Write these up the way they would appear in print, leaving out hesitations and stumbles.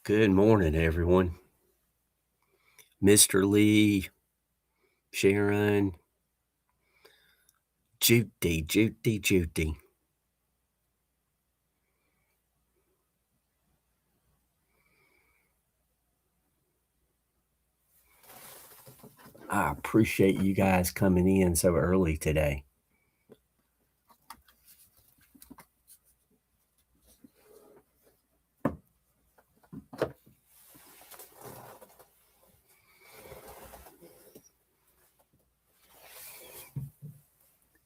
Good morning, everyone. Mr. Lee, Sharon, Judy. I appreciate you guys coming in so early today.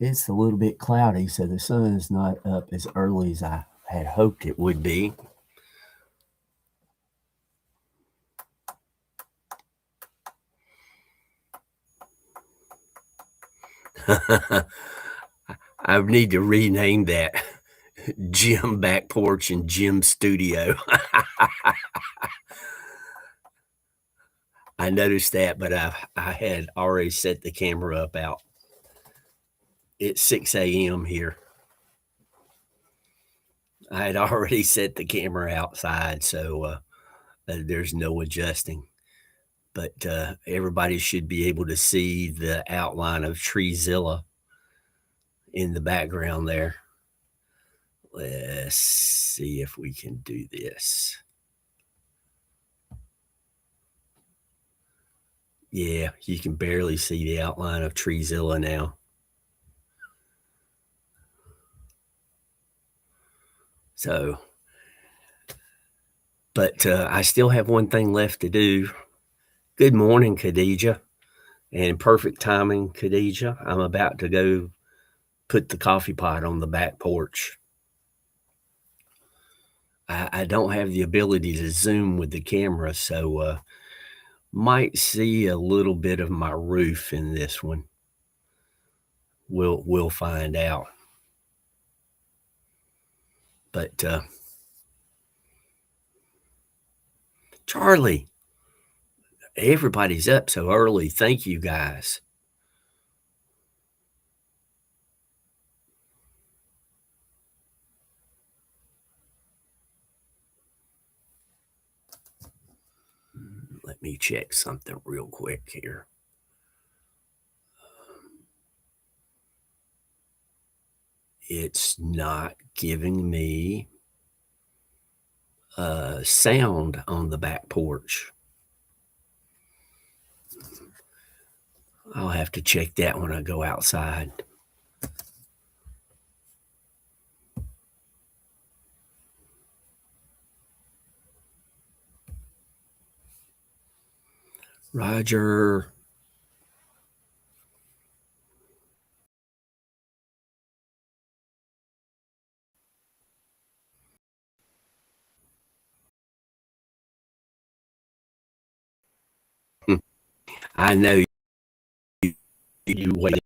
It's a little bit cloudy, so the sun is not up as early as I had hoped it would be. I need to rename that Jim Back Porch and Jim Studio. I noticed that, but I had already set the camera up out. It's 6 a.m. here. I had already set the camera outside, so there's no adjusting. But everybody should be able to see the outline of Treezilla in the background there. Let's see if we can do this. Yeah, you can barely see the outline of Treezilla now. So, but I still have one thing left to do. Good morning, Khadija. And perfect timing, Khadija. I'm about to go put the coffee pot on the back porch. I don't have the ability to zoom with the camera, so might see a little bit of my roof in this one. We'll find out. But Charlie, everybody's up so early. Thank you guys. Let me check something real quick here. It's not giving me sound on the back porch. I'll have to check that when I go outside. Roger. I know you wait.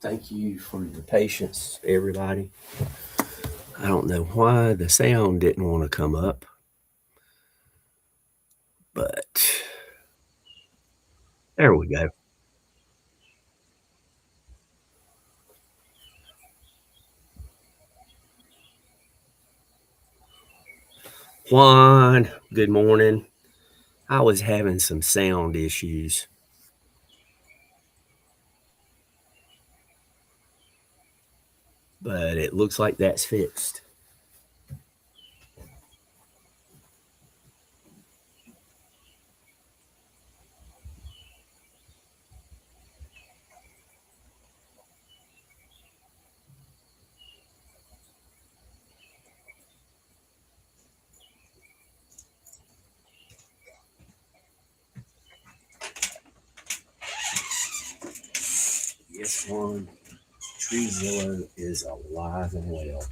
Thank you for your patience, everybody. I don't know why the sound didn't want to come up, but there we go. Juan, good morning. I was having some sound issues, but it looks like that's fixed. Yes, Juan, Treezilla is alive and well.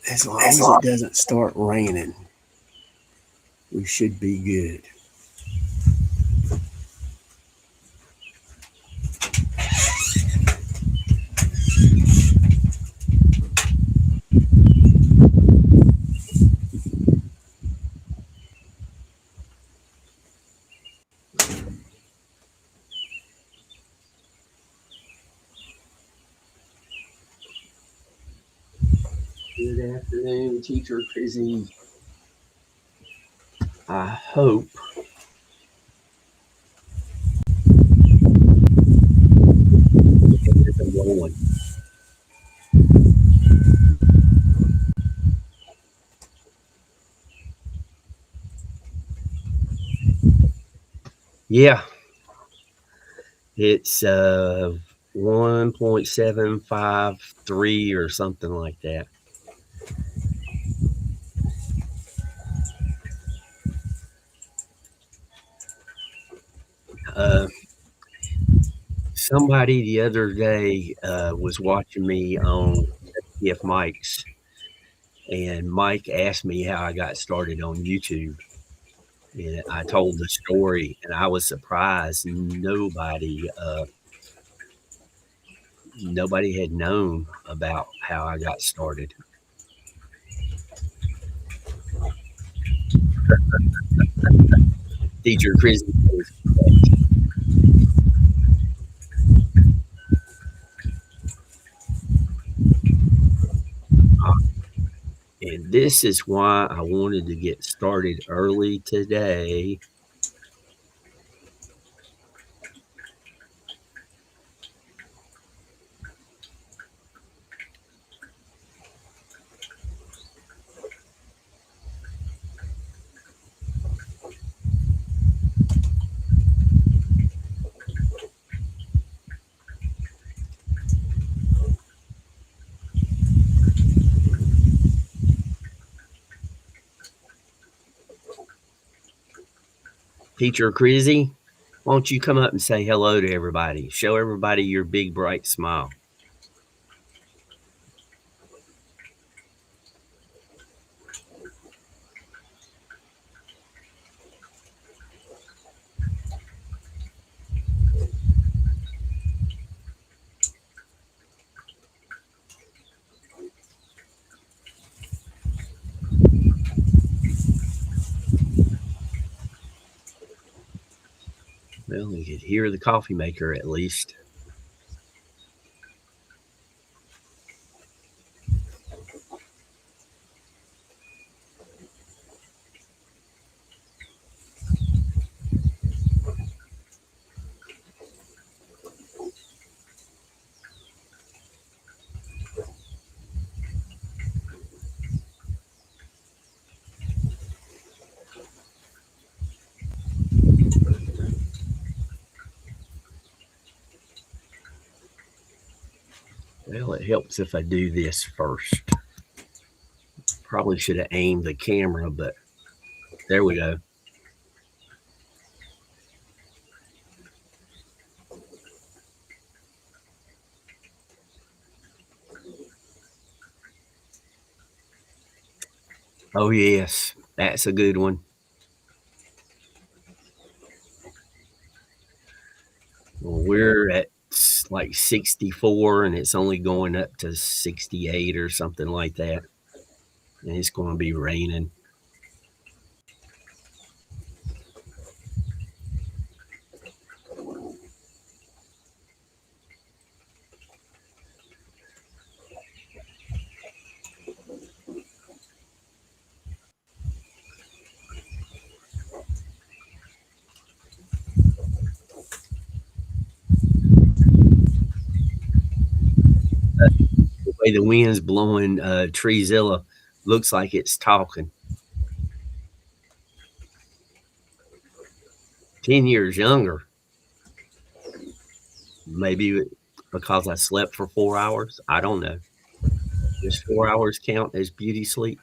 As long as it doesn't start raining, we should be good. Good afternoon, Teacher Chrissy. I hope it's rolling. Yeah, it's 1.753 or something like that. Uh, Somebody the other day was watching me on F Mike's, and Mike asked me how I got started on YouTube. And I told the story, and I was surprised nobody had known about how I got started. Teacher Chris, and this is why I wanted to get started early today. Teacher Crizzy, why don't you come up and say hello to everybody? Show everybody your big bright smile. Well, you could hear the coffee maker at least. Well, it helps if I do this first. Probably should have aimed the camera, but there we go. Oh, yes, that's a good one. Well, we're at like 64 and it's only going up to 68 or something like that. And it's going to be raining. The way the wind's blowing, Treezilla looks like it's talking. 10 years younger. Maybe because I slept for 4 hours. I don't know. Does 4 hours count as beauty sleep?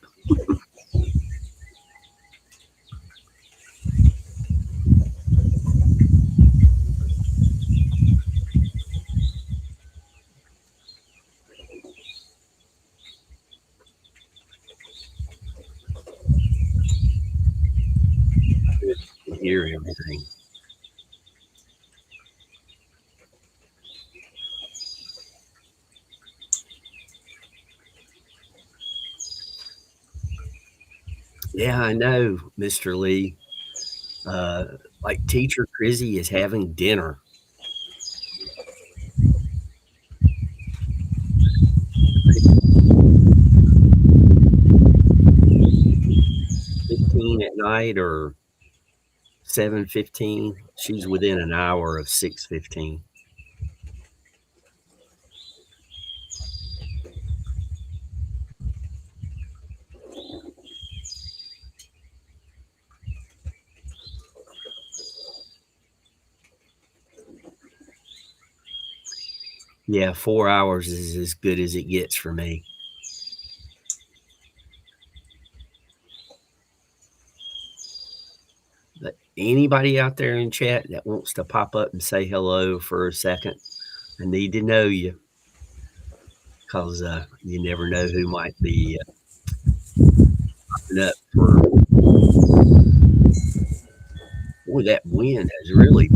I hear everything. Yeah, I know, Mr. Lee. Uh, like Teacher Crizzy is having dinner. Fifteen at night or 7:15. She's within an hour of 6:15. Yeah, 4 hours is as good as it gets for me. But anybody out there in chat that wants to pop up and say hello for a second, I need to know you because you never know who might be popping up for. Boy, that wind has really.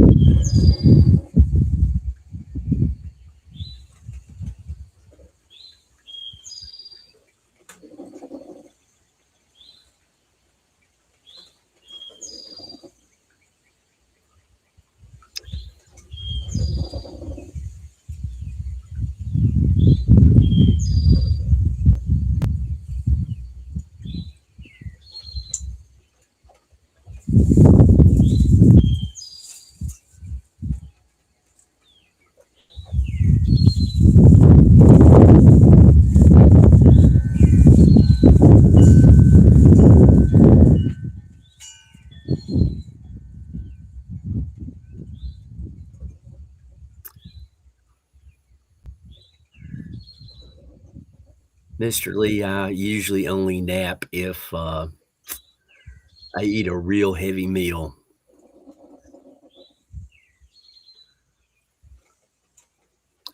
Mr. Lee, I usually only nap if I eat a real heavy meal.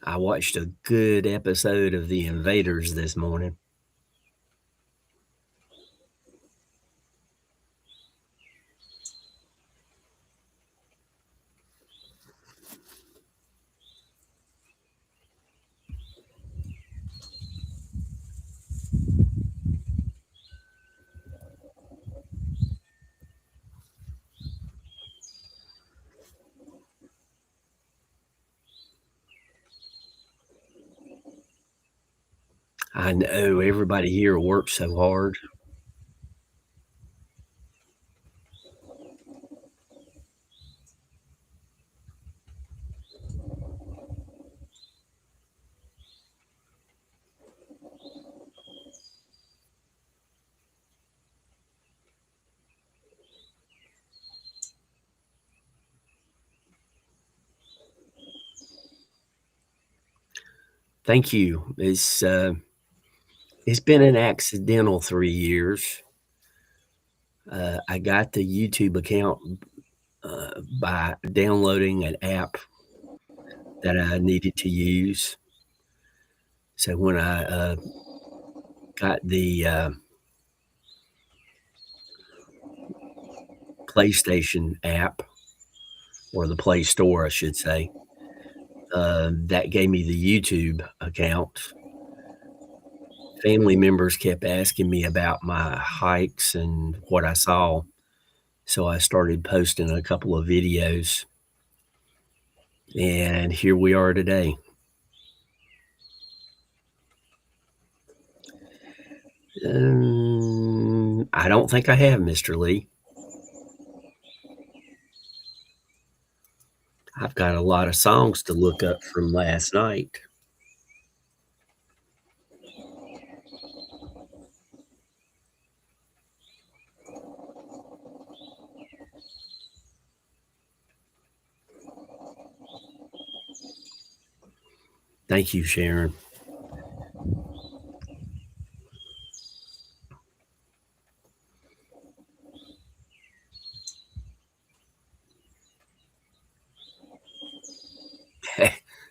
I watched a good episode of The Invaders this morning. I know everybody here works so hard. Thank you. It's been an accidental 3 years. I got the YouTube account, by downloading an app that I needed to use. So when I, got the, PlayStation app, or the Play Store, I should say, that gave me the YouTube account. Family members kept asking me about my hikes and what I saw, so I started posting a couple of videos, and here we are today. I don't think I have, Mr. Lee. I've got a lot of songs to look up from last night. Thank you, Sharon.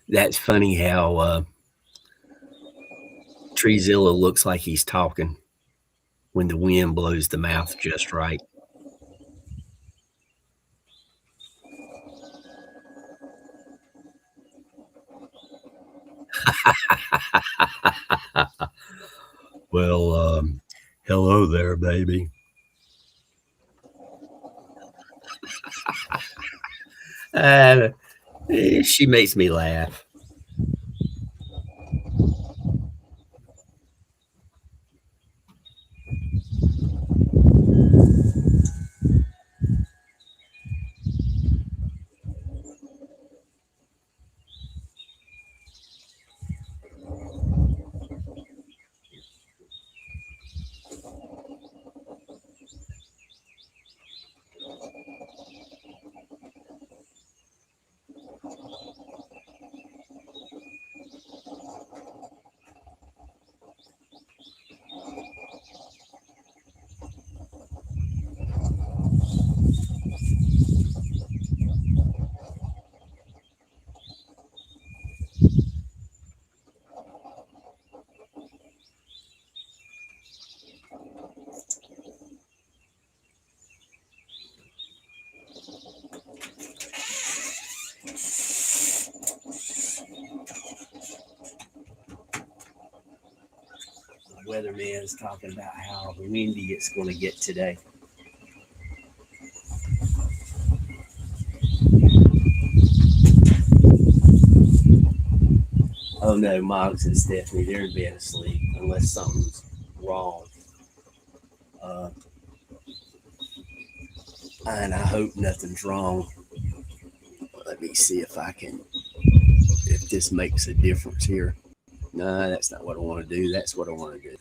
That's funny how, Treezilla looks like he's talking when the wind blows the mouth just right. Well, hello there, baby. Uh, she makes me laugh. The weatherman is talking about how windy it's going to get today. Oh no, Moggs and Stephanie, they're in bed asleep unless something's wrong. Uh, and I hope nothing's wrong. Let me see if this makes a difference here. No, that's not what I want to do. That's what I want to do.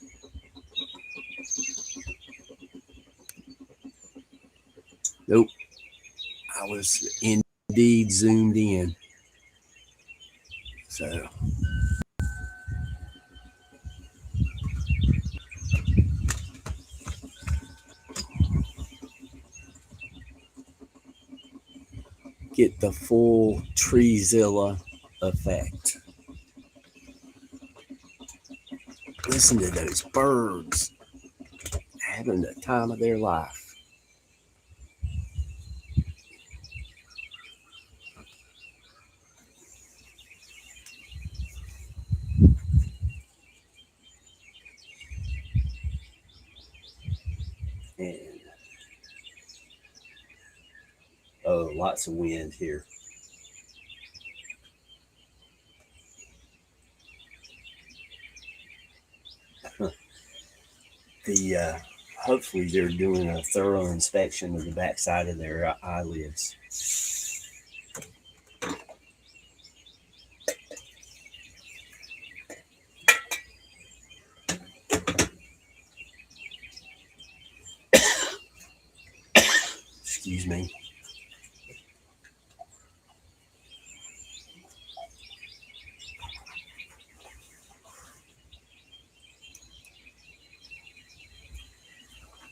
Nope. I was indeed zoomed in. So get the full Treezilla effect. Listen to those birds having the time of their life. And oh, lots of wind here. The hopefully they're doing a thorough inspection of the backside of their eyelids. Excuse me.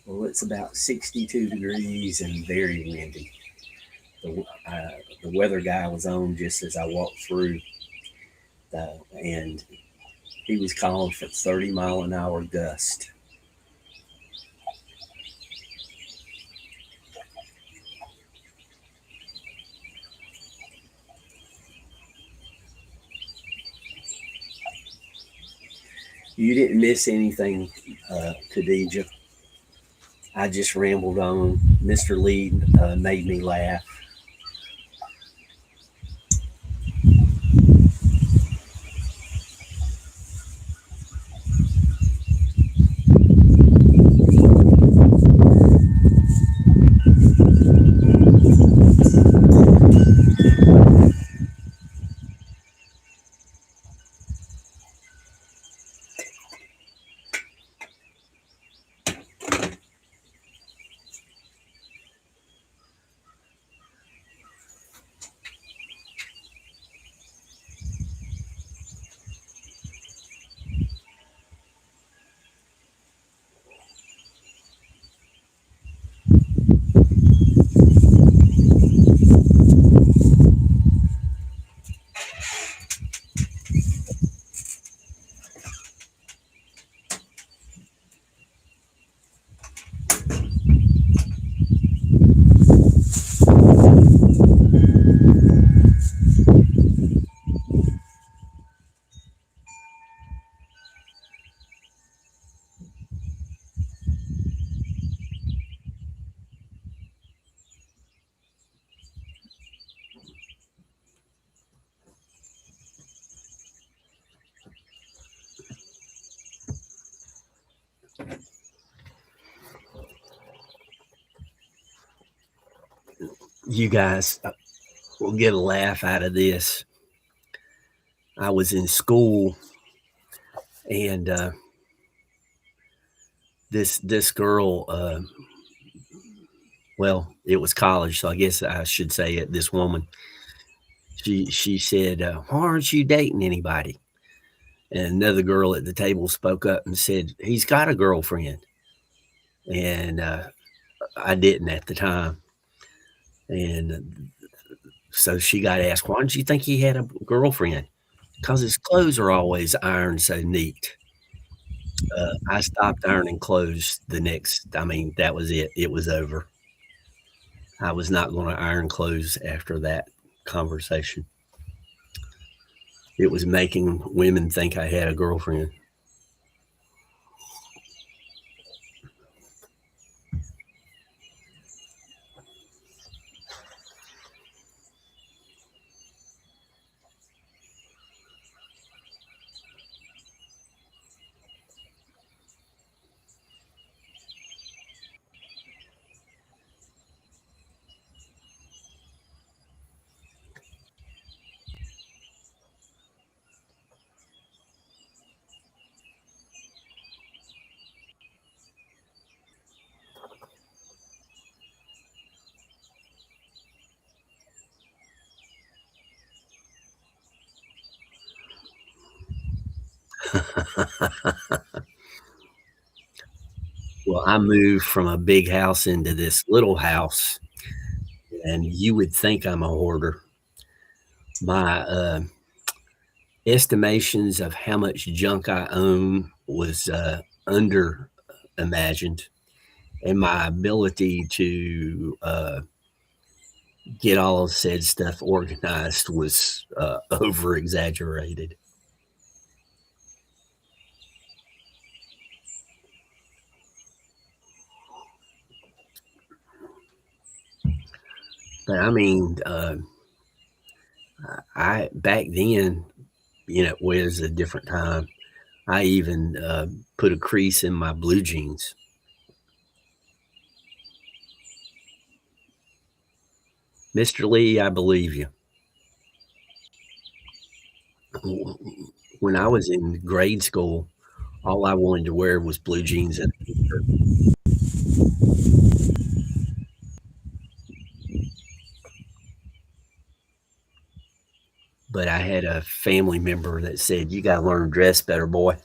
Well, it's about 62 degrees and very windy. The weather guy was on just as I walked through, and he was calling for 30-mile-an-hour gust. You didn't miss anything, Khadija. I just rambled on. Mr. Lee made me laugh. You guys will get a laugh out of this. I was in school, and this girl, well, it was college, so I guess I should say it. This woman, she said, "Why aren't you dating anybody?" And another girl at the table spoke up and said, "He's got a girlfriend," and I didn't at the time. And so she got asked, "Why didn't you think he had a girlfriend?" Because his clothes are always ironed so neat. I stopped ironing clothes I mean, that was it. It was over. I was not going to iron clothes after that conversation. It was making women think I had a girlfriend. Well, I moved from a big house into this little house, and you would think I'm a hoarder. My estimations of how much junk I own was under imagined, and my ability to get all of said stuff organized was over exaggerated. But I mean, I back then, it was a different time. I even put a crease in my blue jeans. Mr. Lee, I believe you. When I was in grade school, all I wanted to wear was blue jeans and a t-shirt. But I had a family member that said, "You got to learn to dress better, boy."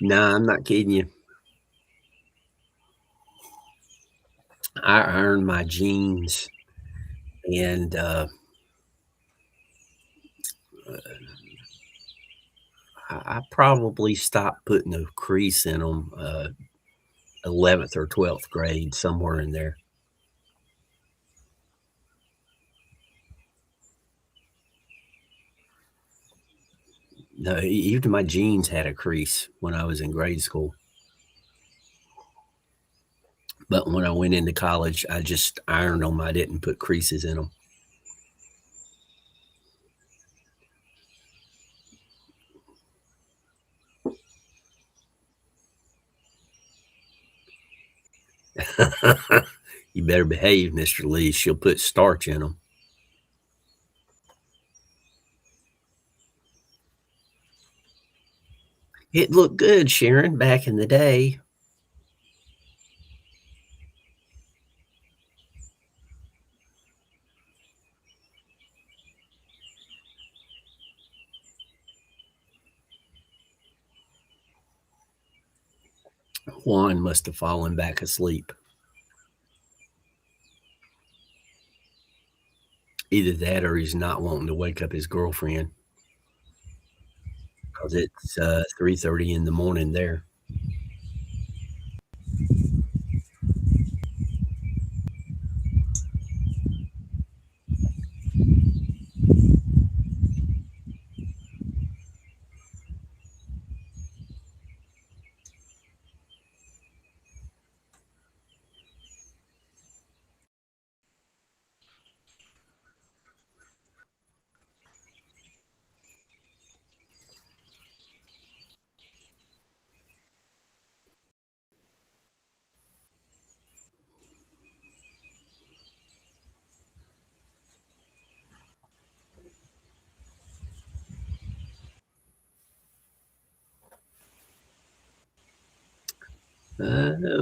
Nah, I'm not kidding you. I ironed my jeans and I probably stopped putting a crease in them 11th or 12th grade, somewhere in there. No, even my jeans had a crease when I was in grade school. But when I went into college, I just ironed them. I didn't put creases in them. You better behave, Mr. Lee. She'll put starch in them. It looked good, Sharon, back in the day. Juan must have fallen back asleep. Either that or he's not wanting to wake up his girlfriend because it's 3:30 in the morning there.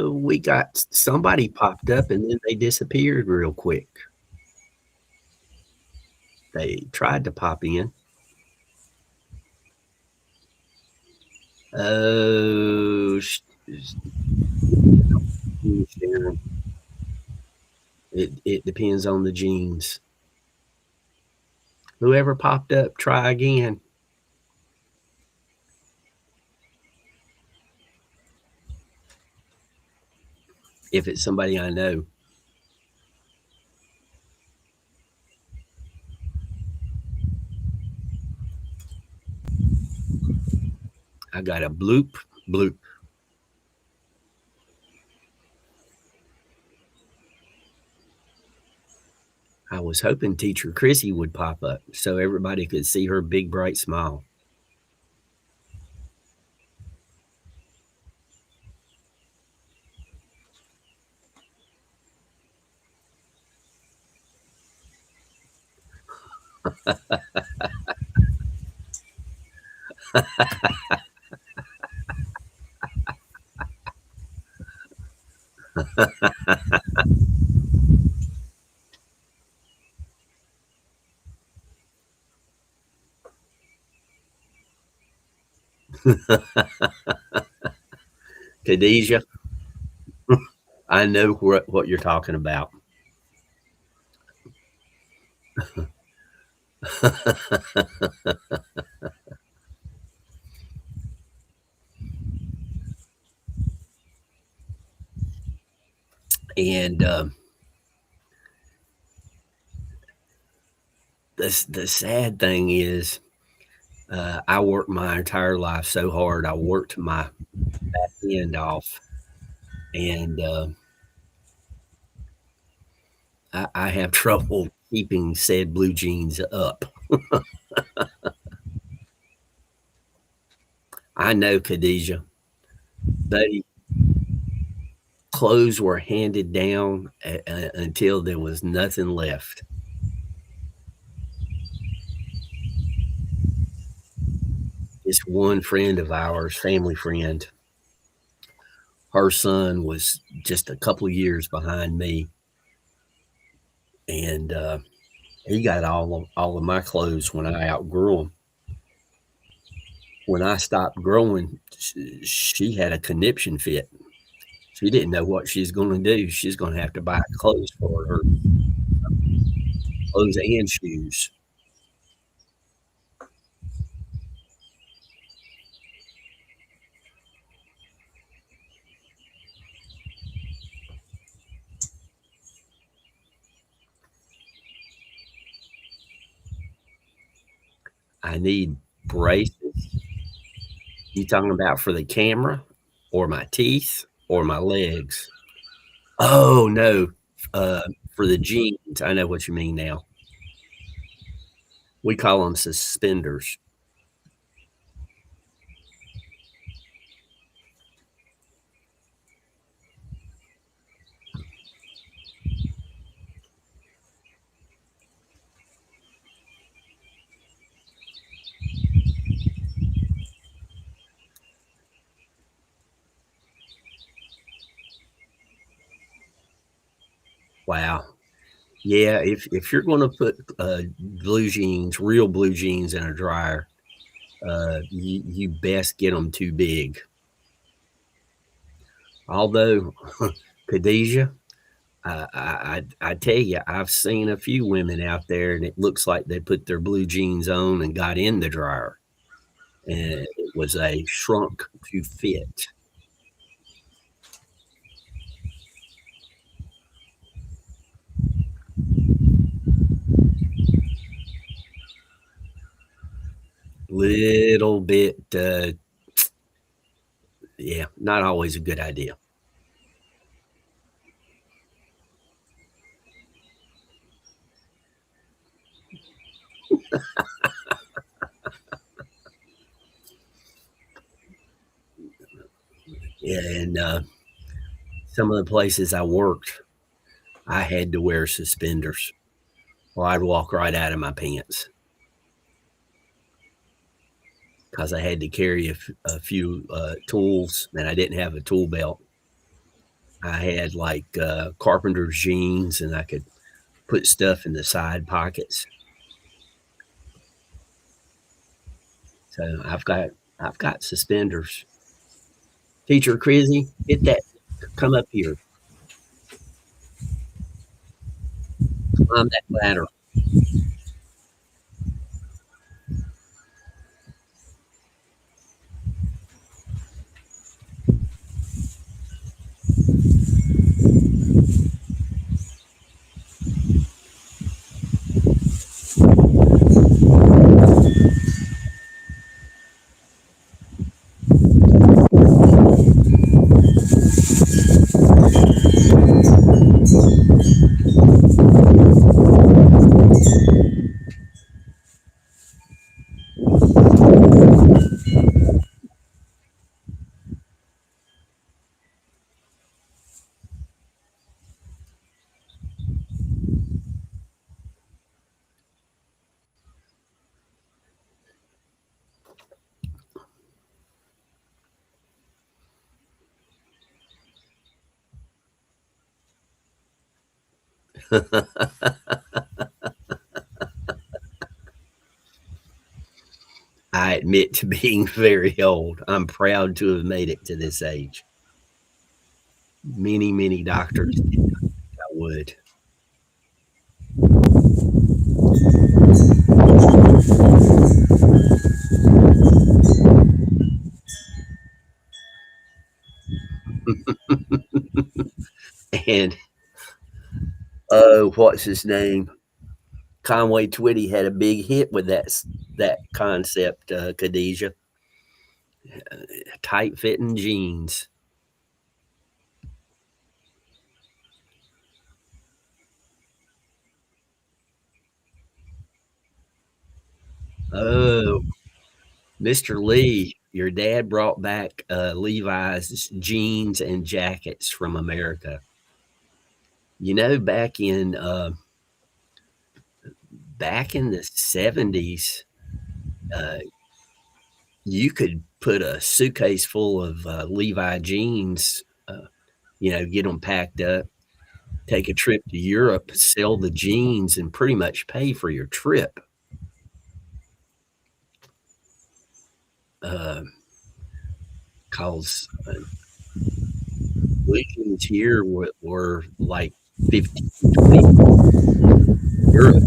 We got somebody popped up and then they disappeared real quick. They tried to pop in. Oh, Sharon, it depends on the genes. Whoever popped up, try again. If it's somebody I know. I got a bloop, bloop. I was hoping Teacher Chrissy would pop up so everybody could see her big, bright smile. Khadijah, I know what you're talking about. And the sad thing is, I worked my entire life so hard. I worked my back end off, and I have trouble keeping said blue jeans up. I know, Khadijah, buddy. Clothes were handed down until there was nothing left. This one friend of ours, family friend, her son was just a couple years behind me, and he got all of my clothes when I outgrew them. When I stopped growing, she had a conniption fit. She didn't know what she's gonna do. She's gonna have to buy clothes for her, clothes and shoes. I need braces. You talking about for the camera or my teeth or my legs? Oh, no, for the jeans. I know what you mean now. We call them suspenders. Wow. Yeah, if you're gonna put, blue jeans, real blue jeans in a dryer, you best get them too big. Although, Khadijah, I tell you, I've seen a few women out there, and it looks like they put their blue jeans on and got in the dryer, and it was a shrunk to fit. Little bit, yeah, not always a good idea. Yeah, and, some of the places I worked, I had to wear suspenders, or I'd walk right out of my pants because I had to carry a few, tools, and I didn't have a tool belt. I had, like, carpenter's jeans, and I could put stuff in the side pockets. So I've got suspenders. Teacher Crizzy, get that. Come up here. Climb that ladder. I admit to being very old. I'm proud to have made it to this age. Many, many doctors did not think I would. And oh, what's his name? Conway Twitty had a big hit with that concept, Khadijah. Tight fitting jeans. Oh, Mr. Lee, your dad brought back Levi's jeans and jackets from America. You know, back in the 70s, uh, you could put a suitcase full of Levi jeans, get them packed up, take a trip to Europe, sell the jeans, and pretty much pay for your trip. Cause weekends here were like 15, 20 Europe.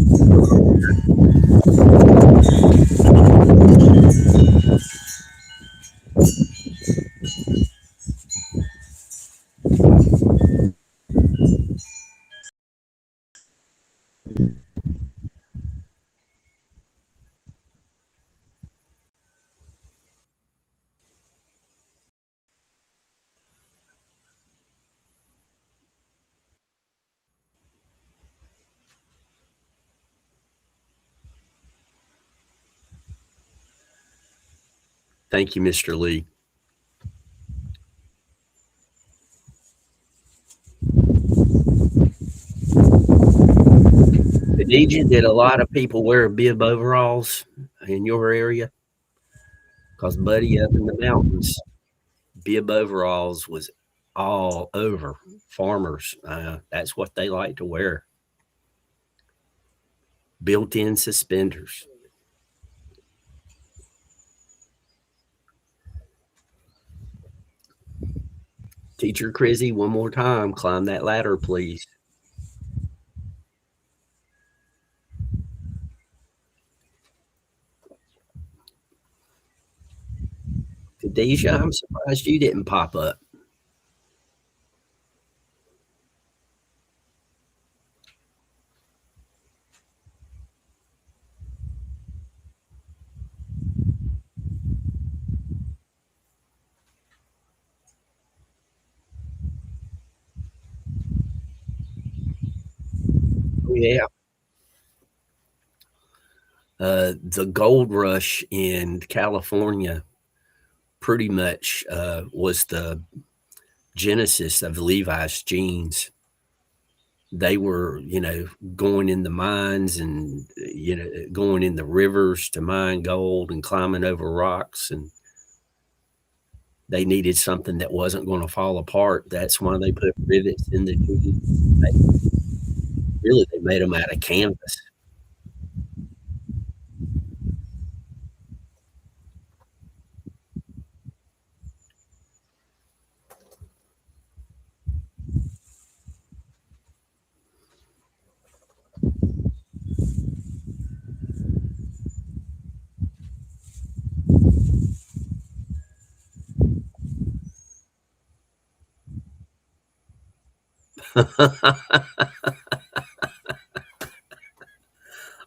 Thank you, Mr. Lee. Did a lot of people wear bib overalls in your area? Because, buddy, up in the mountains, bib overalls was all over farmers. That's what they like to wear. Built-in suspenders. Teacher Crizzy, one more time, climb that ladder, please. Khadijah, I'm surprised you didn't pop up. Oh, yeah. The gold rush in California pretty much was the genesis of Levi's jeans. They were, going in the mines and, going in the rivers to mine gold and climbing over rocks. And they needed something that wasn't going to fall apart. That's why they put rivets in the jeans. Really, they made them out of canvas.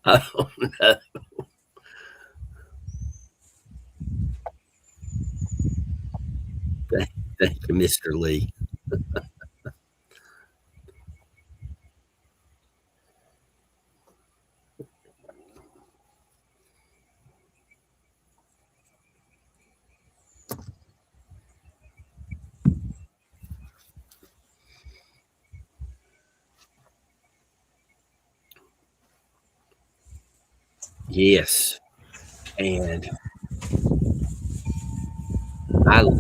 Oh, no. Thank you, Mr. Lee. Yes. And I love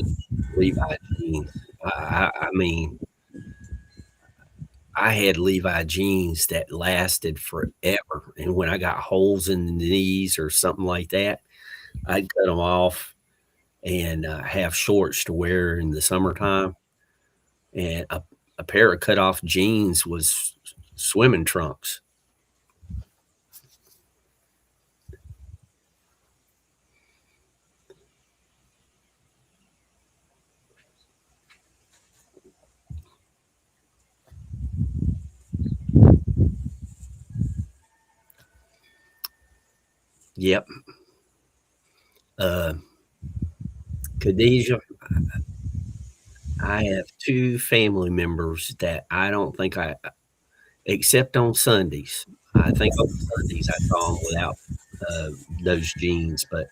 Levi jeans. I mean, I had Levi jeans that lasted forever. And when I got holes in the knees or something like that, I'd cut them off and have shorts to wear in the summertime. And a pair of cut off jeans was swimming trunks. Yep. Uh, Khadijah, I have two family members that I don't think except on Sundays. I think on Sundays I saw him without uh, those jeans, but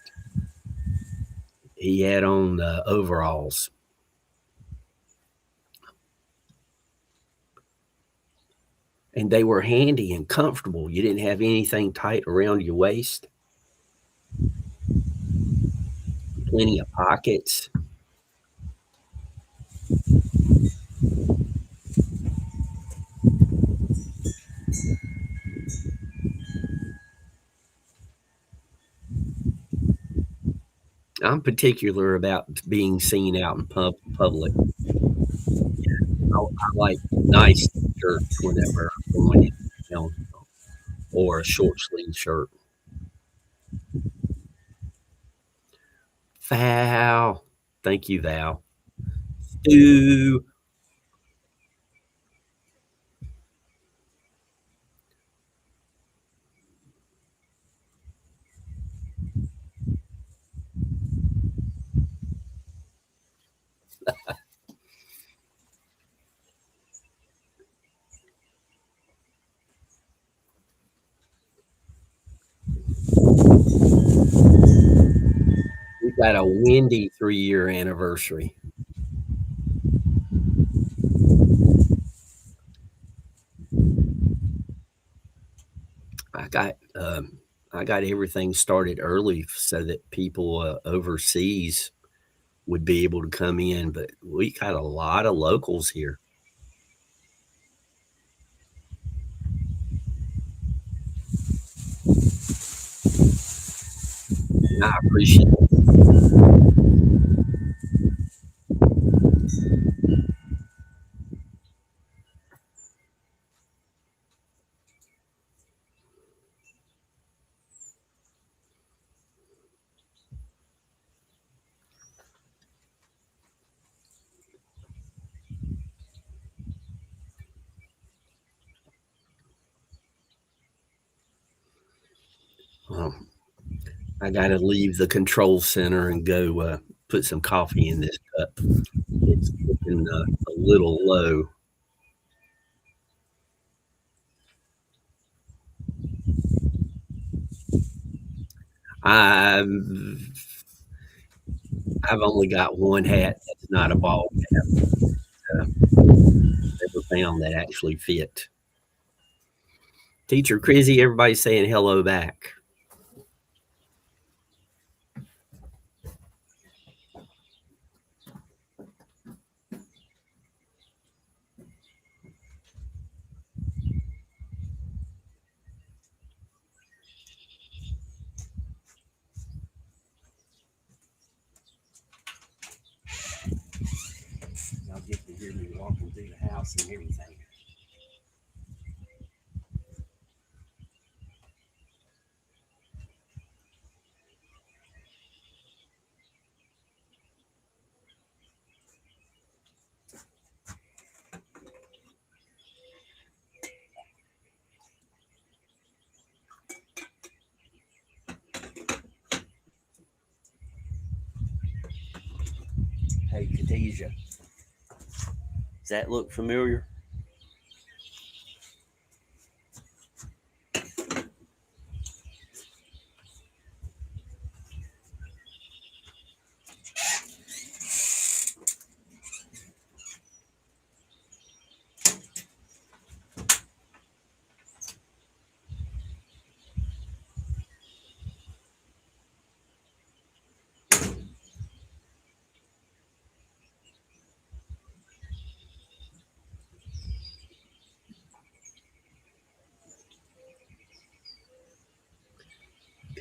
he had on overalls. And they were handy and comfortable. You didn't have anything tight around your waist, plenty of pockets. I'm particular about being seen out in public. I like nice shirts whenever I'm going in town, or a short sleeve shirt. Val. Thank you, Val. Stu. We got a windy 3-year anniversary. I got I got everything started early so that people overseas would be able to come in, but we got a lot of locals here. And I appreciate um, I got to leave the control center and go put some coffee in this cup. It's getting a little low. I've I've only got one hat that's not a ball cap. Uh, Never found that actually fit. Teacher Crizzy, everybody's saying hello back. Y'all get to hear me walking through the house and everything. Hey, Khadijah, does that look familiar?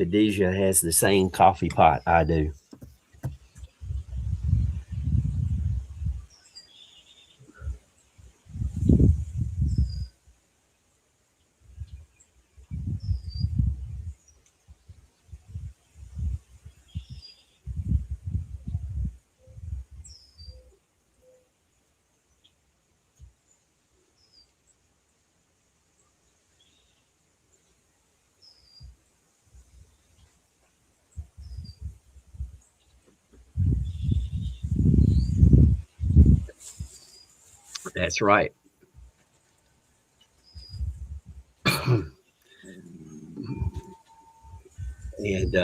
Khadijah has the same coffee pot I do. That's right. And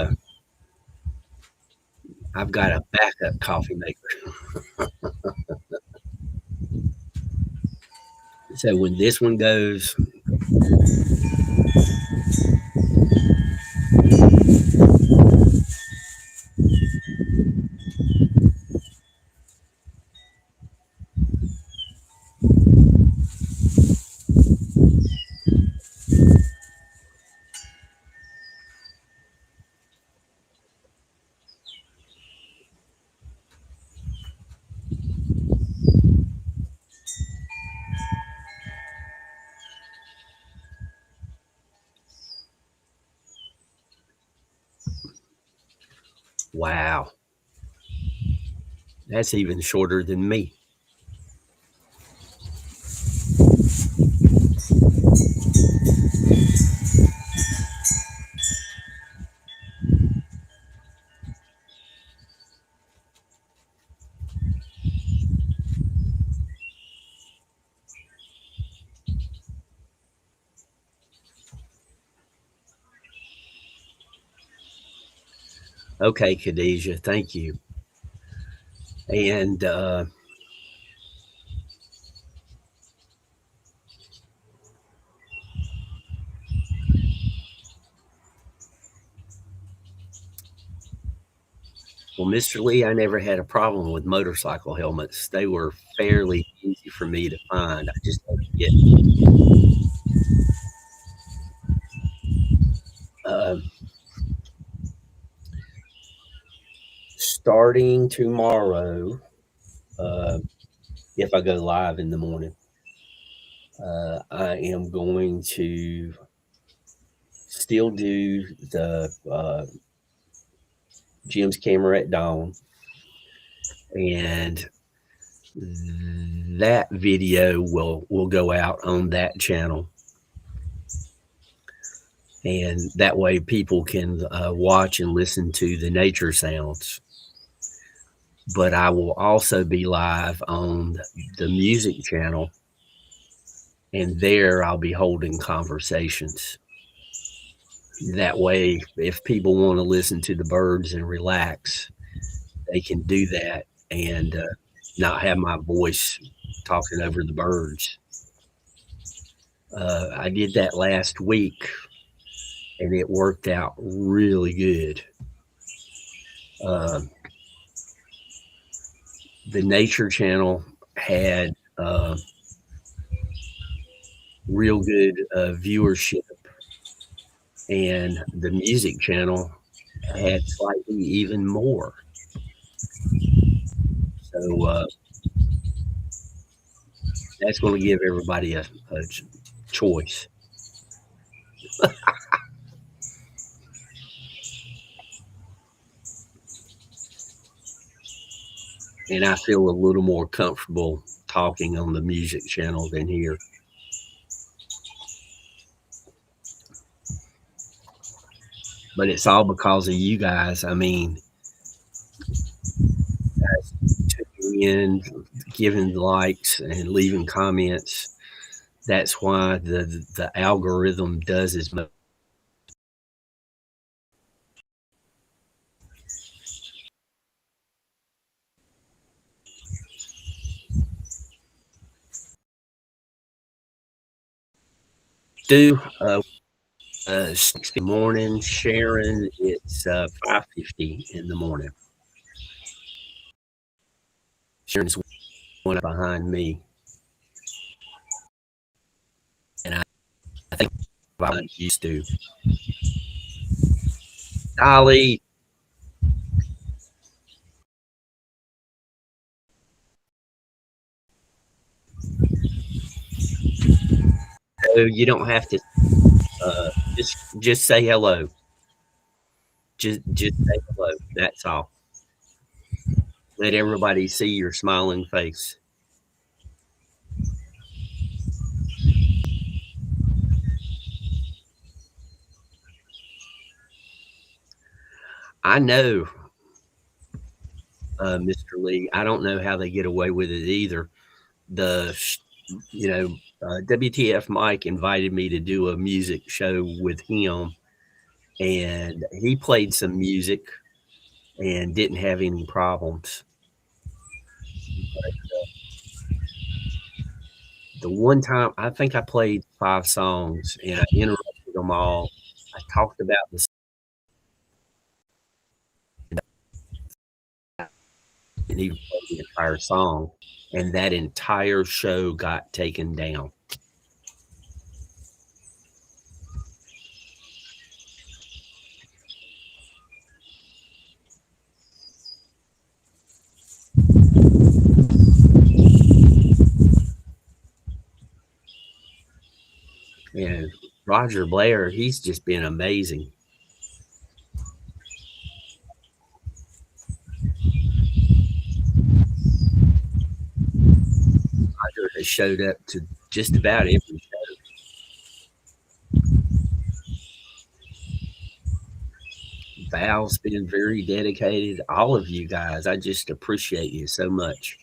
I've got a backup coffee maker. So when this one goes, Wow. That's even shorter than me. Okay, Khadijah, thank you. And well, Mr. Lee, I never had a problem with motorcycle helmets. They were fairly easy for me to find. I just had to get uh, starting tomorrow. Uh, if I go live in the morning, I am going to still do the Jim's Camera at Dawn, and that video will go out on that channel, and that way people can watch and listen to the nature sounds. But I will also be live on the music channel, and there I'll be holding conversations. That way, if people want to listen to the birds and relax, they can do that and not have my voice talking over the birds. I did that last week, and it worked out really good. Uh, the Nature Channel had real good viewership, and the Music Channel had slightly even more. So that's going to give everybody a choice. And I feel a little more comfortable talking on the Music Channel than here. But it's all because of you guys. I mean, tuning in, giving likes, and leaving comments. That's why the algorithm does as much. Do morning, Sharon. It's 5:50 in the morning. Sharon's one behind me, and I think I'm used to. Dolly, you don't have to. Just say hello. Just say hello. That's all. Let everybody see your smiling face. I know, Mr. Lee. I don't know how they get away with it either. The you know, WTF Mike invited me to do a music show with him, and he played some music and didn't have any problems. The one time I think I played 5 songs and I interrupted them all. I talked about the and even play the entire song, and that entire show got taken down. And Roger Blair, he's just been amazing. showed up to just about every show. Val's been very dedicated. All of you guys, I just appreciate you so much.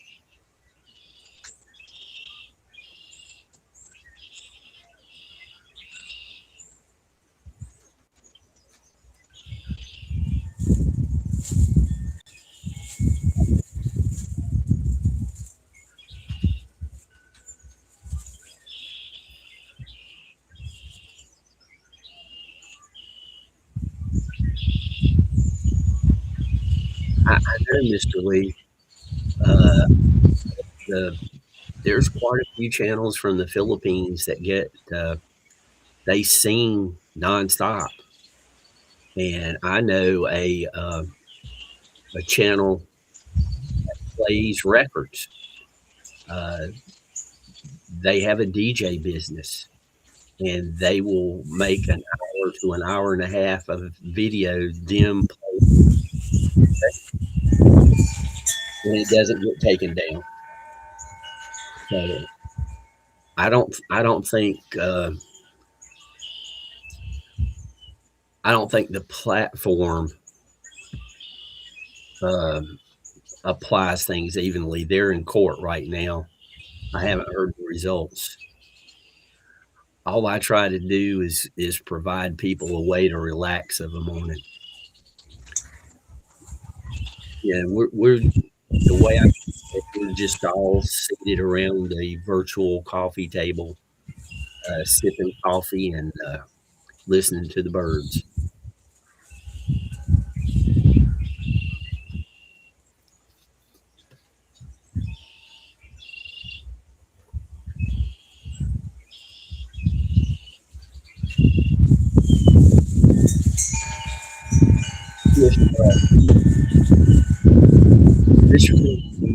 I know, Mr. Lee. Uh, the There's quite a few channels from the Philippines that get they sing nonstop, and I know a channel plays records. Uh, they have a DJ business, and they will make an hour to an hour and a half of video them playing, and it doesn't get taken down. So I don't think the platform um, applies things evenly. They're in court right now. I haven't heard the results. All I try to do is provide people a way to relax of a morning. Yeah, we're the way I we're just all seated around a virtual coffee table, sipping coffee and listening to the birds. This, this,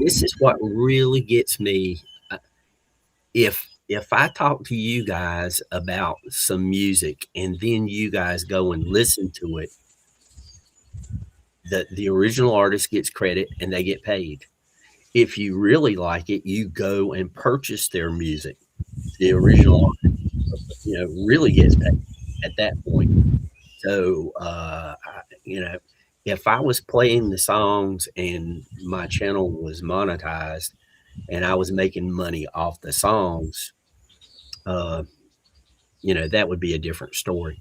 this is what really gets me. Uh, if I talk to you guys about some music and then you guys go and listen to it, the original artist gets credit and they get paid. If you really like it, you go and purchase their music. The original artist, really gets paid at that point. So, if I was playing the songs and my channel was monetized and I was making money off the songs, uh, that would be a different story.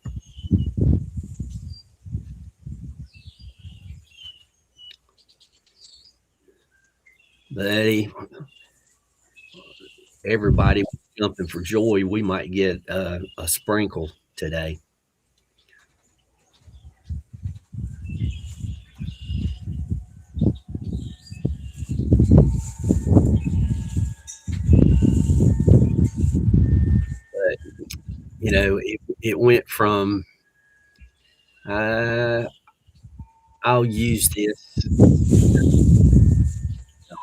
But hey, everybody was jumping for joy. We might get a sprinkle today. But it went from uh, I'll use this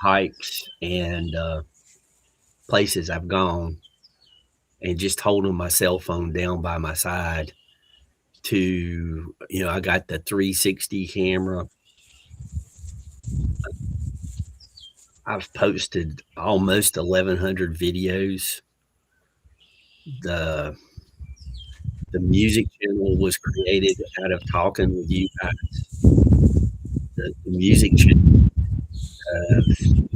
hikes and places I've gone and just holding my cell phone down by my side to, I got the 360 camera. I've posted almost 1,100 videos. The the music channel was created out of talking with you guys. The music channel, I think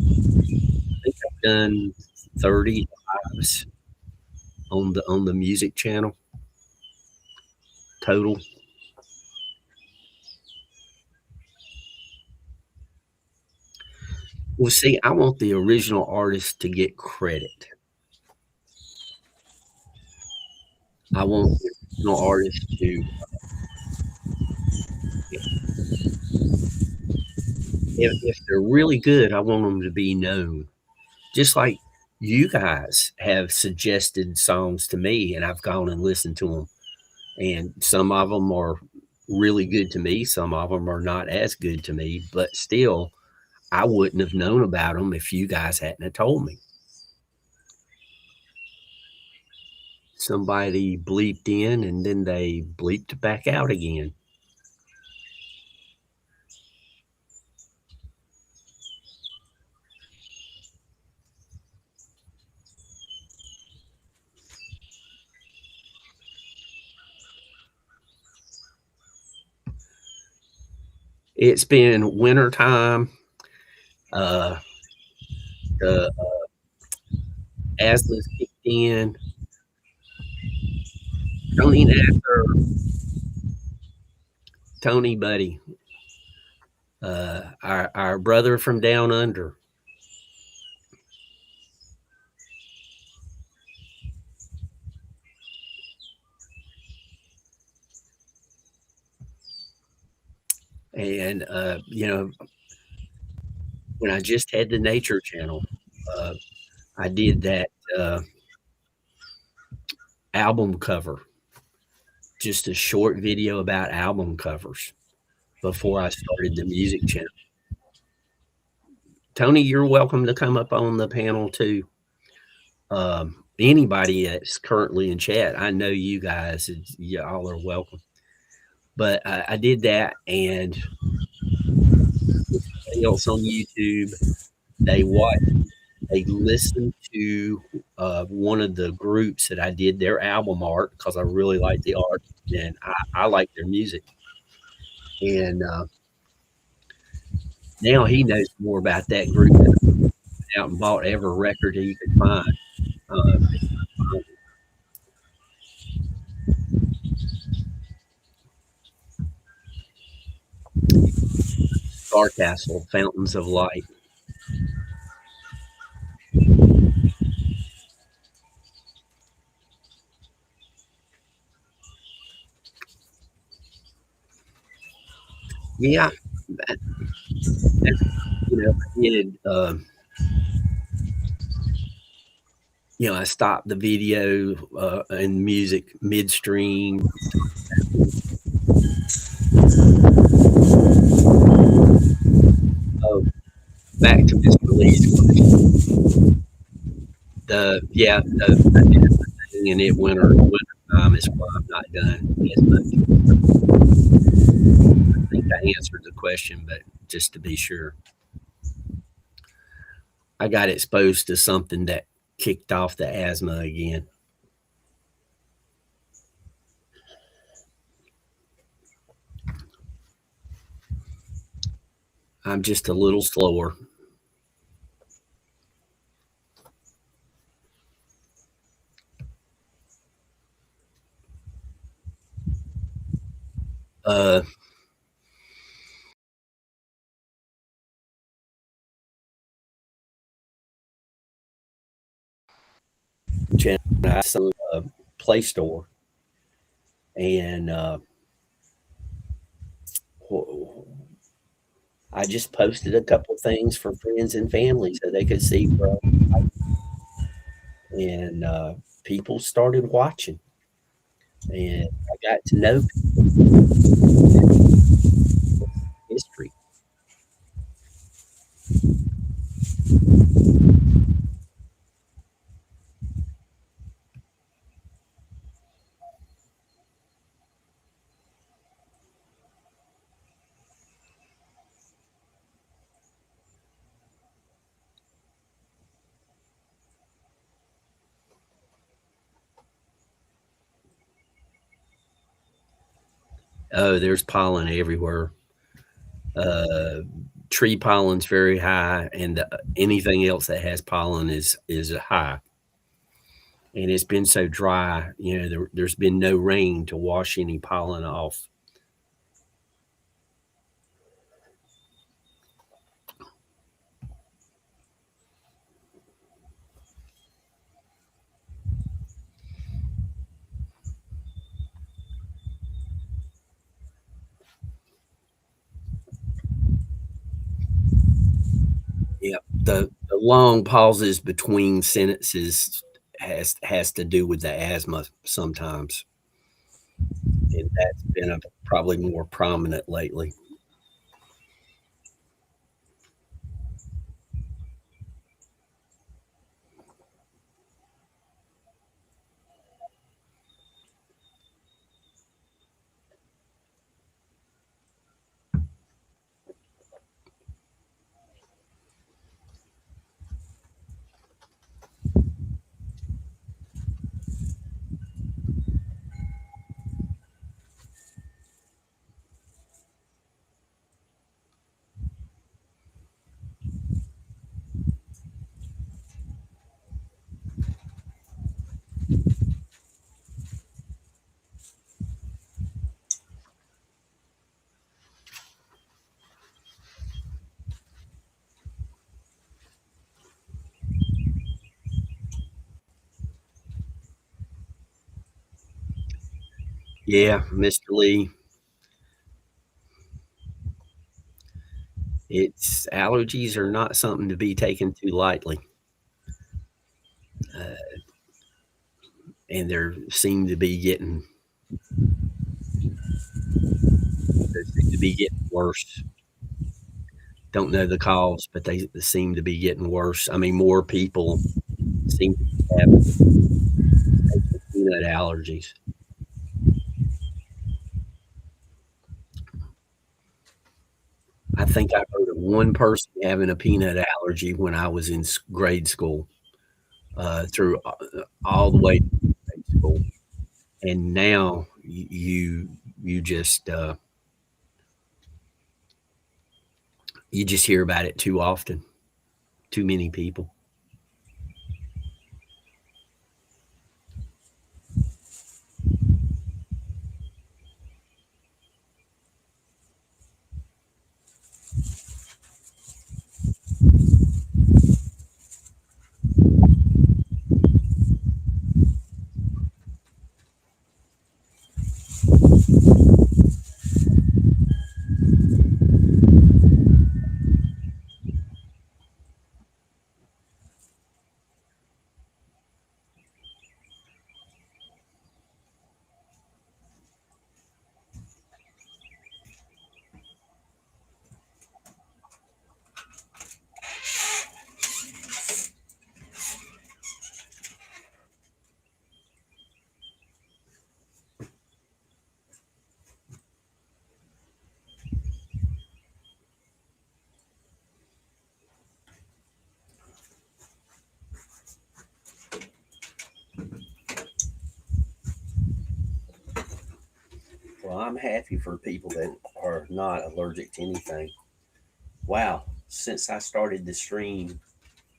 I've done 30 lives on the music channel total. Well, see, I want the original artist to get credit. I want the original artist to, if they're really good, I want them to be known. Just like you guys have suggested songs to me, and I've gone and listened to them. And some of them are really good to me, some of them are not as good to me, but still, I wouldn't have known about them if you guys hadn't have told me. Somebody bleeped in and then they bleeped back out again. It's been winter time. Uh, the asthma's kicked in. Tony Nasser, Tony Buddy, our brother from down under. And when I just had the Nature Channel, uh, I did that album cover, just a short video about album covers before I started the music channel. Tony, you're welcome to come up on the panel too. Anybody that's currently in chat, I know you guys, y'all are welcome. But I did that, and everybody else on YouTube, they listened to one of the groups that I did their album art because I really like the art and I like their music. And now he knows more about that group than I went out and bought every record he could find. Starcastle, Fountains of Light. Yeah, I did. I stopped the video and music midstream. Oh, back to Mr. Lee's question. And it winter time is why I'm not done as much. I think I answered the question, but just to be sure, I got exposed to something that kicked off the asthma again. I'm just a little slower. Uh, I saw a Play Store, and I just posted a couple things for friends and family so they could see where and people started watching, and I got to know history. Oh, there's pollen everywhere. Uh, Tree pollen's very high, and anything else that has pollen is high. And it's been so dry, there's been no rain to wash any pollen off. Yeah, the long pauses between sentences has to do with the asthma sometimes, and that's been probably more prominent lately. Yeah, Mr. Lee, it's allergies are not something to be taken too lightly. Uh, and there seem to be getting they seem to be getting worse. Don't know the cause, but they seem to be getting worse. I mean, more people seem to have peanut allergies. I think I heard of one person having a peanut allergy when I was in grade school, through all the way to grade school, and now you just you just hear about it too often. Too many people. Well, I'm happy for people that are not allergic to anything. Wow, since I started the stream,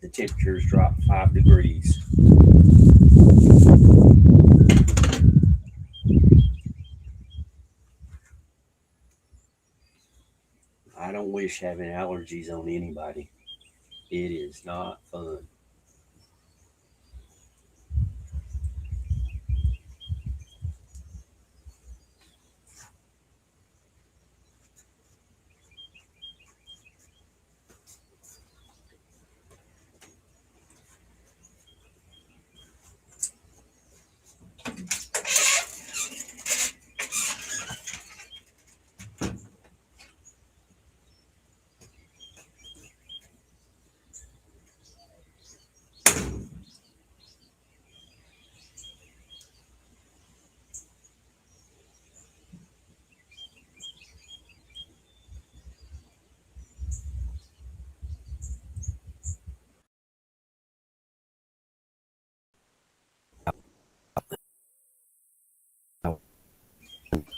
the temperature's dropped 5 degrees. I don't wish having allergies on anybody. It is not fun.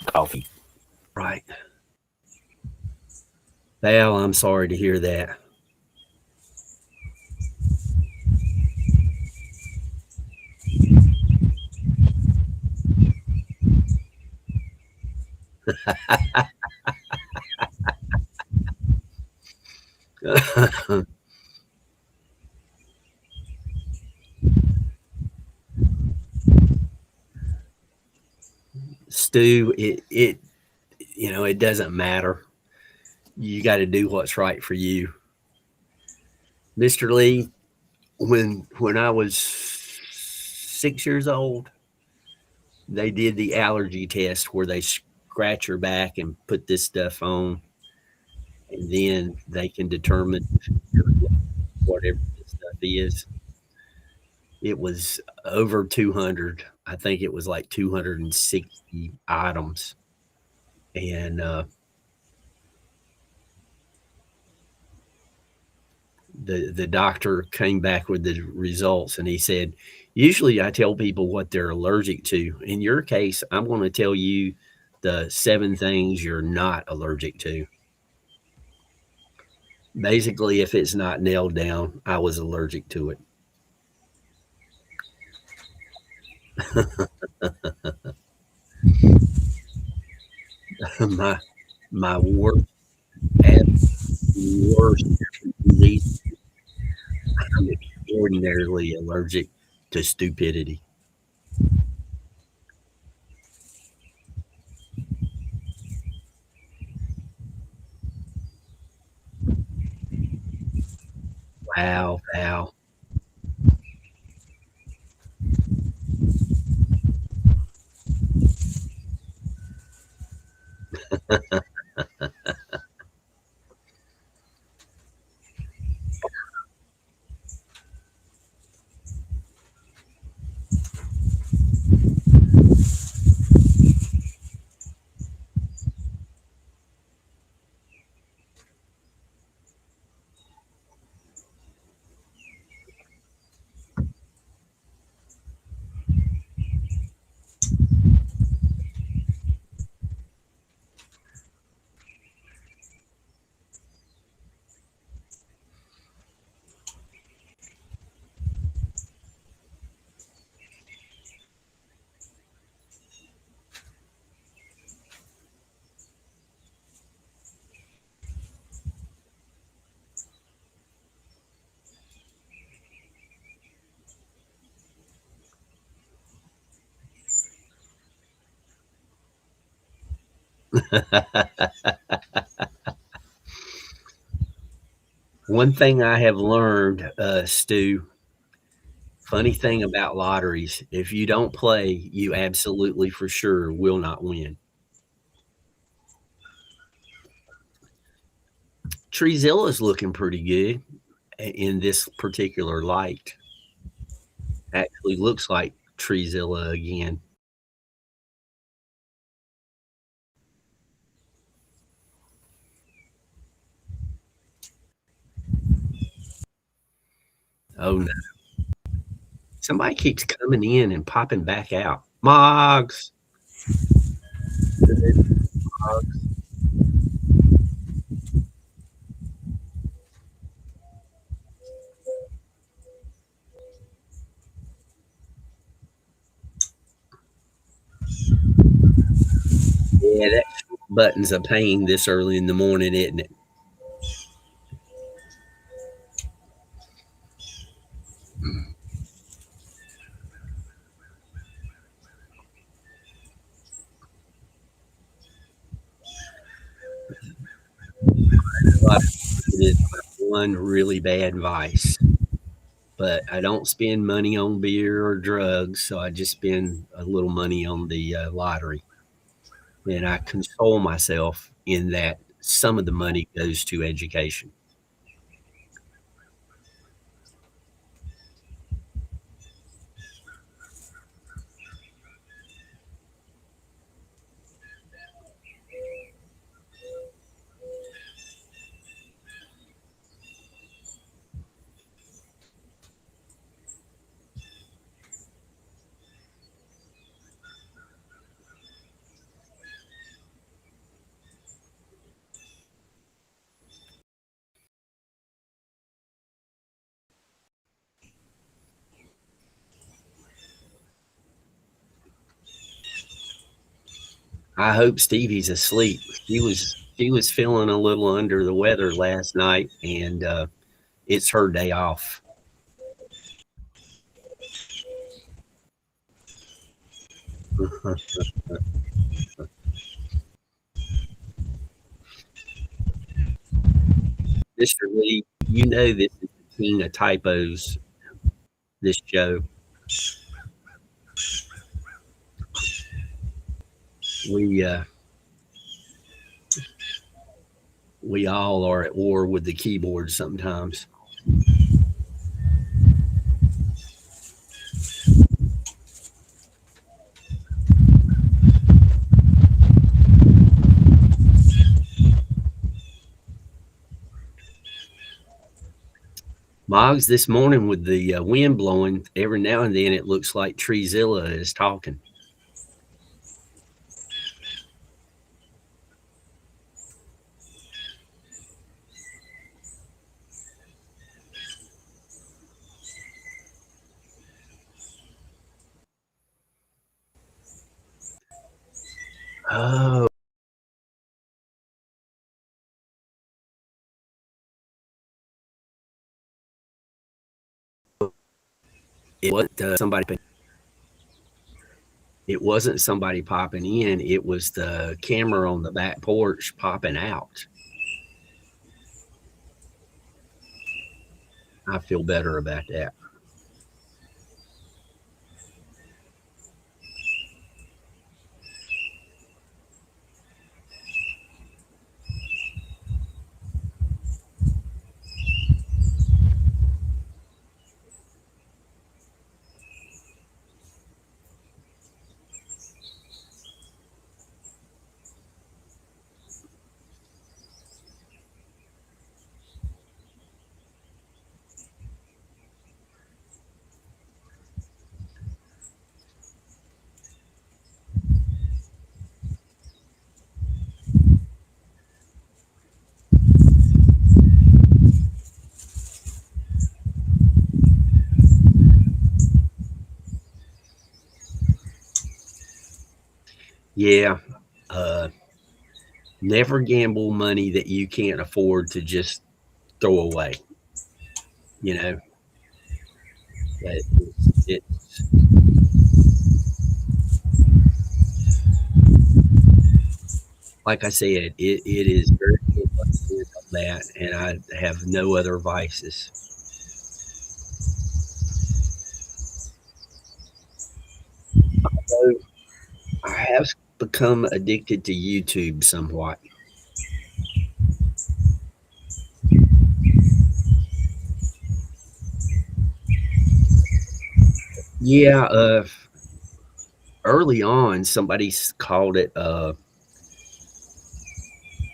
Coffee. Right. Well, I'm sorry to hear that. Stu, it doesn't matter. You got to do what's right for you. Mr. Lee, when I was 6 years old, they did the allergy test where they scratch your back and put this stuff on, and then they can determine whatever this stuff is. It was over 200. I think it was like 260 items. And the doctor came back with the results, and he said, usually I tell people what they're allergic to. In your case, I'm going to tell you the 7 things you're not allergic to. Basically, if it's not nailed down, I was allergic to it. my my worst, worst disease. I'm extraordinarily allergic to stupidity. Wow, wow. One thing I have learned, Stu, funny thing about lotteries, if you don't play, you absolutely for sure will not win. Treezilla's looking pretty good in this particular light. Actually looks like Treezilla again. Oh, no. Somebody keeps coming in and popping back out. Moggs. Yeah, that button's a pain this early in the morning, isn't it? It is my one really bad vice. But I don't spend money on beer or drugs, so I just spend a little money on the lottery. And I console myself in that some of the money goes to education. I hope Stevie's asleep. She was feeling a little under the weather last night, and it's her day off. Mr. Lee, you know this is the king of typos. This show, we uh, we all are at war with the keyboard sometimes. Moggs, this morning with the wind blowing, every now and then it looks like Treezilla is talking. Oh, it wasn't somebody. It wasn't somebody popping in. It was the camera on the back porch popping out. I feel better about that. Yeah. Uh, Never gamble money that you can't afford to just throw away. You know, it's like I said, it is very good on that, and I have no other vices. So I have become addicted to YouTube somewhat. Yeah, early on, somebody called it,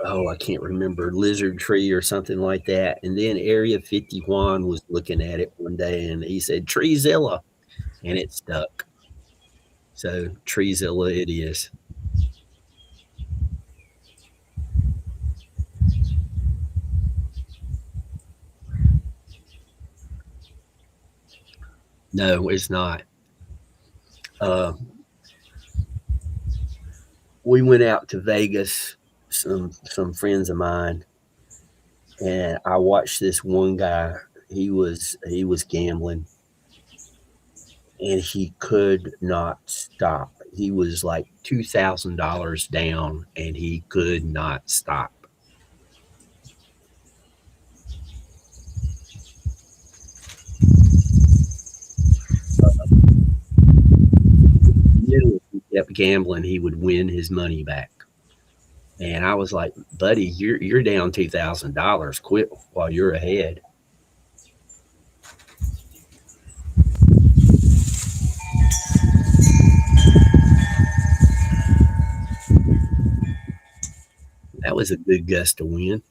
oh, I can't remember, lizard tree or something like that. And then Area 51 was looking at it one day and he said, Treezilla, and it stuck. So Treezilla it is. No, it's not. Uh, we went out to Vegas, some friends of mine, and I watched this one guy. He was gambling and he could not stop. He was like $2,000 down and he could not stop. Knew if he kept gambling, he would win his money back. And I was like, buddy, you're down $2,000. Quit while you're ahead. That was a good gust to win.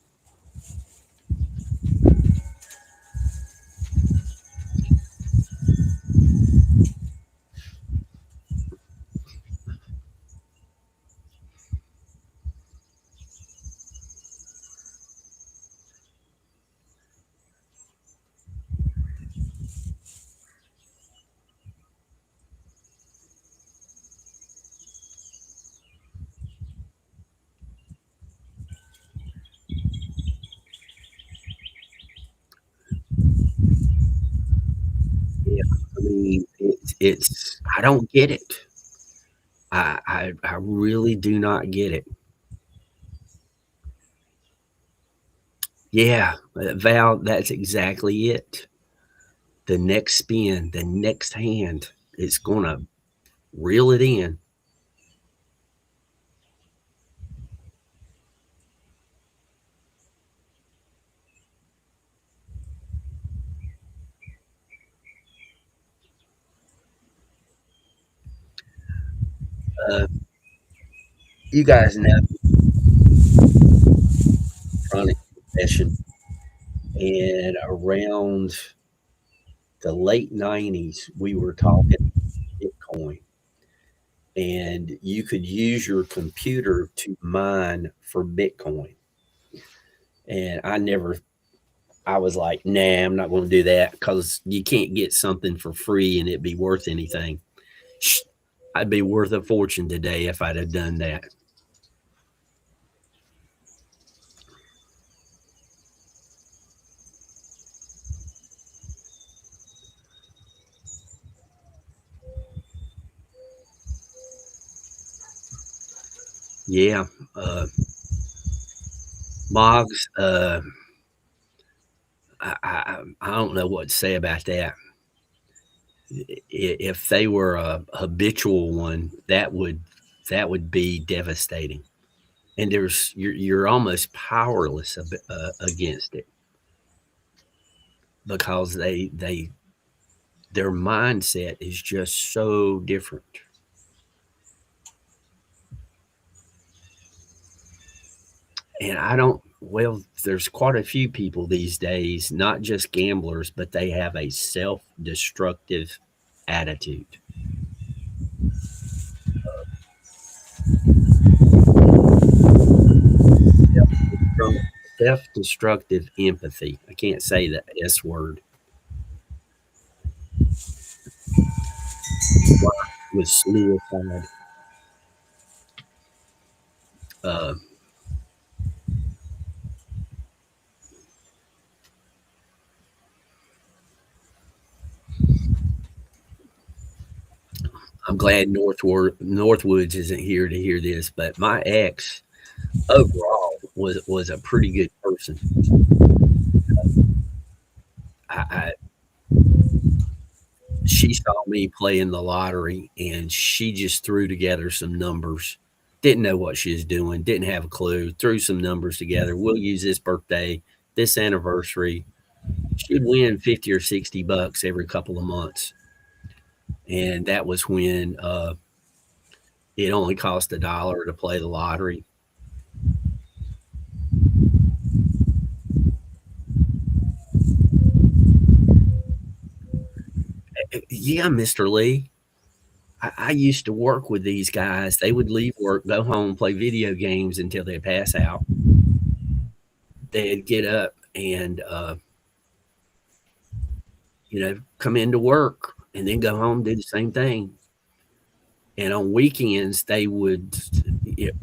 Yeah, I mean, it's I don't get it. I really do not get it. Yeah, Val, that's exactly it. The next spin, the next hand, it's gonna reel it in. Uh, you guys know chronic confession, and around the late 90s, we were talking Bitcoin, and you could use your computer to mine for Bitcoin. And I was like, nah, I'm not going to do that because you can't get something for free and it be worth anything. I'd be worth a fortune today if I'd have done that. Yeah. Uh, Moggs, I don't know what to say about that. If they were a habitual one, that would be devastating. And you're almost powerless against it because their mindset is just so different. And I don't, well, there's quite a few people these days, not just gamblers, but they have a self destructive attitude. Self destructive empathy. I can't say the S word with suicide. Uh, I'm glad Northwoods isn't here to hear this, but my ex overall was a pretty good person. I She saw me playing the lottery and she just threw together some numbers. Didn't know what she was doing, didn't have a clue, threw some numbers together. We'll use this birthday, this anniversary. She'd win 50 or 60 bucks every couple of months. And that was when it only cost $1 to play the lottery. Yeah, Mr. Lee. I used to work with these guys. They would leave work, go home, play video games until they pass out. They'd get up and come into work and then go home, do the same thing. And on weekends, they would sit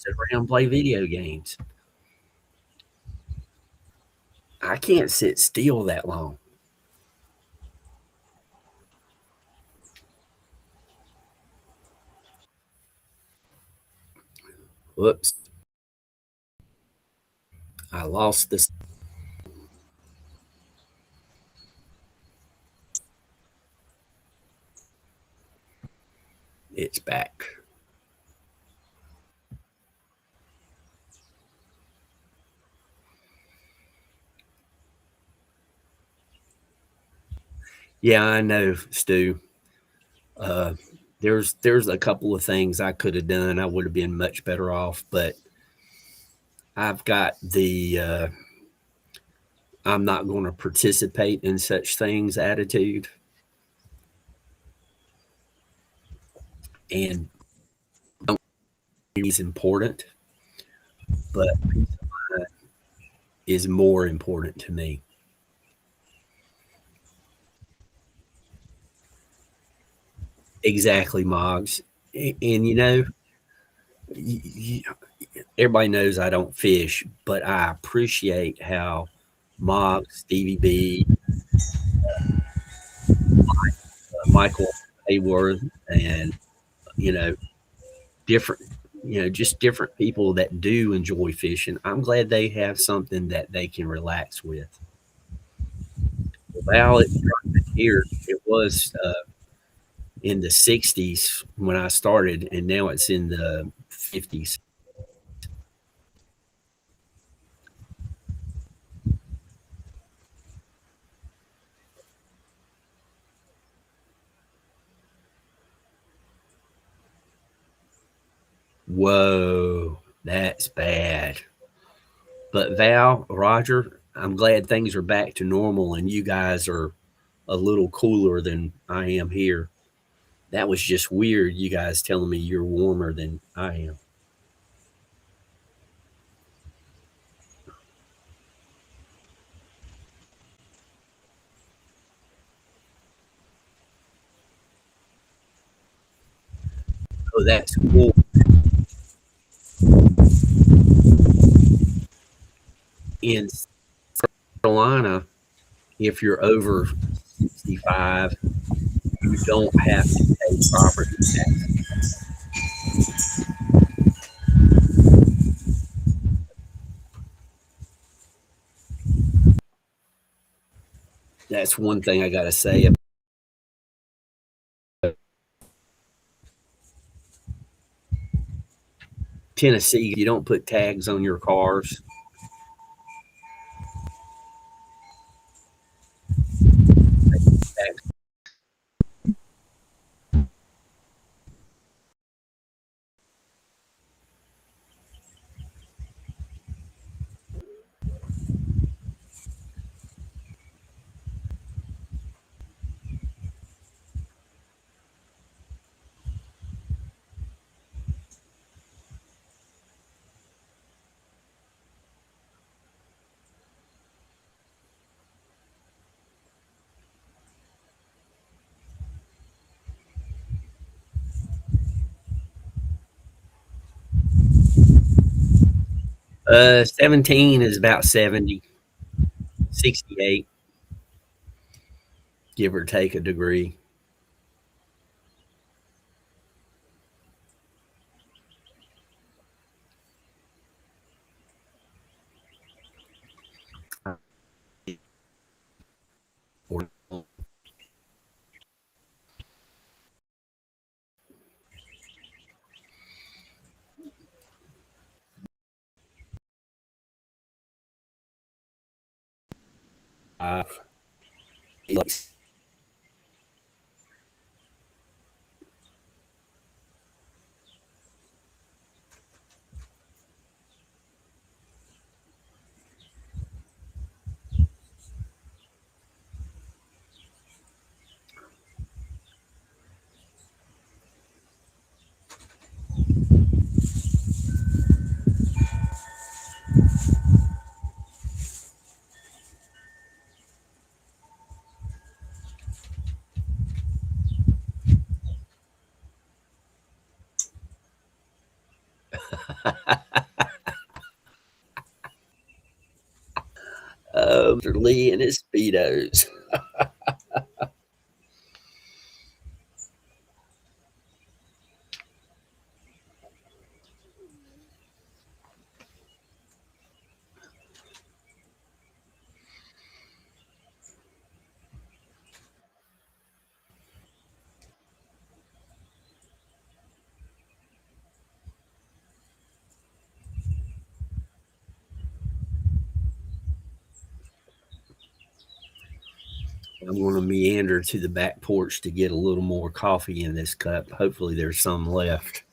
around and play video games. I can't sit still that long. Whoops. I lost this. It's back. Yeah, I know, Stu. Uh, there's a couple of things I could have done. I would have been much better off, but I've got the I'm not going to participate in such things attitude. And is important, but is more important to me. Exactly, Moggs. And y- everybody knows I don't fish, but I appreciate how Moggs, Stevie B, Michael Hayworth, and you know, different, just different people that do enjoy fishing. I'm glad they have something that they can relax with. Well, here it was in the '60s when I started, and now it's in the '50s. Whoa, that's bad. But Val, Roger, I'm glad things are back to normal and you guys are a little cooler than I am here. That was just weird, you guys telling me you're warmer than I am. Oh, that's cool. In Carolina, if you're over 65, you don't have to pay property tax. That's one thing I got to say. Tennessee, you don't put tags on your cars. 17 is about 70, 68, give or take a degree. Uh, Mr. Lee and his speedos. I'm going to meander to the back porch to get a little more coffee in this cup. Hopefully, there's some left.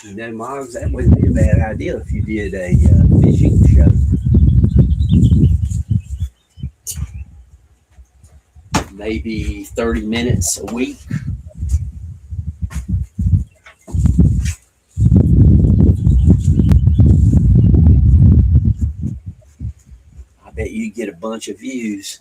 You know, Miles, that wouldn't be a bad idea if you did a fishing show. Maybe 30 minutes a week. I bet you get a bunch of views.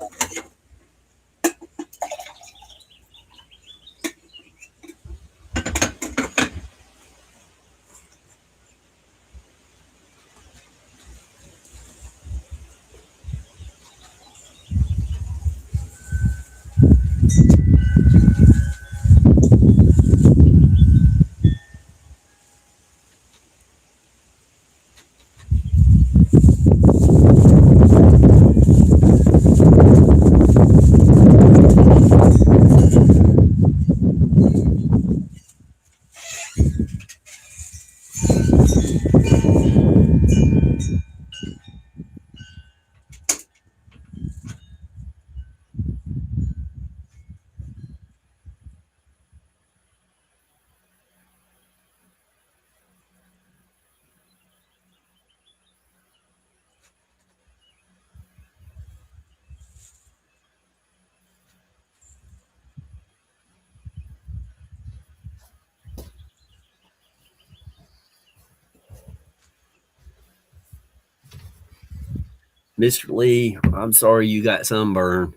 Mr. Lee, I'm sorry you got sunburn.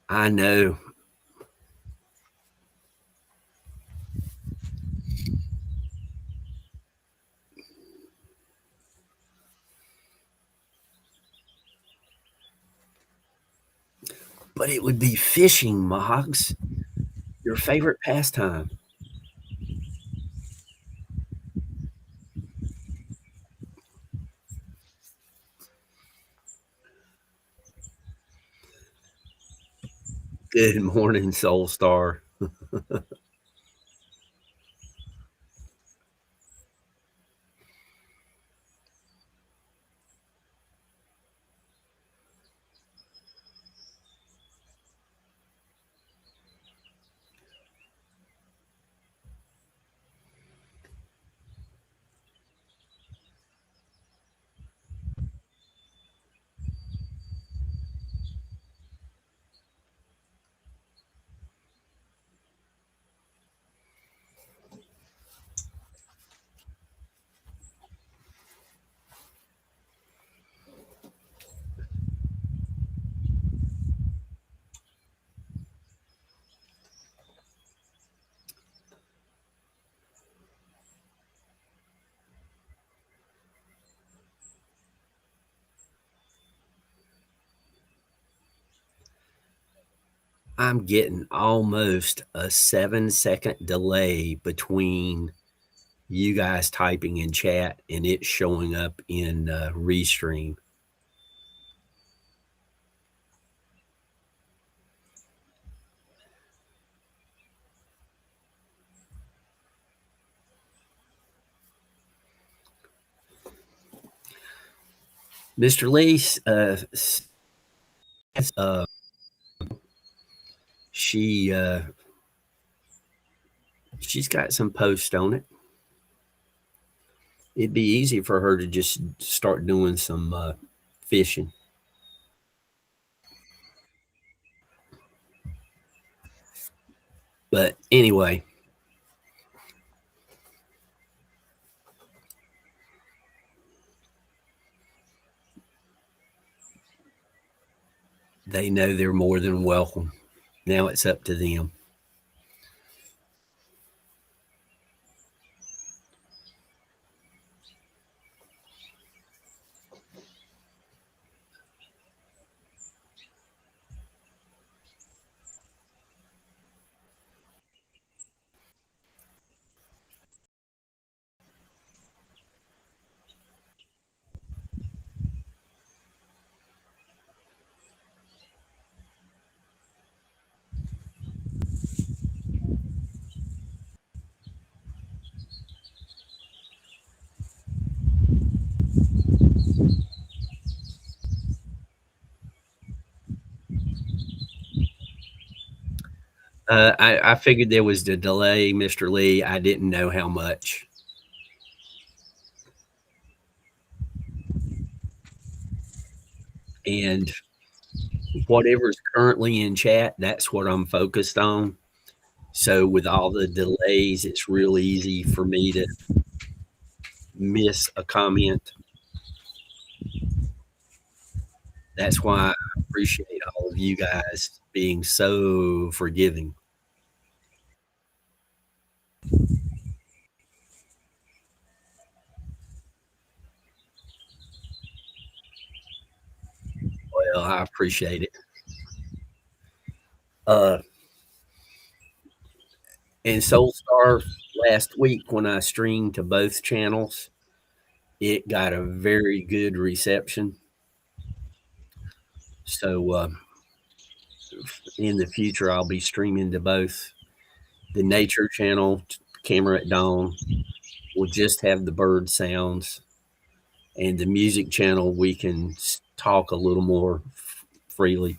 I know. But it would be fishing, Moggs. Your favorite pastime. Good morning, Soul Star. I'm getting almost a 7-second delay between you guys typing in chat and it showing up in Restream. Mr. Lee, uh, she she's got some posts on it. It'd be easy for her to just start doing some fishing. But anyway, they know they're more than welcome. Now it's up to them. I figured there was the delay, Mr. Lee. I didn't know how much. And whatever's currently in chat, that's what I'm focused on. So with all the delays, it's real easy for me to miss a comment. That's why I appreciate all of you guys being so forgiving. Well, I appreciate it. Uh, and Soulstar last week when I streamed to both channels, it got a very good reception. So in the future, I'll be streaming to both. The nature channel, Camera at Dawn, will just have the bird sounds, and the music channel we can talk a little more freely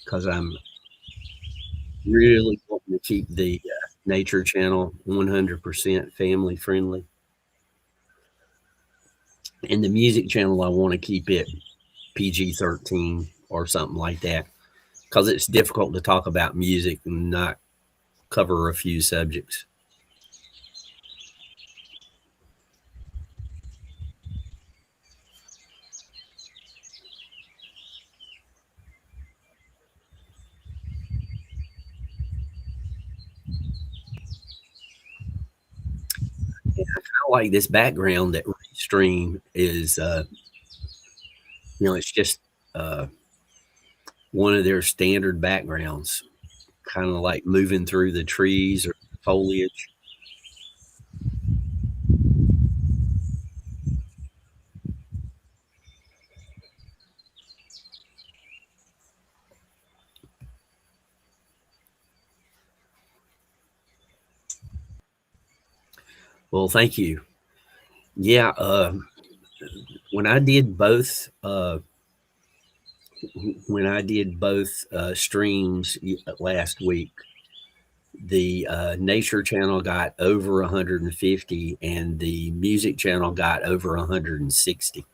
because I'm really wanting to keep the nature channel 100% family friendly, and the music channel I want to keep it PG-13 or something like that, because it's difficult to talk about music and not cover a few subjects. I like this background that Restream is, it's just uh, one of their standard backgrounds, kind of like moving through the trees or foliage. Well, thank you. Yeah, when I did both, streams last week, the nature channel got over 150 and the music channel got over 160.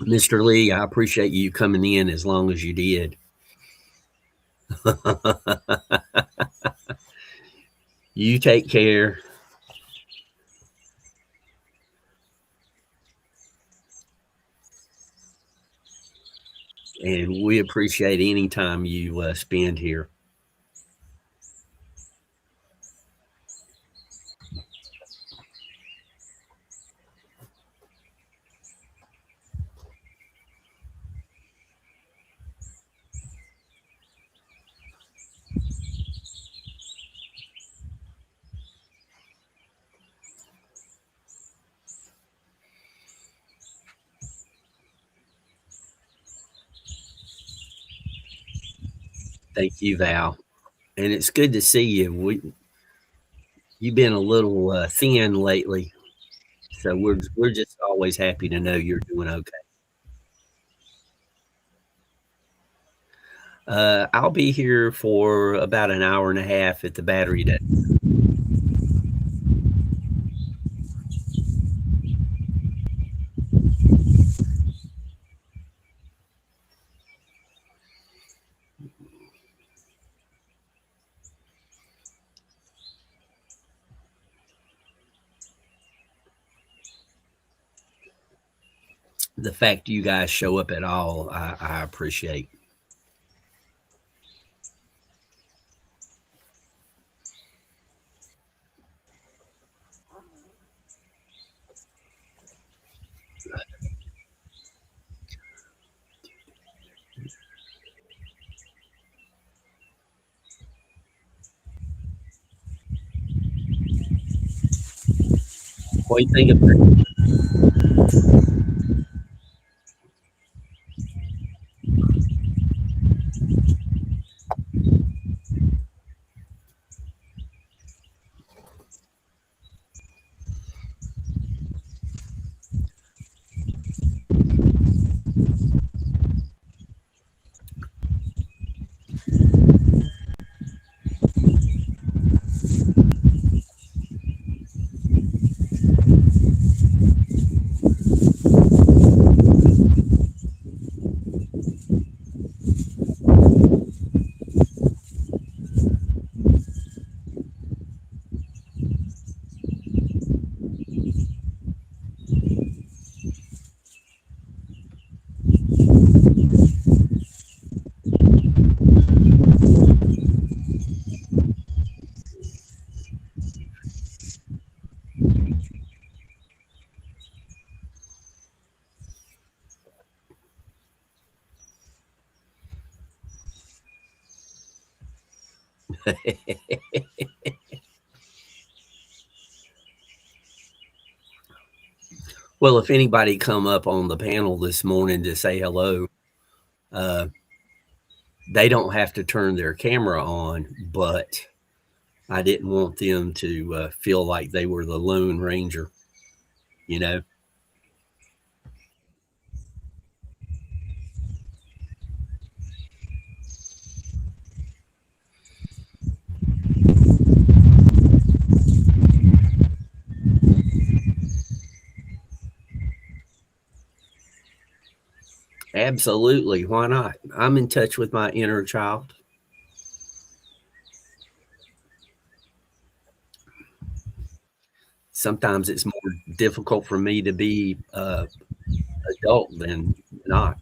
Mr. Lee, I appreciate you coming in as long as you did. You take care. And we appreciate any time you spend here. Thank you, Val. And it's good to see you. You've been a little thin lately, so we're just always happy to know you're doing okay. I'll be here for about an hour and a half at the Battery Day. The fact you guys show up at all, I appreciate. What do you think of Well, if anybody come up on the panel this morning to say hello, uh, they don't have to turn their camera on, but I didn't want them to feel like they were the Lone Ranger, you know? Absolutely. Why not? I'm in touch with my inner child. Sometimes it's more difficult for me to be adult than not.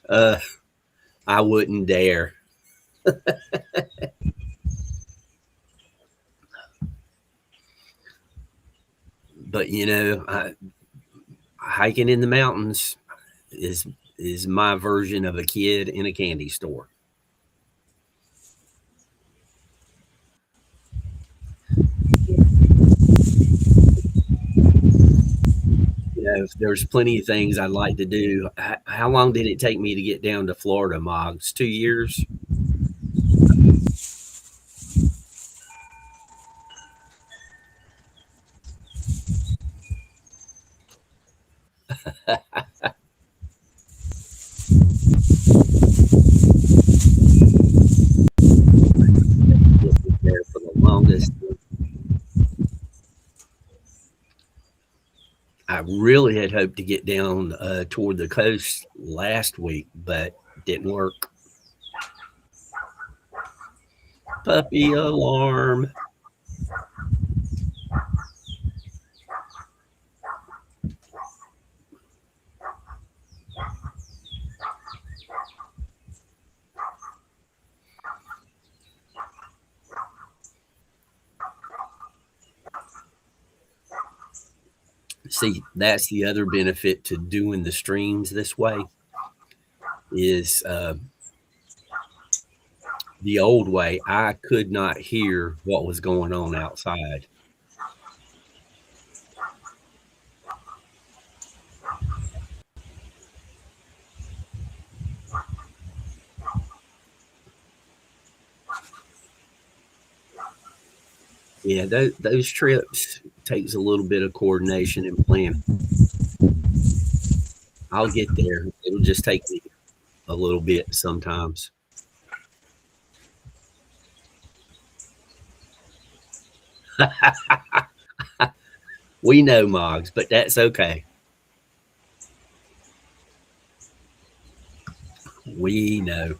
uh, I wouldn't dare. But hiking in the mountains is is my version of a kid in a candy store. There's plenty of things I'd like to do. How long did it take me to get down to Florida, Moggs? 2 years. Get there for the longest. I really had hoped to get down toward the coast last week, but didn't work. Puppy alarm. See, that's the other benefit to doing the streams this way is the old way. I could not hear what was going on outside. Yeah, those trips takes a little bit of coordination and planning. I'll get there. It'll just take me a little bit sometimes. We know, Moggs, but that's okay. We know.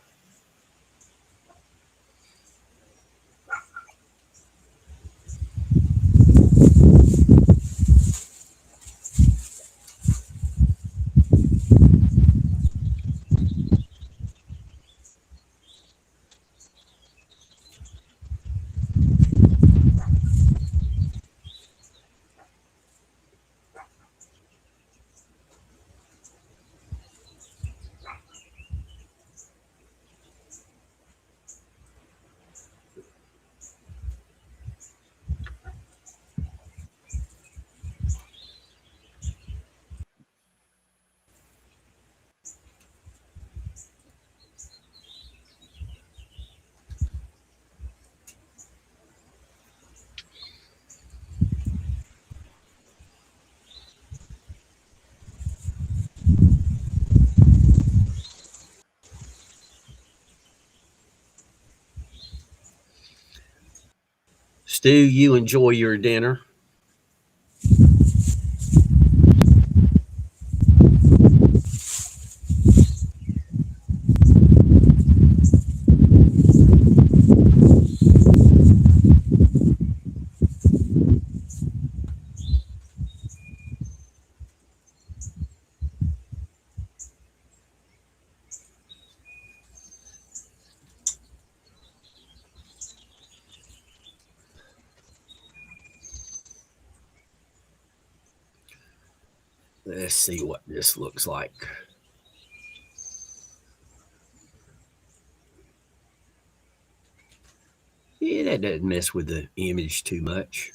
Stu, you enjoy your dinner. Let's see what this looks like. Yeah, that doesn't mess with the image too much.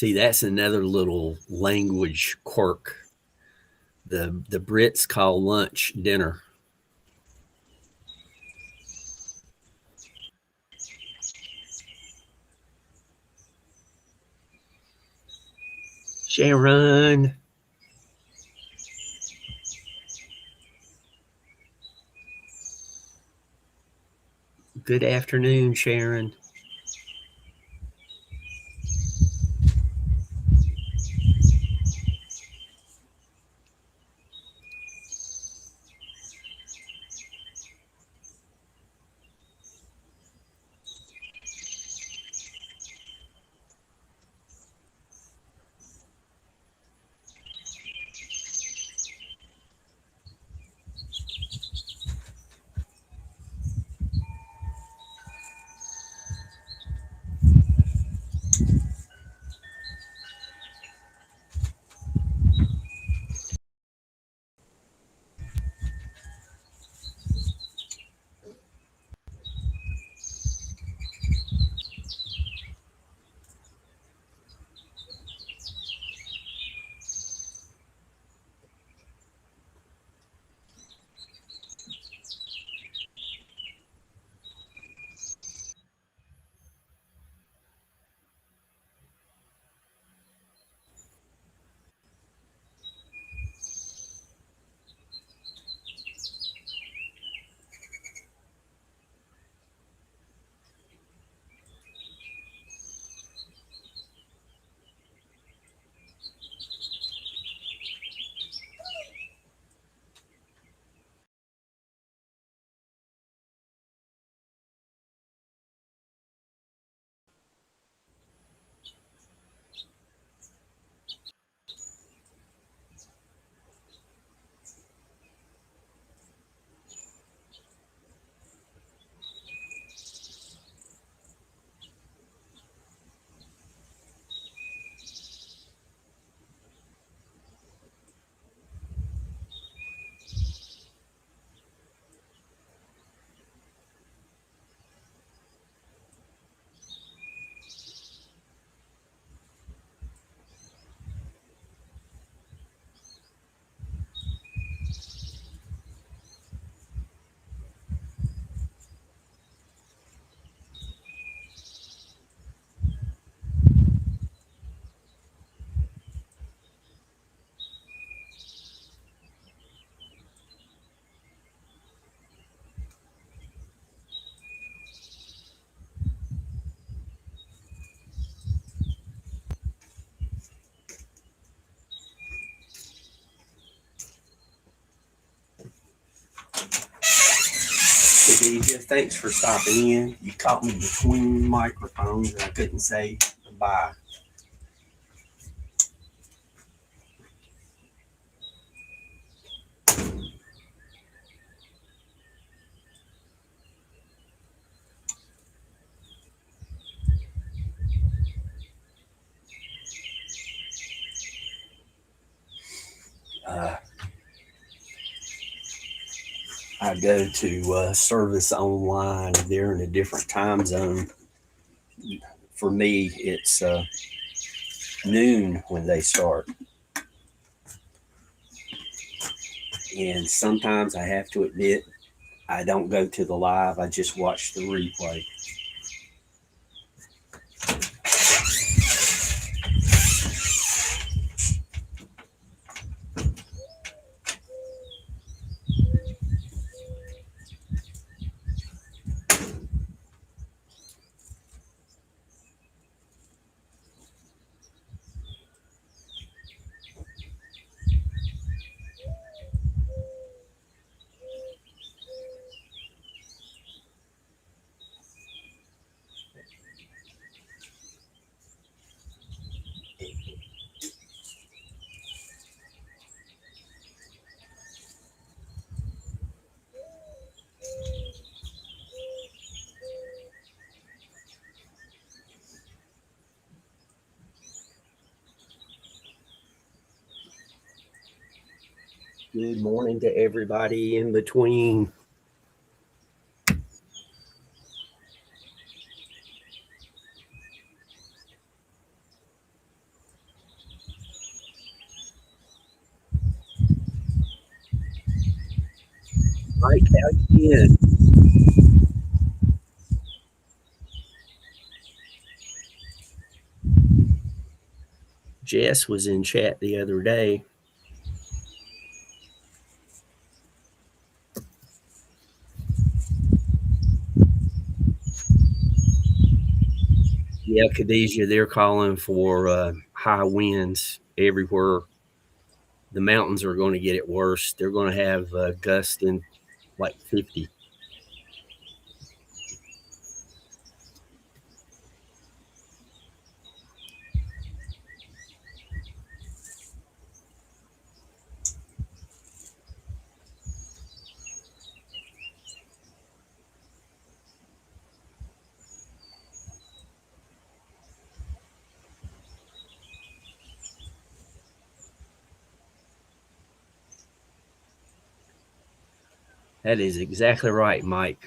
See, that's another little language quirk. The Brits call lunch dinner. Sharon. Good afternoon, Sharon. Hey, DJ, thanks for stopping in. You caught me between microphones and I couldn't say bye. Uh, I go to service online. They're in a different time zone. For me, it's noon when they start. And sometimes I have to admit, I don't go to the live, I just watch the replay. Good morning to everybody in between. Mike, how you been? Jess was in chat the other day. Yeah, Khadijah, they're calling for high winds everywhere. The mountains are going to get it worse. They're going to have gusts in like 50. That is exactly right, Mike.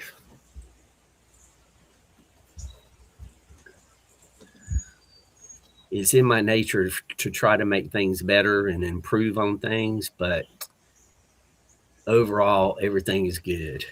It's in my nature to try to make things better and improve on things, but overall, everything is good.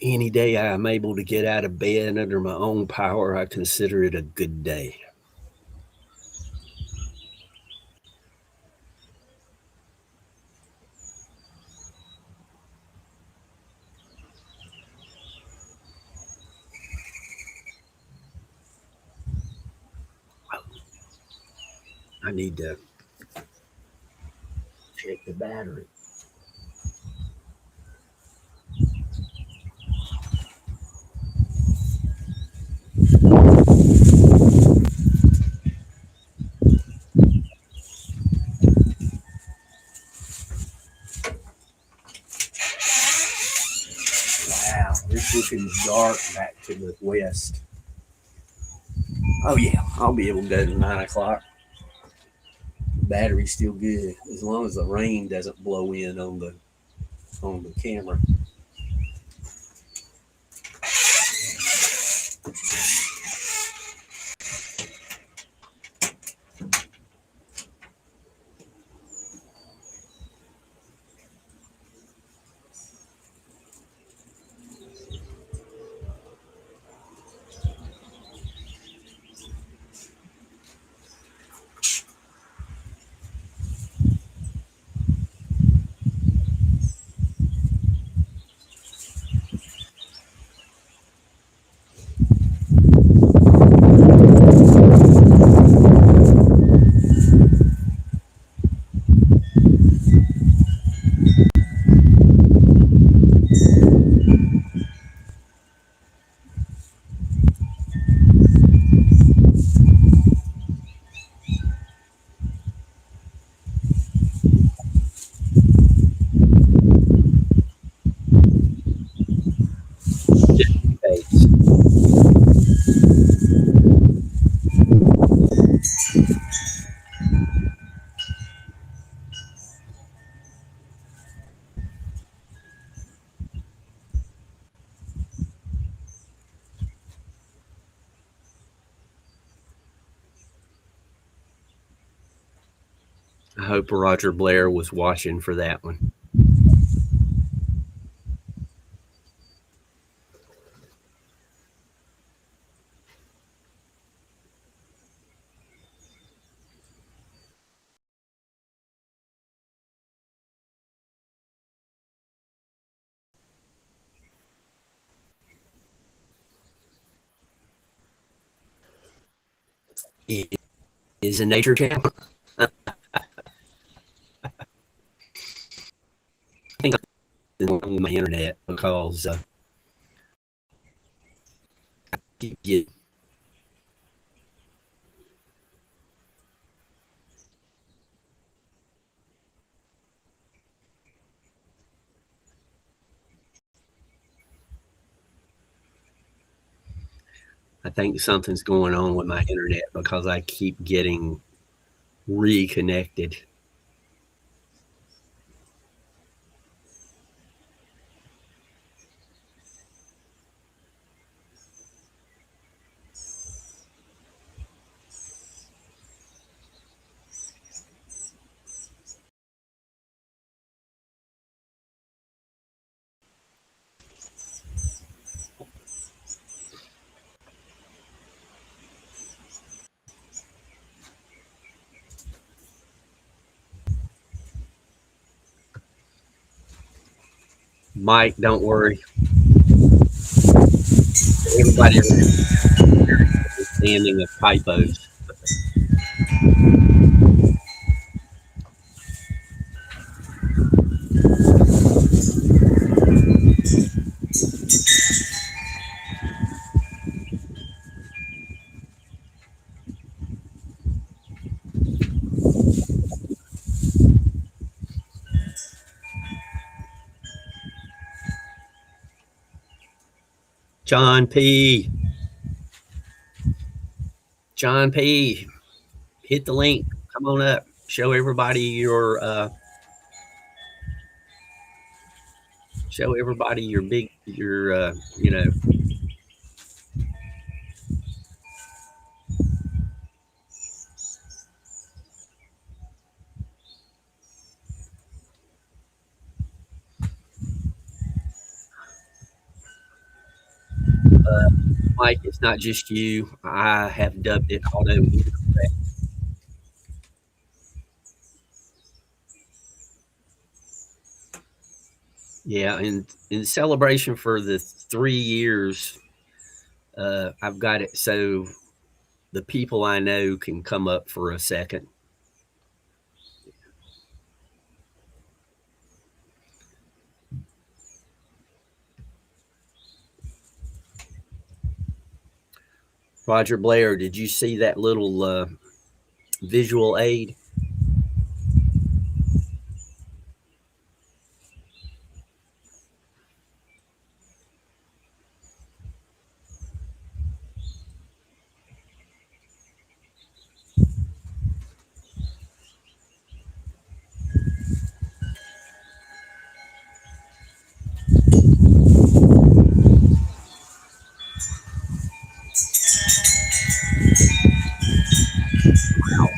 Any day I'm able to get out of bed under my own power, I consider it a good day. I need to check the battery. Wow, it's looking dark back to the west. Oh yeah, I'll be able to go to 9 o'clock. The battery's still good as long as the rain doesn't blow in on the camera. I hope Roger Blair was watching for that one. It is a nature channel. I think on my internet because I think something's going on with my internet because I keep getting reconnected. Mike, don't worry. Everybody understanding of typos. John P. John P. Hit the link. Come on up. Show everybody your big Mike. It's not just you. I have dubbed it auto. Yeah, and in celebration for the 3 years, I've got it so the people I know can come up for a second. Roger Blair, did you see that little visual aid? Wow.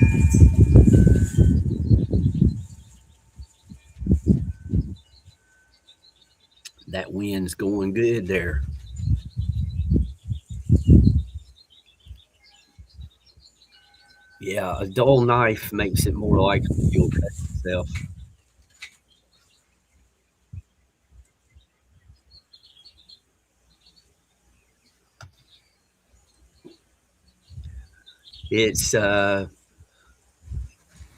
That wind's going good there. Yeah, a dull knife makes it more likely you'll cut yourself. It's uh,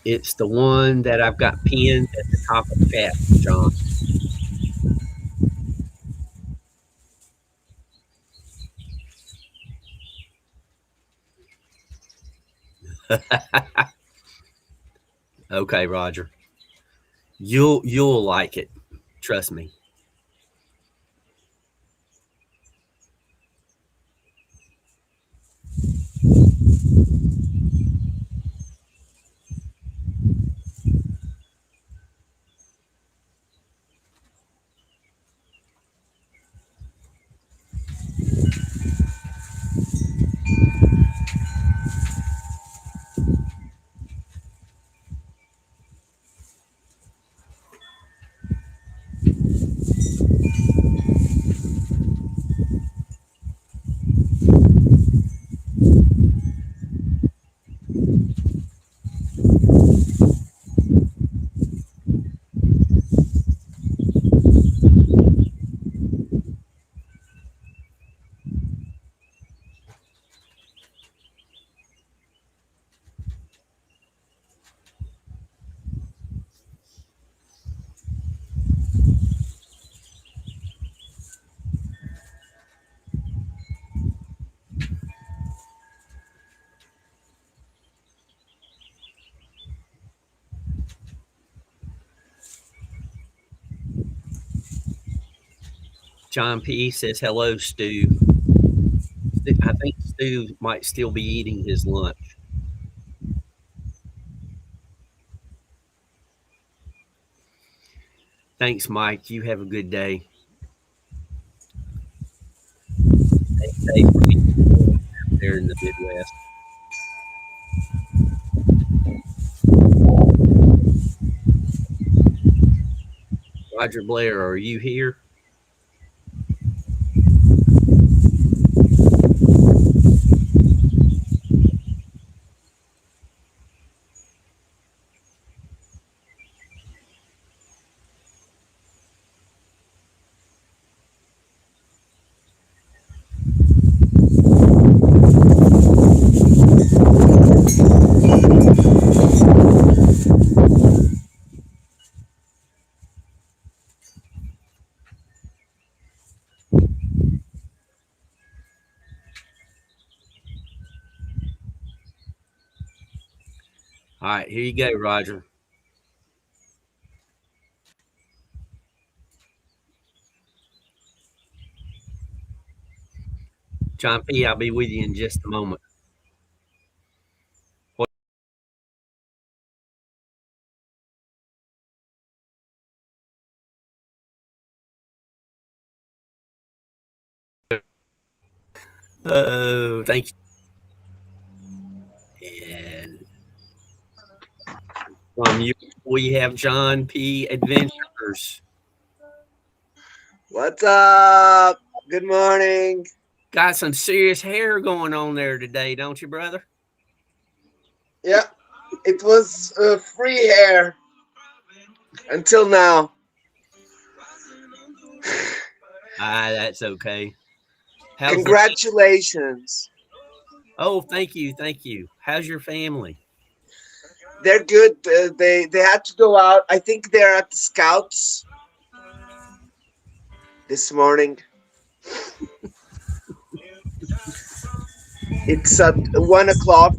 it's the one that I've got pinned at the top of the chat, John. Okay, Roger. You'll like it. Trust me. John P. says hello, Stu. I think Stu might still be eating his lunch. Thanks, Mike. You have a good day. Stay safe there in the Midwest. Roger Blair, are you here? All right, here you go, Roger. John P., I'll be with you in just a moment. Oh, thank you. And from you, we have John P. Adventures. What's up? Good morning. Got some serious hair going on there today, don't you, brother? Yeah, it was free hair until now. That's okay. How's Congratulations. Oh, thank you, thank you. How's your family? They're good. They had to go out. I think they're at the Scouts this morning. It's at 1:00.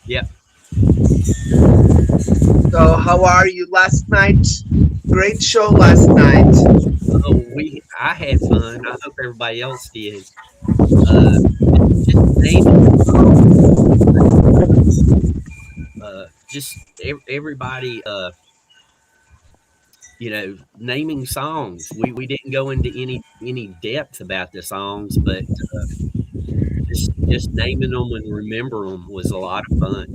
Yep. So how are you? Last night, great show last night. Oh, I had fun. I hope everybody else did. Just naming just everybody naming songs. We didn't go into any depth about the songs, but just naming them and remember them was a lot of fun.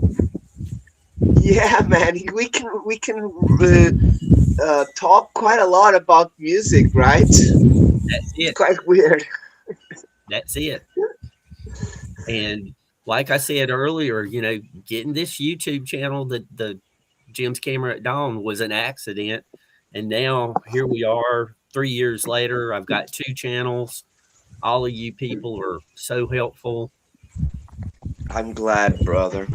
Yeah, man, we can talk quite a lot about music, right? That's it. Quite weird. That's it. And like I said earlier, getting this YouTube channel, the Jim's Camera at Dawn, was an accident, and now here we are 3 years later. I've got 2 channels. All of you people are so helpful. I'm glad, brother.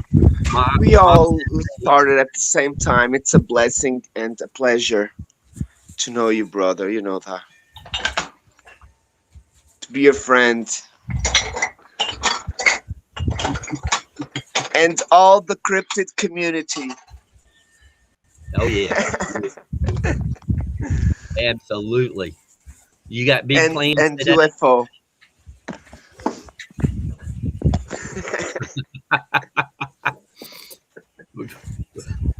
We all started at the same time. It's a blessing and a pleasure to know you, brother. You know that. To be your friend. And all the cryptid community. Oh, yeah. Absolutely. You got big plans and today? UFO.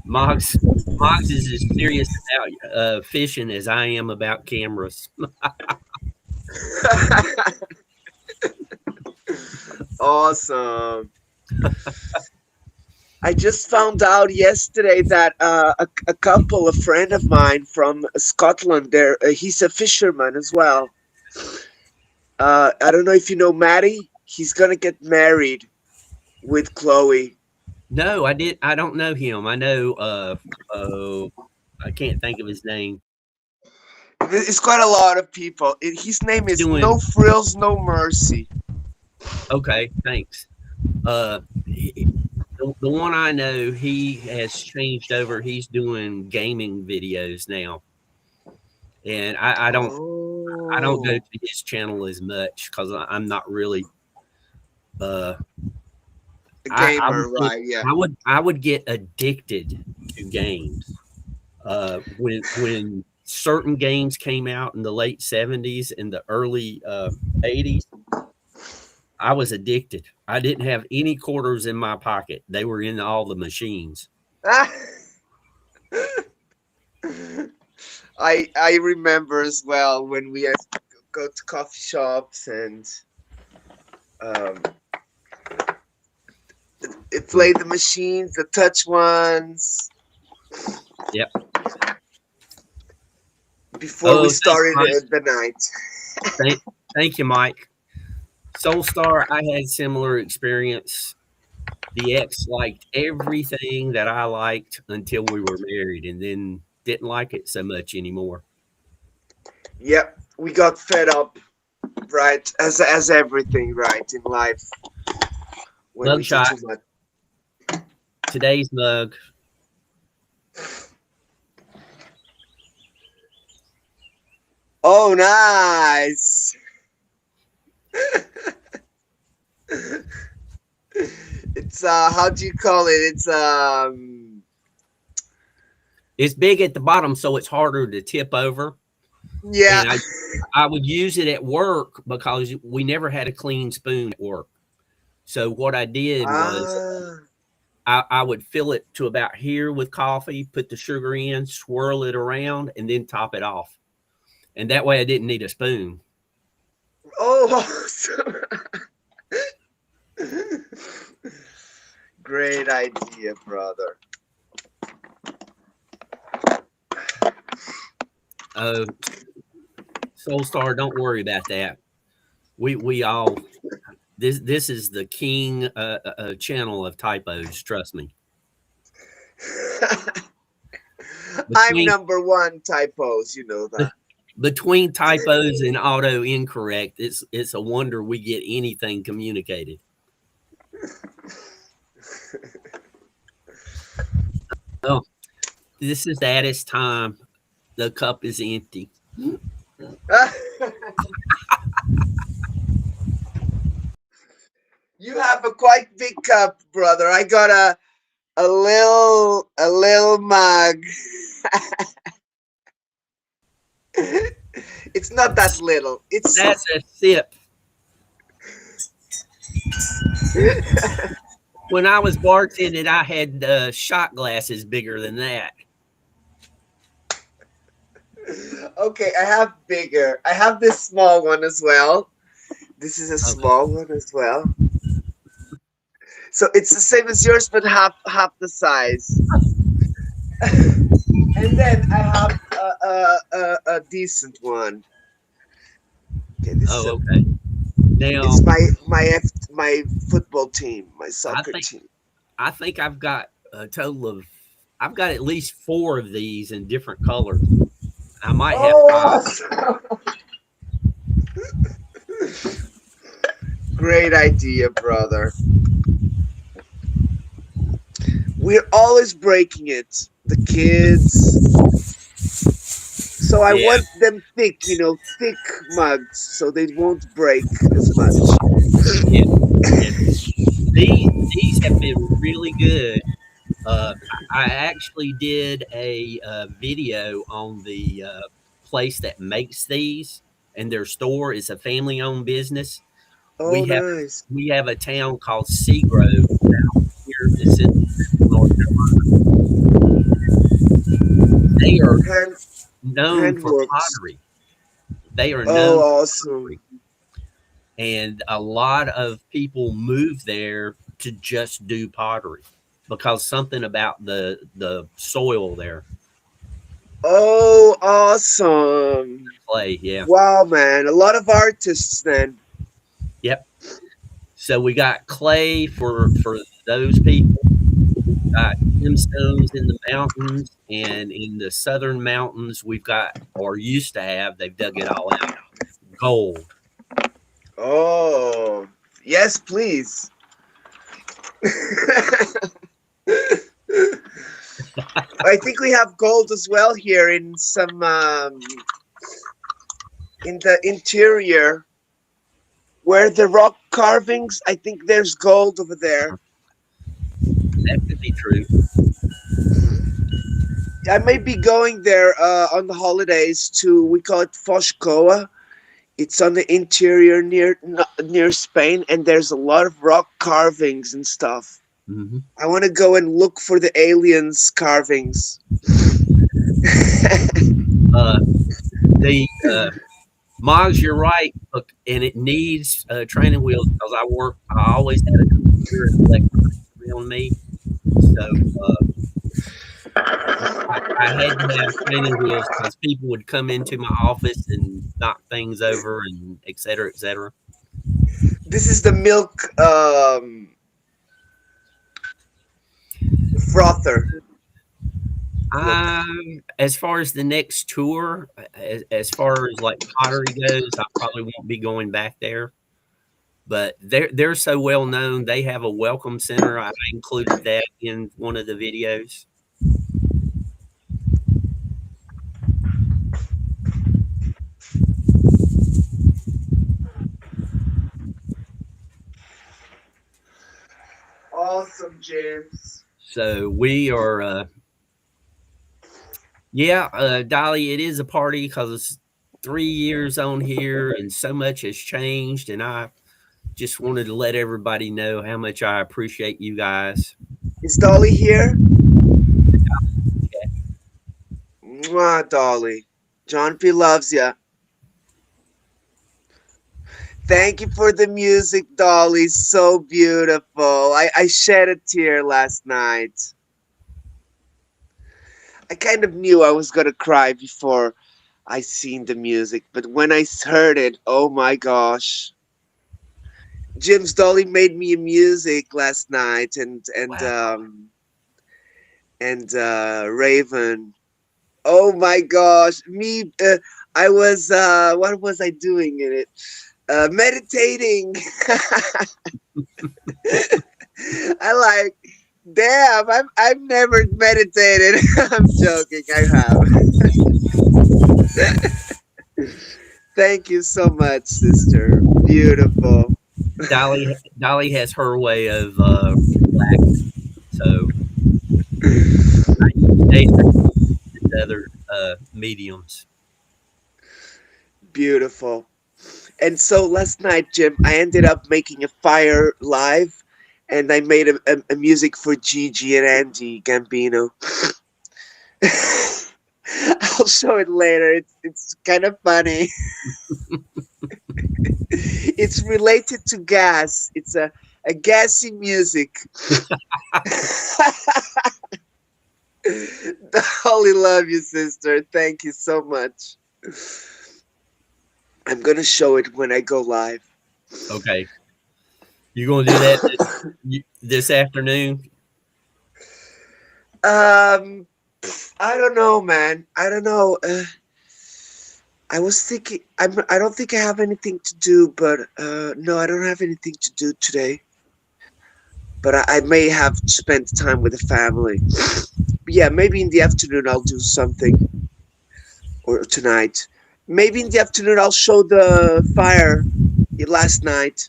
Mox is as serious about fishing as I am about cameras. Awesome. I just found out yesterday that a couple, a friend of mine from Scotland, he's a fisherman as well. I don't know if you know Matty. He's gonna get married with Chloe. No, I don't know him. I know. I can't think of his name. It's quite a lot of people. His name is No Frills, No Mercy. Okay, thanks. The one I know, he has changed over. He's doing gaming videos now, and I don't go to his channel as much because I'm not really a gamer, right? Yeah, I would get addicted to games when certain games came out in the late 70s and the early 80s, I was addicted. I didn't have any quarters in my pocket. They were in all the machines. I remember as well when we had to go to coffee shops and um, play the machines, the touch ones. Yep. Before we started thanks, the night. Thank you, Mike. Soulstar, I had similar experience. The ex liked everything that I liked until we were married, and then didn't like it so much anymore. Yep, we got fed up, right? As everything, right, in life. When Mug we do shot. too much. Today's mug. Oh, nice. It's how do you call it? It's big at the bottom, so it's harder to tip over. Yeah. And I would use it at work because we never had a clean spoon at work. So what I did was I would fill it to about here with coffee, put the sugar in, swirl it around, and then top it off. And that way I didn't need a spoon. Oh, great idea, brother. Soulstar, don't worry about that. We all this is the king channel of typos. Trust me. I'm number one typos. You know that. Between typos and auto incorrect, it's a wonder we get anything communicated. Oh, this is at its time. The cup is empty. You have a quite big cup, brother. I got a little mug. It's not that little. That's a sip. When I was bartending, I had shot glasses bigger than that. Okay, I have bigger. I have this small one as well. This is a small one as well. So it's the same as yours, but half the size. And then I have a decent one. Okay, this okay. Now it's my football team, my soccer team. I think I've got a total of I've got at least 4 of these in different colors. I might have 5. Great idea, brother. We're always breaking it. The kids. So I want them thick, thick mugs, so they won't break as much. Yeah. These have been really good. I actually did a video on the place that makes these, and their store is a family-owned business. Oh, nice. We have a town called Seagrove out here in North Carolina. They are known for pottery. They are known for pottery. And a lot of people move there to just do pottery because something about the soil there. Oh, awesome. Clay, yeah. Wow, man. A lot of artists then. Yep. So we got clay for those people. We've got gemstones in the mountains, and in the southern mountains, we've got, or used to have, they've dug it all out, gold. Oh, yes, please. I think we have gold as well here in some in the interior where the rock carvings. I think there's gold over there. That could be true. I may be going there on the holidays to, we call it Foshkoa. It's on the interior near Spain, and there's a lot of rock carvings and stuff. Hmm. I want to go and look for the aliens carvings. The Mogs, you're right. Look, and it needs training wheels because I always had a computer and electronics around me, so I had to have training wheels because people would come into my office and knock things over and et cetera, et cetera. This is the milk frother. As far as the next tour, as far as like pottery goes, I probably won't be going back there. But they're so well known. They have a welcome center. I included that in one of the videos. Awesome, James. So we are, yeah, Dolly. It is a party because it's 3 years on here, and so much has changed. And I just wanted to let everybody know how much I appreciate you guys. Is Dolly here? Mwah, Dolly. John P loves ya. Thank you for the music, Dolly. So beautiful. I shed a tear last night. I kind of knew I was gonna cry before I seen the music, but when I heard it, oh my gosh. Jim's Dolly made me music last night, Wow. and Raven. Oh my gosh, me. I was. What was I doing in it? Meditating. I like. Damn, I've never meditated. I'm joking. I have. Thank you so much, sister. Beautiful. Dolly has her way of relaxing. So I use other mediums. Beautiful. And so last night, Jim, I ended up making a fire live, and I made a music for Gigi and Andy Gambino. I'll show it later. It's kind of funny. It's related to gas. It's a gassy music. Holy love you, sister. Thank you so much. I'm gonna show it when I go live. Okay, you gonna do that this afternoon? Um, I don't know, man. I don't know. I was thinking. I don't think I have anything to do, but no, I don't have anything to do today. But I may have spent time with the family. But yeah, maybe in the afternoon I'll do something, or tonight. Maybe in the afternoon I'll show the fire last night,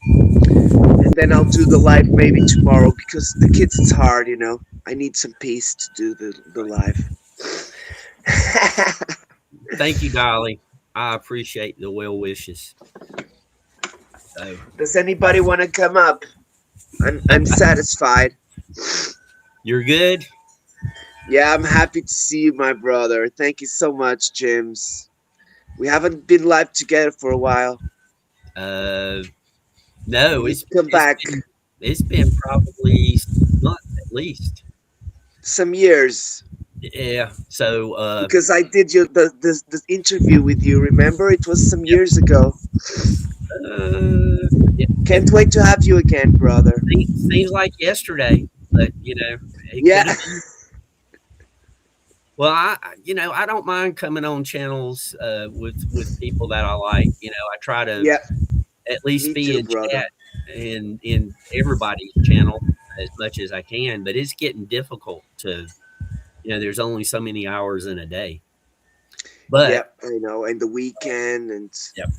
and then I'll do the live maybe tomorrow because the kids it's hard, you know. I need some peace to do the live. Thank you, Dolly. I appreciate the well wishes. So Does anybody want to come up? I'm satisfied. you're good. Yeah, I'm happy to see you, my brother. Thank you so much, James. We haven't been live together for a while. No, Come back. it's been probably 6 months at least. Some years. Yeah. So Because I did the interview with you, remember? It was some years ago. yeah, Can't wait to have you again, brother. seems like yesterday, but it Yeah. could have been. Well, I don't mind coming on channels with people that I like. I try to Yeah, at least me be too, in brother. chat in everybody's channel as much as I can, but it's getting difficult to, there's only so many hours in a day. But Yeah, I know. And the weekend and yep,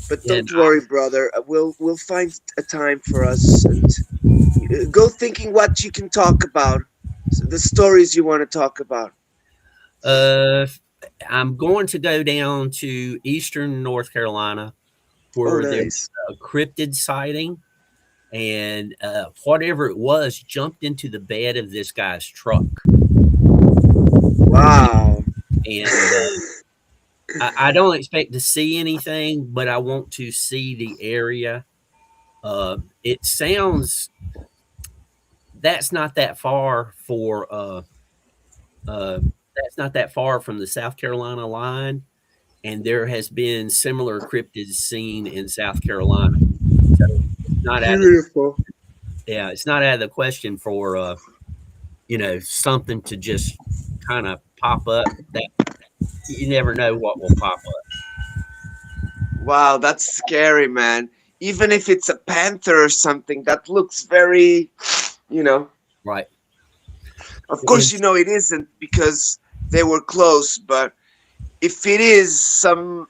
but and don't worry, brother. We'll find a time for us and go thinking what you can talk about. So the stories you want to talk about. Uh, I'm going to go down to eastern North Carolina Oh, where there nice. was a cryptid sighting, and whatever it was jumped into the bed of this guy's truck. Wow. And I don't expect to see anything, but I want to see the area. It sounds that's not that far for that's not that far from the South Carolina line, and there has been similar cryptids seen in South Carolina. So it's not out of Beautiful. yeah, it's not out of the question for something to just kind of pop up. That you never know what will pop up. Wow, that's scary, man. Even if it's a panther or something, that looks very, you know. Right. Of course, And it isn't because they were close, but if it is some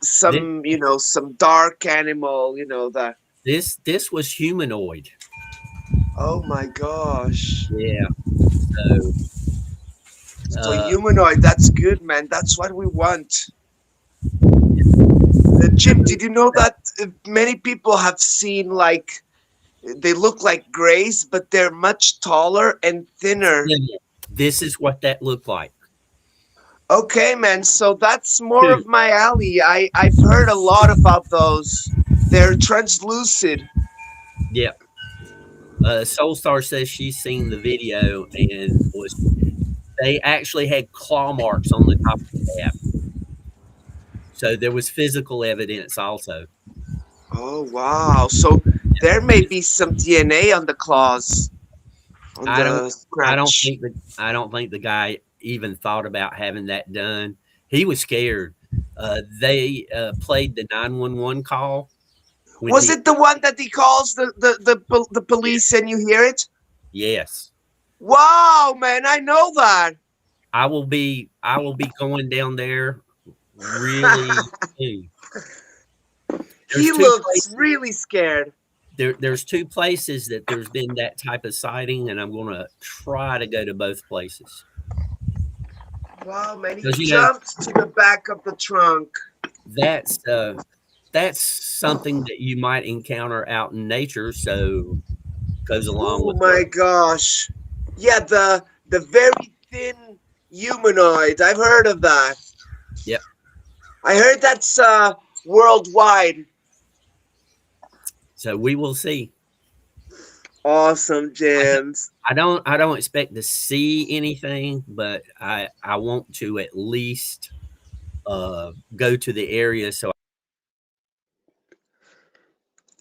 dark animal, that. this was humanoid. Oh my gosh. Yeah. So So uh, humanoid, that's good, man. That's what we want. Jim, did you know that many people have seen like they look like grays, but they're much taller and thinner. this is what that looked like. Okay, man. So that's more Two. of my alley. I've heard a lot about those. They're translucid. Yeah. Soulstar says she's seen the video and was they actually had claw marks on the top of the cab. So there was physical evidence also. Oh wow. So there may be some DNA on the claws, on I don't the scratch. I don't think the guy even thought about having that done. He was scared. They played the 911 call when Was he it the one that he calls the yeah, police and you hear it? yes. Wow, man, I know that. I will be going down there really soon. He There's two looks places really scared. there's two places that there's been that type of sighting, and I'm gonna try to go to both places. Wow, man, he Because jumped to the back of the trunk. that's that's something that you might encounter out in nature, so goes along Oh with what my gosh. Yeah, the very thin humanoid. I've heard of that. yep. I heard that's worldwide. So we will see. Awesome, I, d- James. I don't expect to see anything, but I want to at least go to the area so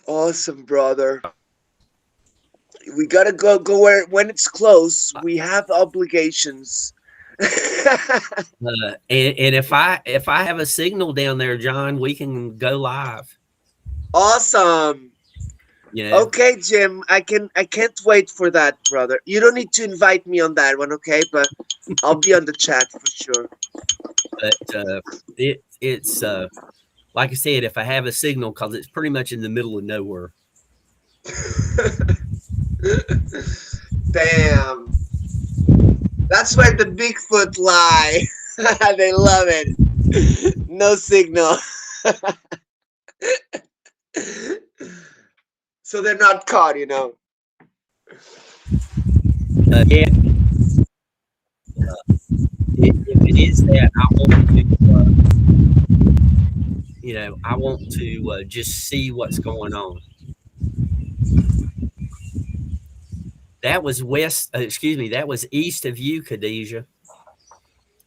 Awesome, brother. We gotta go where when it's close. We have obligations. and if I have a signal down there, John, we can go live. Awesome. You know, Okay, Jim. I can't wait for that, brother. You don't need to invite me on that one, okay? But I'll be on the chat for sure. but it's like I said, if I have a signal, because it's pretty much in the middle of nowhere. Damn. That's where the Bigfoot lie. They love it. No signal. So they're not caught. Yeah, if it is that, I want to, I want to just see what's going on. That was that was east of you, Khadijah.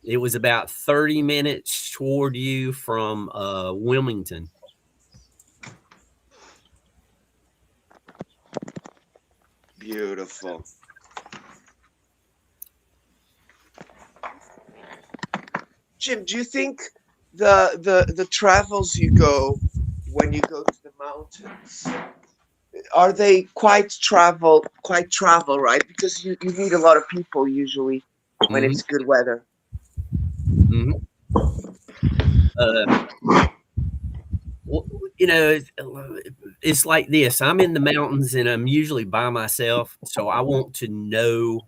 It was about 30 minutes toward you from Wilmington. Beautiful. Jim, do you think the travels you go when you go to the mountains are they quite travel, right? Because you meet a lot of people usually when Mm-hmm. it's good weather. Mm-hmm. Well, it's like this. I'm in the mountains and I'm usually by myself, so I want to know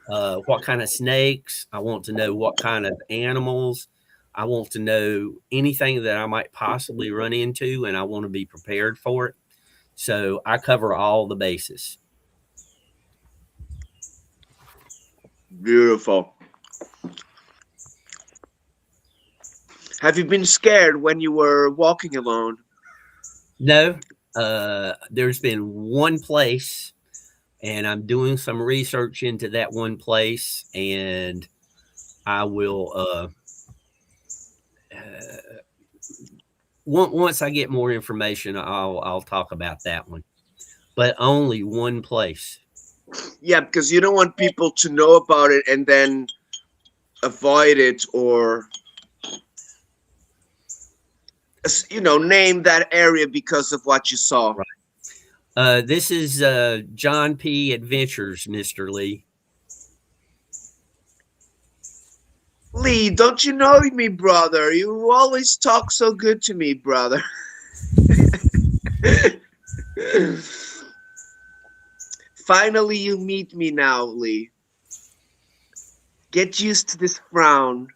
what kind of snakes. I want to know what kind of animals. I want to know anything that I might possibly run into, and I want to be prepared for it. So I cover all the bases. Beautiful. Have you been scared when you were walking alone? No, there's been one place, and I'm doing some research into that one place, and I will once I get more information, I'll talk about that one. But only one place. Yeah, because you don't want people to know about it and then avoid it, or name that area because of what you saw. Right. This is John P. Adventures, Mr. Lee. Lee, don't you know me, brother? You always talk so good to me, brother. Finally, you meet me now, Lee. Get used to this frown.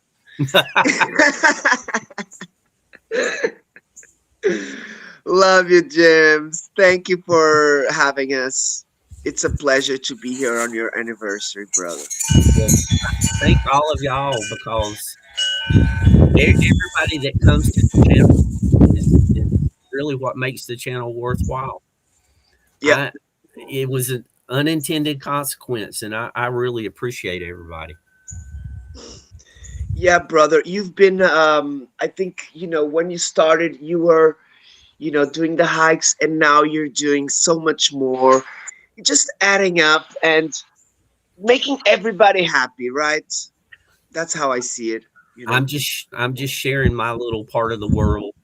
Love you, James. Thank you for having us. It's a pleasure to be here on your anniversary, brother. Well, thank all of y'all, because everybody that comes to the channel is really what makes the channel worthwhile. Yeah. It was an unintended consequence, and I really appreciate everybody. Yeah, brother. You've been, I think, when you started, you were, doing the hikes, and now you're doing so much more. Just adding up and making everybody happy, right? That's how I see it. I'm just sharing my little part of the world,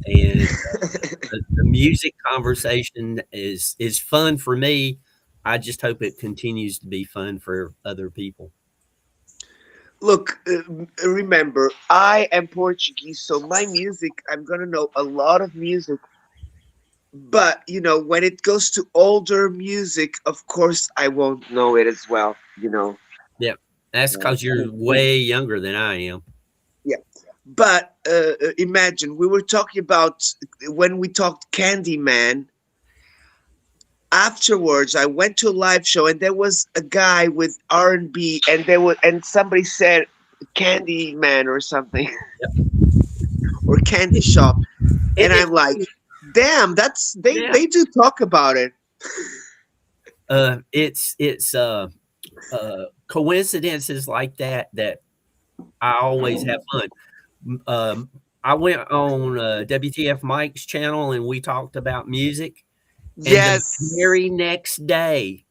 and the music conversation is fun for me. I just hope it continues to be fun for other people. Look, remember, I am Portuguese, so my music, I'm gonna know a lot of music. But when it goes to older music, of course, I won't know it as well. Yeah, that's because you're way younger than I am. Yeah, but imagine we were talking about when we talked Candyman. Afterwards, I went to a live show, and there was a guy with R&B, and somebody said Candyman or something, or Candy Shop, and I'm like, damn, they do talk about it. It's coincidences like that I always have fun. I went on WTF Mike's channel, and we talked about music. And Yes. the next day,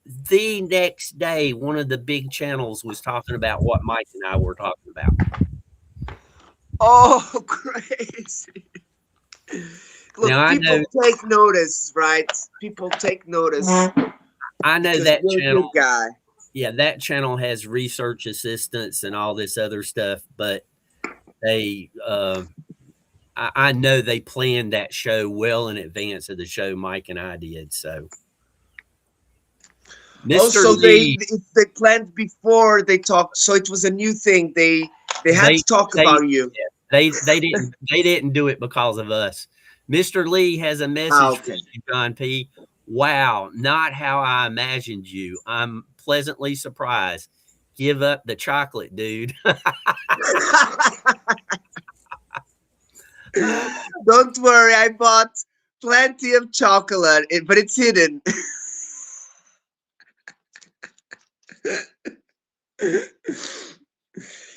one of the big channels was talking about what Mike and I were talking about. Oh, crazy. Look, Now, people take notice, right? People take notice. I know that channel. Good guy. Yeah, that channel has research assistants and all this other stuff, but they I know they planned that show well in advance of the show Mike and I did. So Mr. Lee, they planned before they talked, so it was a new thing. They had to talk about you. They didn't do it because of us. Mr. Lee has a message for you, John P. Wow, not how I imagined you. I'm pleasantly surprised. Give up the chocolate, dude. Don't worry, I bought plenty of chocolate, but it's hidden.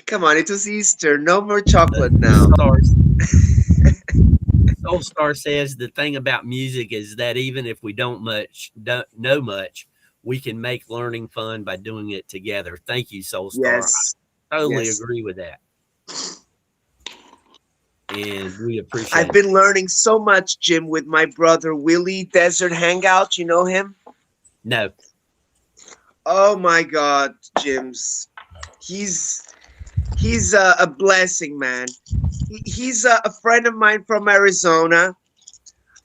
Come on, it was Easter. No more chocolate now. Soulstar says the thing about music is that even if we don't know much, we can make learning fun by doing it together. Thank you, Soulstar. Yes. I totally agree with that. And we appreciate I've been learning so much, Jim, with my brother Willie, Desert Hangout. You know him? No. Oh my God, Jim's. He's a blessing, man. He's a friend of mine from Arizona.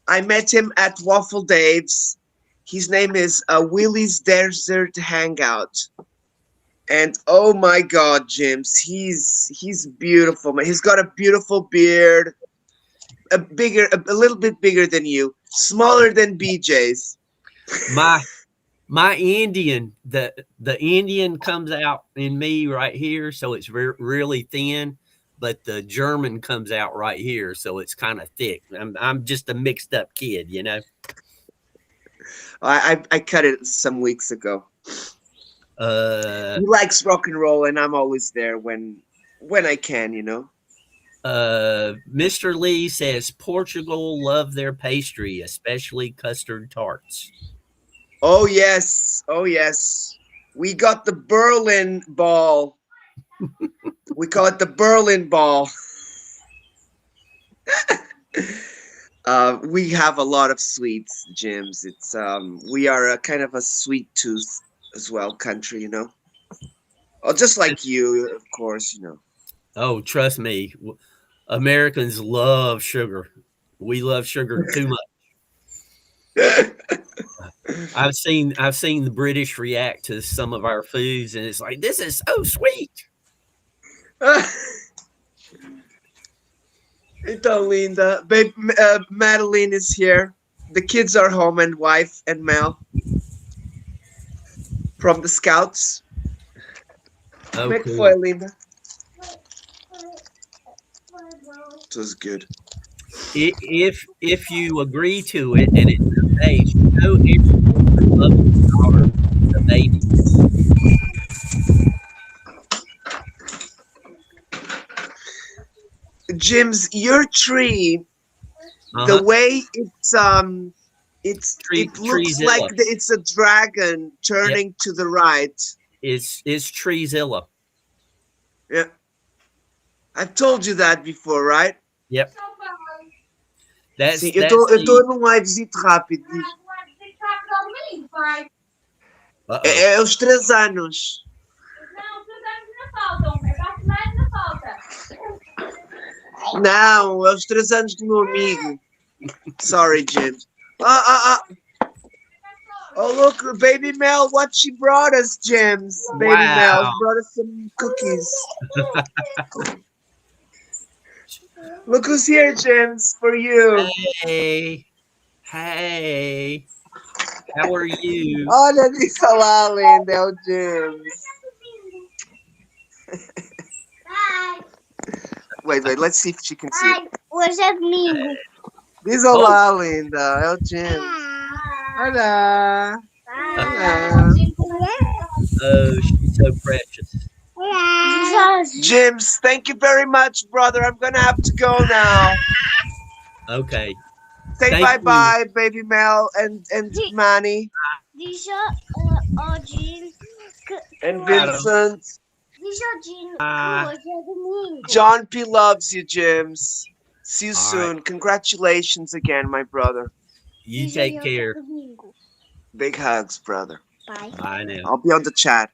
I met him at Waffle Dave's. His name is Willie's Desert Hangout. And oh my God, James, he's beautiful, man. He's got a beautiful beard, a little bit bigger than you, smaller than BJ's. My my Indian, the Indian comes out in me right here, so it's really thin, but the German comes out right here, so it's kind of thick. I'm just a mixed up kid, you know. I cut it some weeks ago. Uh, He likes rock and roll, and I'm always there when I can, you know. Mr. Lee says Portugal love their pastry, especially custard tarts. Oh yes, oh yes. We got the Berlin ball. We call it the Berlin ball. We have a lot of sweets, Jims. It's we are a kind of a sweet tooth as well country, you know. Oh, just like you, of course, you know. Oh, trust me, Americans love sugar. We love sugar too much. I've seen the British react to some of our foods, and it's like this is so sweet. Então, Linda, babe, Madeline is here. The kids are home, and wife and Mel from the Scouts. Oh, Como é que cool. foi, Linda? It was good. If you agree to it and it's okay, show everyone love the baby. Jim's your tree. Uh-huh. The way it looks Treezilla. like it's a dragon turning to the right. It's Treezilla. Yeah, I've told you that before, right? Yep. That's Sim, eu that's estou the. num livezito rápido. Uh-oh. É os 3 anos. Não, é os 3 anos do meu amigo. Sorry, Jim. Oh, look, Baby Mel, what she brought us, James. Baby Mel Wow. brought us some cookies. Look who's here, James, for you. Hey, hey, how are you? Olha, diz olá, Linda, é o James. Wait, let's see if she can see. Ai, hoje é domingo. Diz olá, Linda, é o James. Olá. Oh, she's so precious. James, thank you very much, brother. I'm gonna have to go now. Okay. Say Thank you. bye-bye, Baby Mel and Manny Diz ao Jean que and Vincent. diz ao Jean Ah. que hoje é domingo. John P loves you, James. See you All soon. Congratulations again, my brother. You Diz take ao hoje é care. domingo. Big hugs, brother. Bye. Bye now. I'll be on the chat.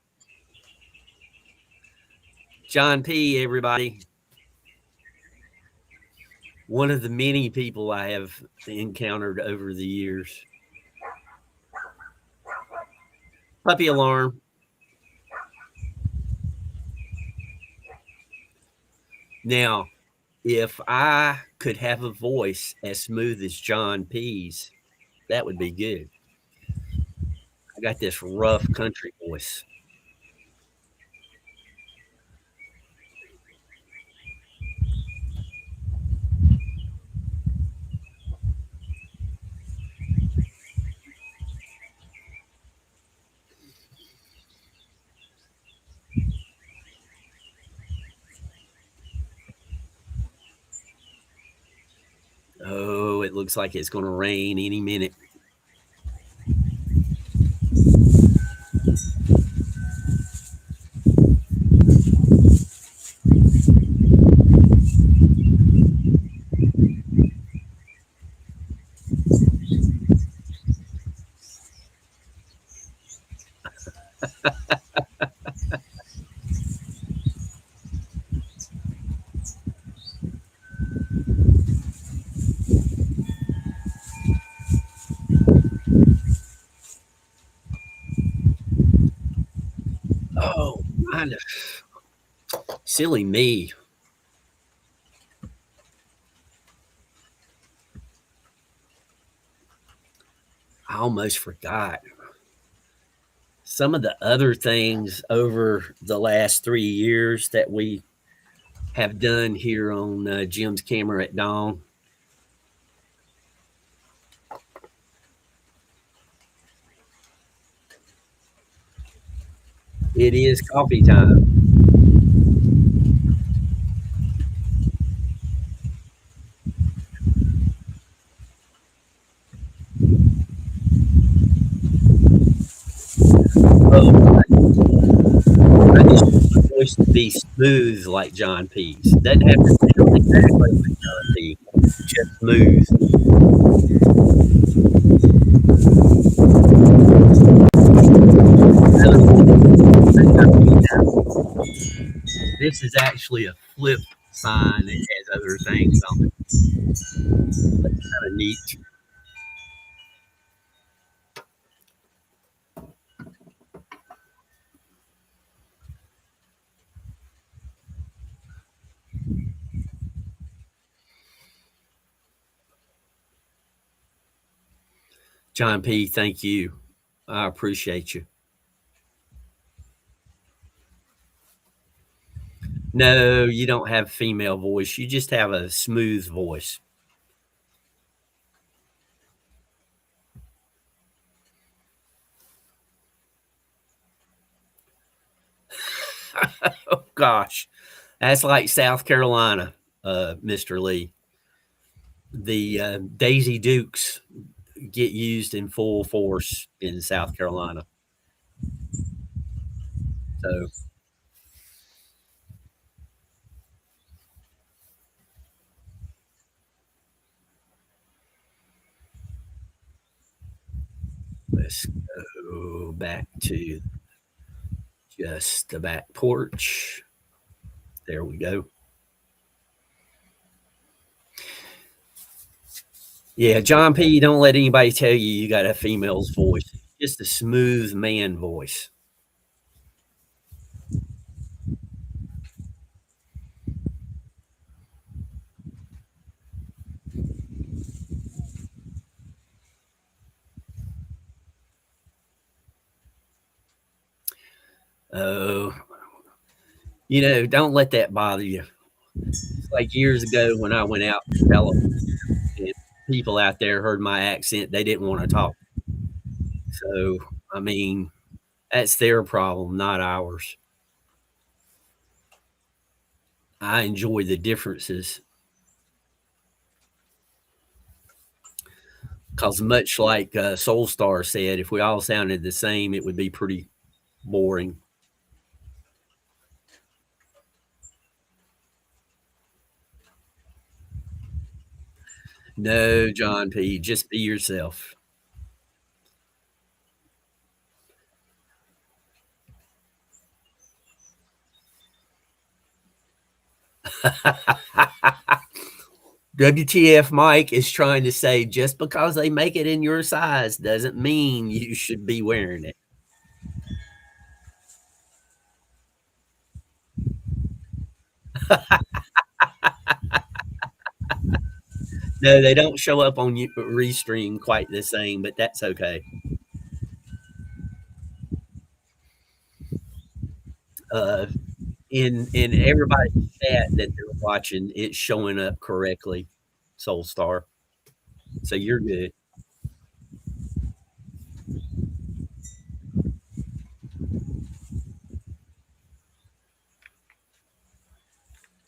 John P., everybody. One of the many people I have encountered over the years. Puppy alarm. Now, if I could have a voice as smooth as John P.'s, that would be good. I got this rough country voice. Oh, it looks like it's going to rain any minute. I know. Silly me. I almost forgot. Some of the other things over the last 3 years that we have done here on Jim's Camera at Dawn. It is coffee time. Oh, I just want my voice to be smooth like John P's. Doesn't have to sound exactly like John P. Just smooth. This is actually a flip sign that has other things on it. That's kind of neat. John P, thank you. I appreciate you. No, you don't have female voice. You just have a smooth voice. Oh gosh. That's like South Carolina, Mr. Lee. The Daisy Dukes get used in full force in South Carolina. So let's go back to just the back porch. There we go. Yeah, John P, don't let anybody tell you got a female's voice. Just a smooth man voice. Oh, don't let that bother you. It's like years ago when I went out to television and people out there heard my accent, they didn't want to talk. So, I mean, that's their problem, not ours. I enjoy the differences because, much like Soul Star said, if we all sounded the same, it would be pretty boring. No, John P, just be yourself. WTF Mike is trying to say just because they make it in your size doesn't mean you should be wearing it. No, they don't show up on Restream quite the same, but that's okay. Uh, in everybody's chat that they're watching, it's showing up correctly, Soul Star. So you're good.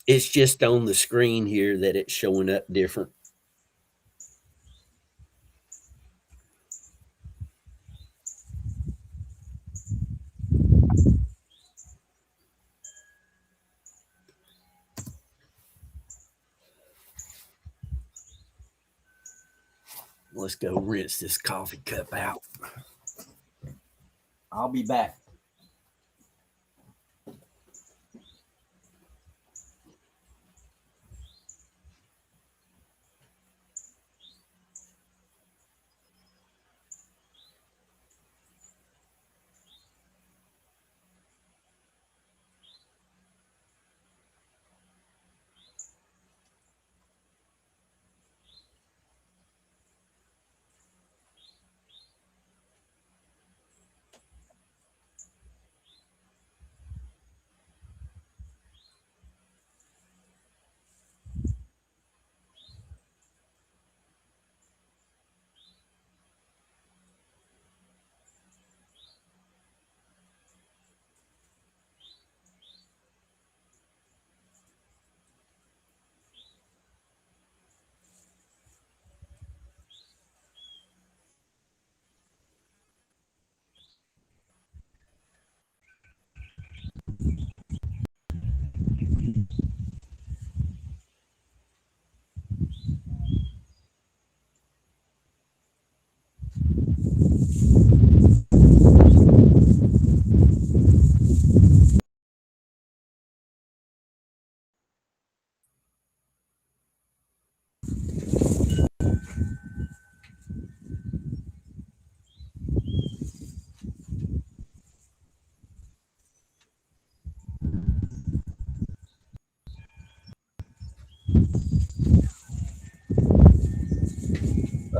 It's just on the screen here that it's showing up different. Let's go rinse this coffee cup out. I'll be back.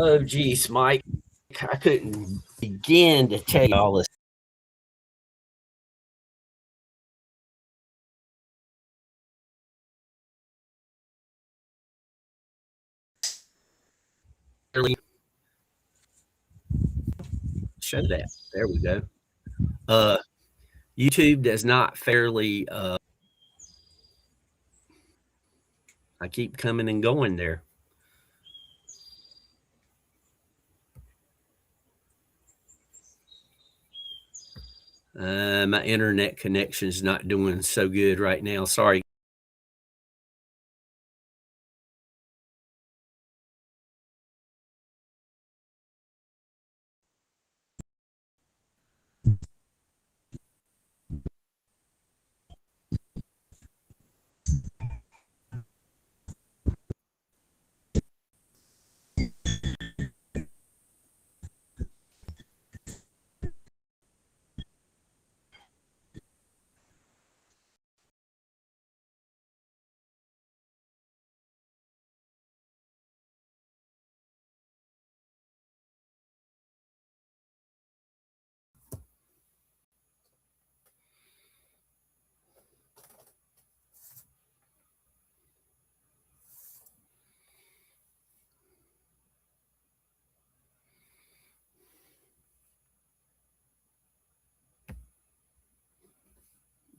Oh, geez, Mike, I couldn't begin to tell you all this. Show that. There we go. YouTube does not fairly. I keep coming and going there. My internet connection is not doing so good right now. Sorry.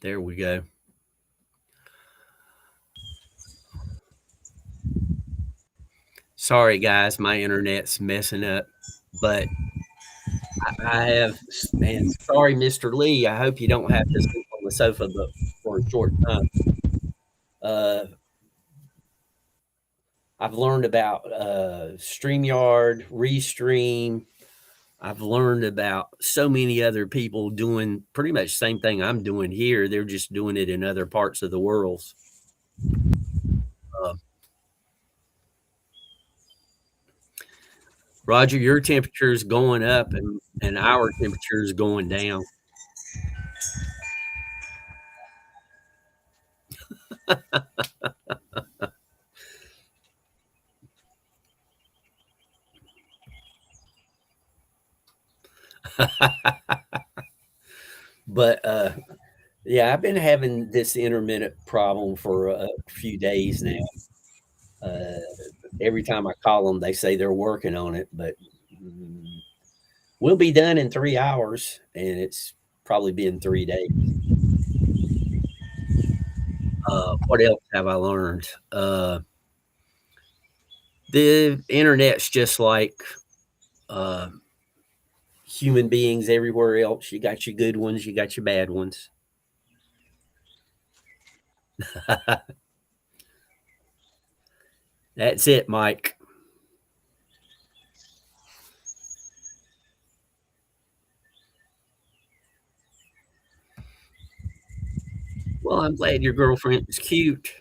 There we go. Sorry, guys, my internet's messing up, but I have, man, sorry, Mr. Lee. I hope you don't have to sleep on the sofa but for a short time. I've learned about StreamYard, Restream. I've learned about so many other people doing pretty much the same thing I'm doing here. They're just doing it in other parts of the world. Roger, your temperature is going up and our temperature is going down. But yeah, I've been having this intermittent problem for a few days now. Every time I call them, they say they're working on it, but we'll be done in 3 hours, and it's probably been 3 days. What else have I learned? The internet's just like human beings everywhere else. You got your good ones, you got your bad ones. That's it, Mike. Well, I'm glad your girlfriend is cute.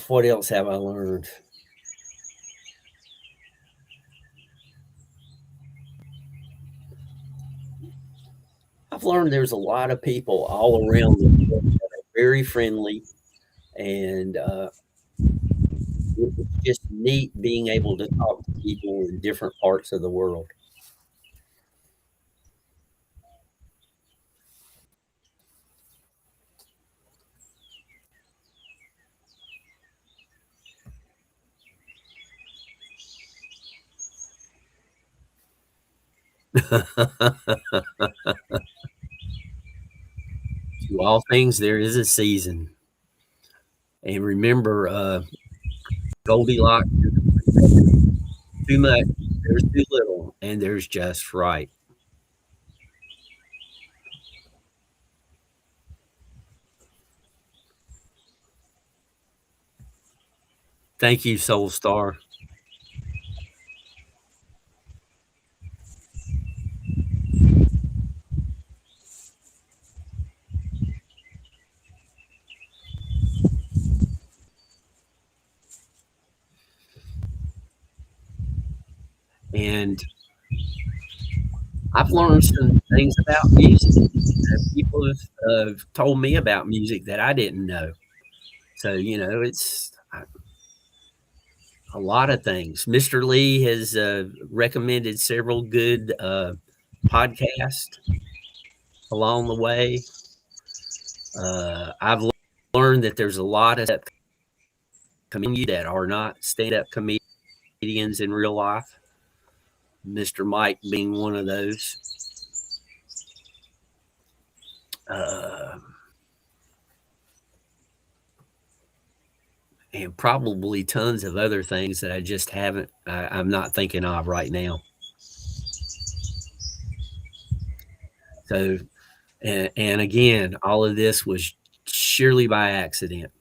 What else have I learned? I've learned there's a lot of people all around the world that are very friendly, and it's just neat being able to talk to people in different parts of the world. To all things, there is a season. And remember, Goldilocks, too much, there's too little, and there's just right. Thank you, Soul Star. And I've learned some things about music. People have told me about music that I didn't know. So, it's a lot of things. Mr. Lee has recommended several good podcasts along the way. I've learned that there's a lot of comedians that are not stand-up comedians in real life. Mr. Mike being one of those. And probably tons of other things that I just I'm not thinking of right now. So, and again, all of this was surely by accident.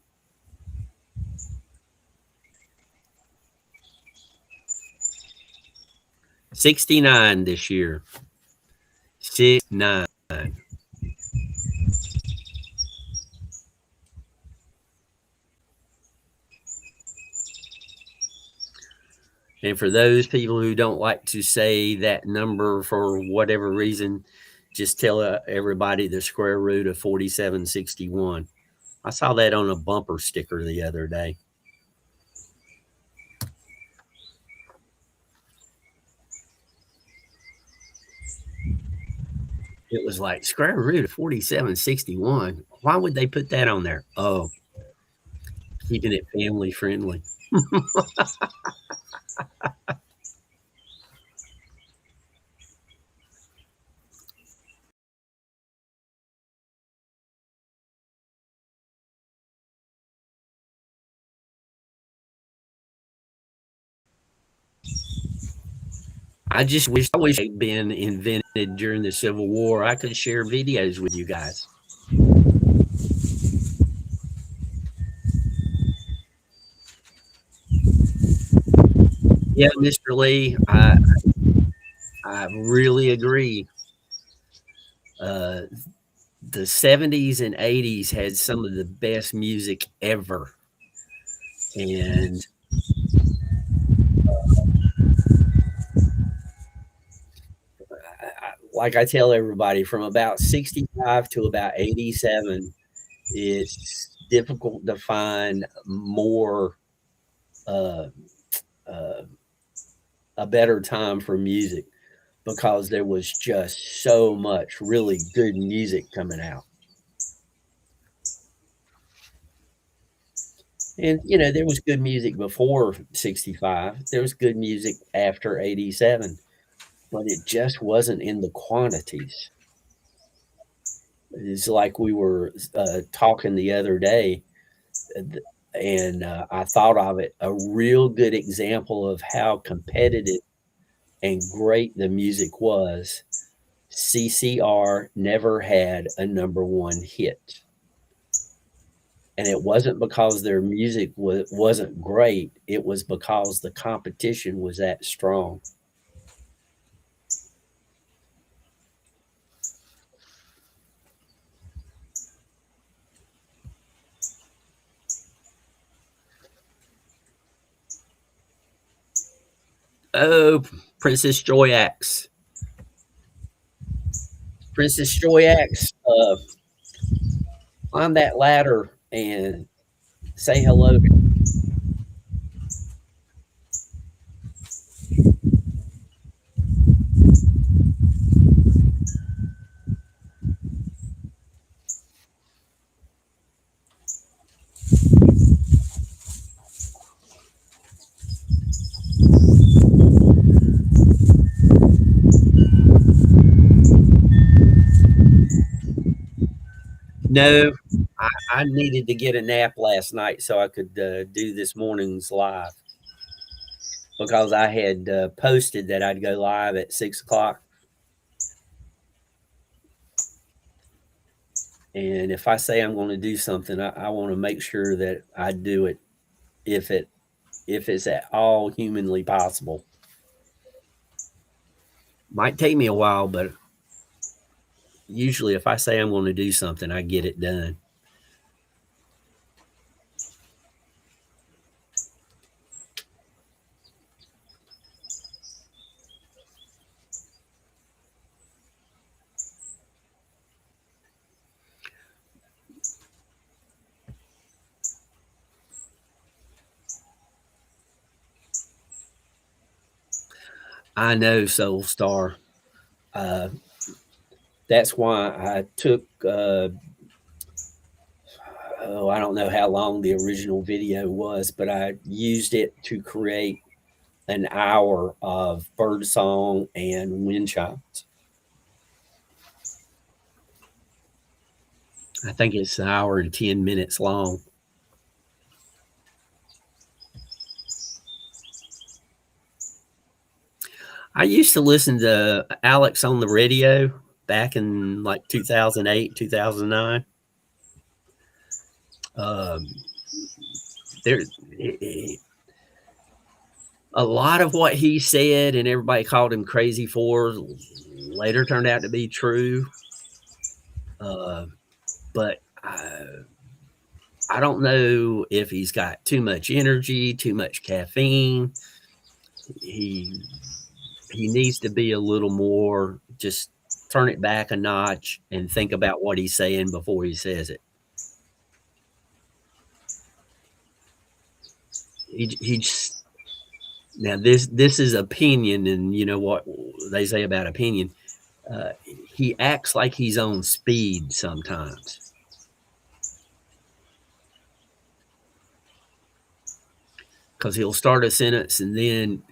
'69 this year. '69. And for those people who don't like to say that number for whatever reason, just tell everybody the square root of 4761. I saw that on a bumper sticker the other day. It was like square root of 4761. Why would they put that on there? Oh, keeping it family friendly. I wish it'd been invented during the Civil War. I could share videos with you guys. Yeah, Mr. Lee, I really agree. The 70s and 80s had some of the best music ever. And like I tell everybody, from about 65 to about 87, it's difficult to find more a better time for music, because there was just so much really good music coming out. And there was good music before 65. There was good music after 87, but it just wasn't in the quantities. It's like we were talking the other day, and I thought of it, a real good example of how competitive and great the music was. CCR never had a #1 hit. And it wasn't because their music wasn't great. It was because the competition was that strong. Oh, Princess Joy Axe. Princess Joy Axe, climb that ladder and say hello. No, I needed to get a nap last night so I could do this morning's live, because I had posted that I'd go live at 6 o'clock. And if I say I'm going to do something, I want to make sure that I do it if it's at all humanly possible. Might take me a while, but usually if I say I'm going to do something, I get it done. I know, Soul Star. That's why I took, I don't know how long the original video was, but I used it to create an hour of bird song and wind chimes. I think it's an hour and 10 minutes long. I used to listen to Alex on the radio back in like 2008, 2009. There, a lot of what he said and everybody called him crazy for later turned out to be true. But I don't know if he's got too much energy, too much caffeine. He needs to be a little more, just turn it back a notch and think about what he's saying before he says it. He just, now this is opinion, and you know what they say about opinion. He acts like he's on speed sometimes. Because he'll start a sentence and then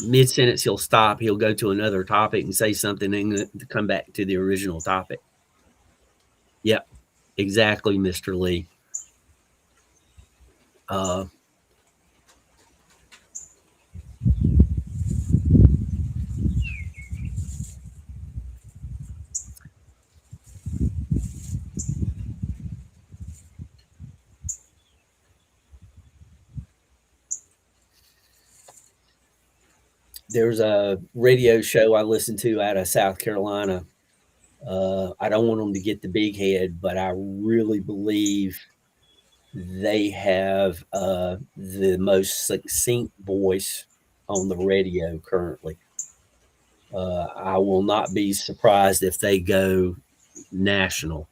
mid-sentence he'll stop. He'll go to another topic and say something and come back to the original topic. Yep, exactly, Mr. Lee. There's a radio show I listen to out of South Carolina. I don't want them to get the big head, but I really believe they have the most succinct voice on the radio currently. I will not be surprised if they go national.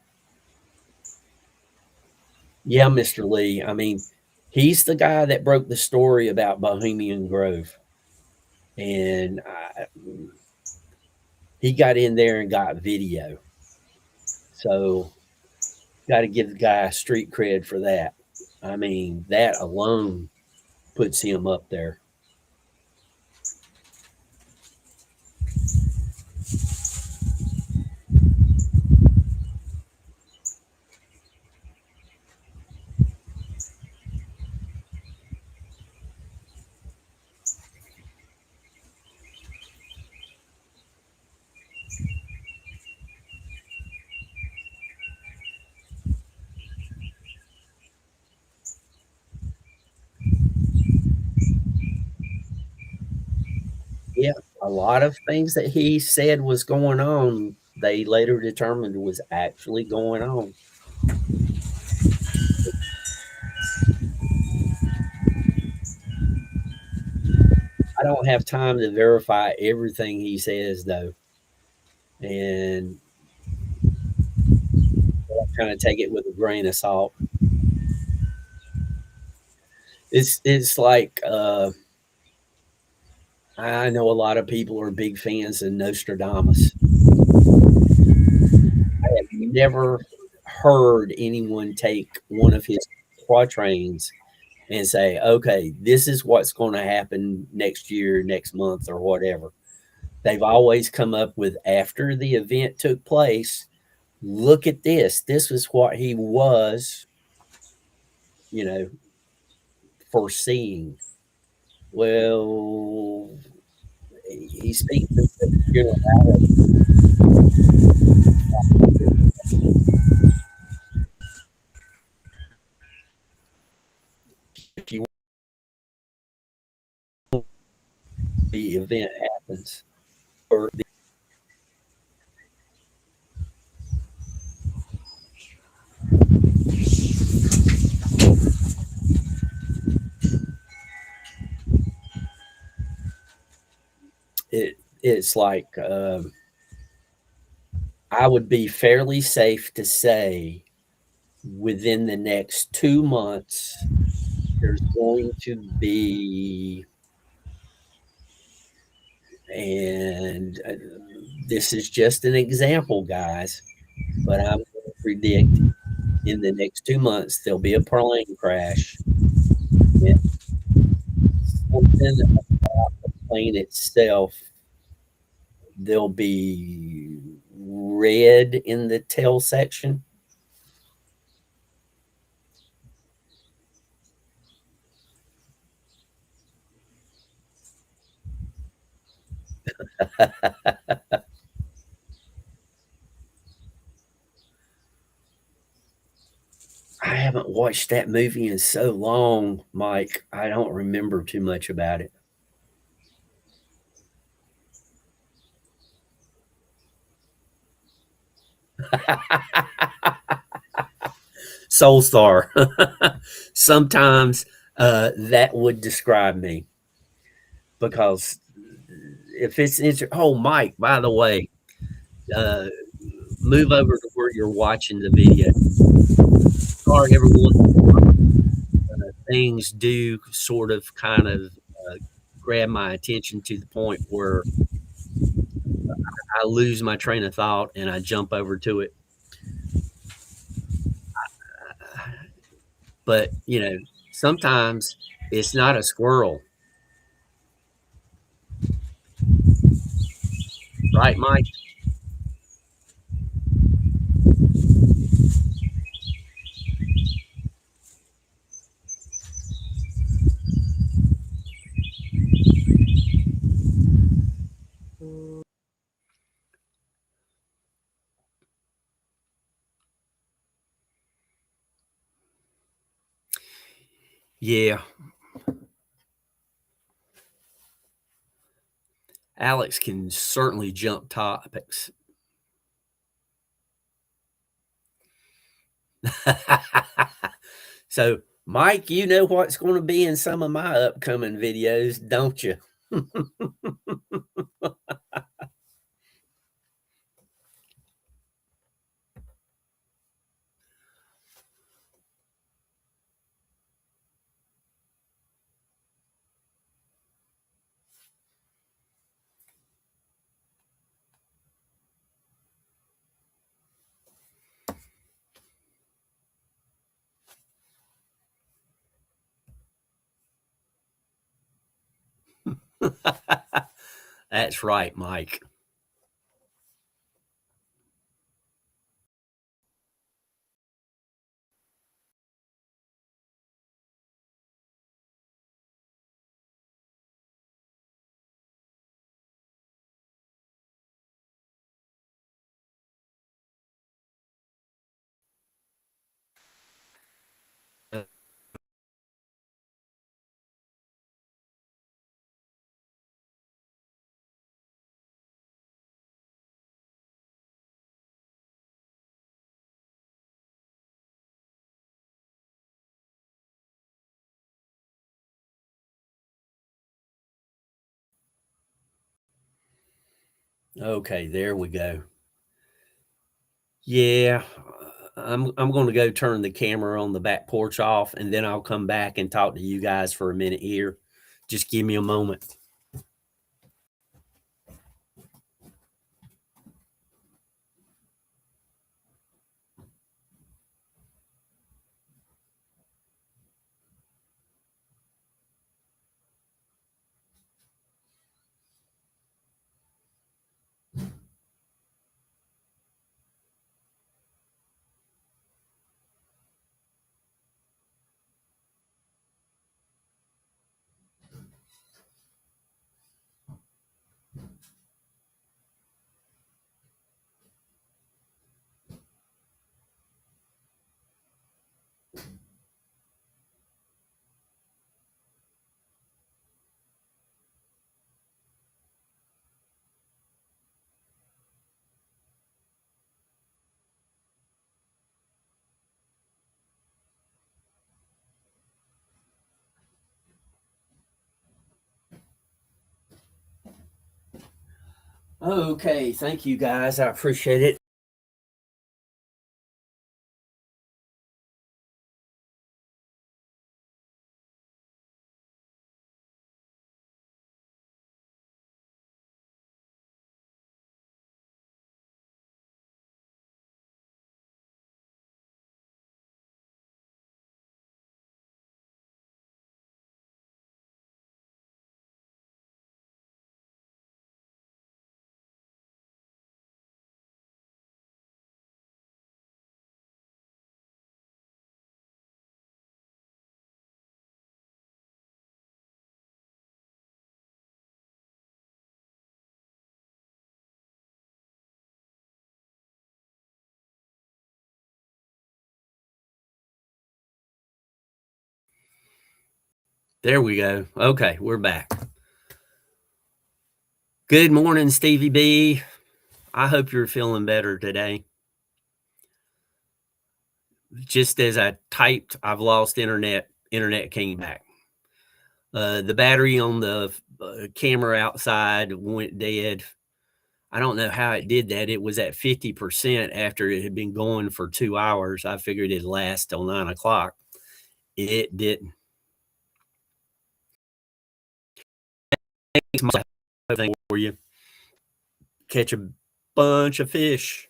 Yeah, Mr. Lee. I mean, he's the guy that broke the story about Bohemian Grove. And he got in there and got video. So got to give the guy street cred for that. I mean, that alone puts him up there. Yeah, a lot of things that he said was going on, they later determined was actually going on. I don't have time to verify everything he says, though. And I kind of take it with a grain of salt. It's like I know a lot of people are big fans of Nostradamus. I have never heard anyone take one of his quatrains and say, okay, this is what's going to happen next year, next month, or whatever. They've always come up with, after the event took place, look at this. This was what he was, foreseeing. Well, he speaks in generality. If you want the event happens, or it's like I would be fairly safe to say within the next 2 months, there's going to be And this is just an example, guys, but I'm going to predict in the next 2 months there'll be a plane crash. And something about the plane itself, there'll be red in the tail section. I haven't watched that movie in so long, Mike. I don't remember too much about it. Soul Star. Sometimes that would describe me because if it's oh, Mike, by the way, uh, move over to where you're watching the video. Sorry, everyone. Things do sort of kind of grab my attention to the point where I lose my train of thought and I jump over to it. But, sometimes it's not a squirrel. Right, Mike? Yeah. Alex can certainly jump topics. So, Mike, you know what's going to be in some of my upcoming videos, don't you? That's right, Mike. Okay, there we go. Yeah, I'm going to go turn the camera on the back porch off, and then I'll come back and talk to you guys for a minute here. Just give me a moment. Okay, thank you guys. I appreciate it. There we go. Okay, we're back. Good morning, Stevie B. I hope you're feeling better today. Just as I typed, I've lost internet. Internet came back. The battery on the camera outside went dead. I don't know how it did that. It was at 50% after it had been going for 2 hours. I figured it'd last till 9 o'clock. It didn't. Thing for you. Catch a bunch of fish.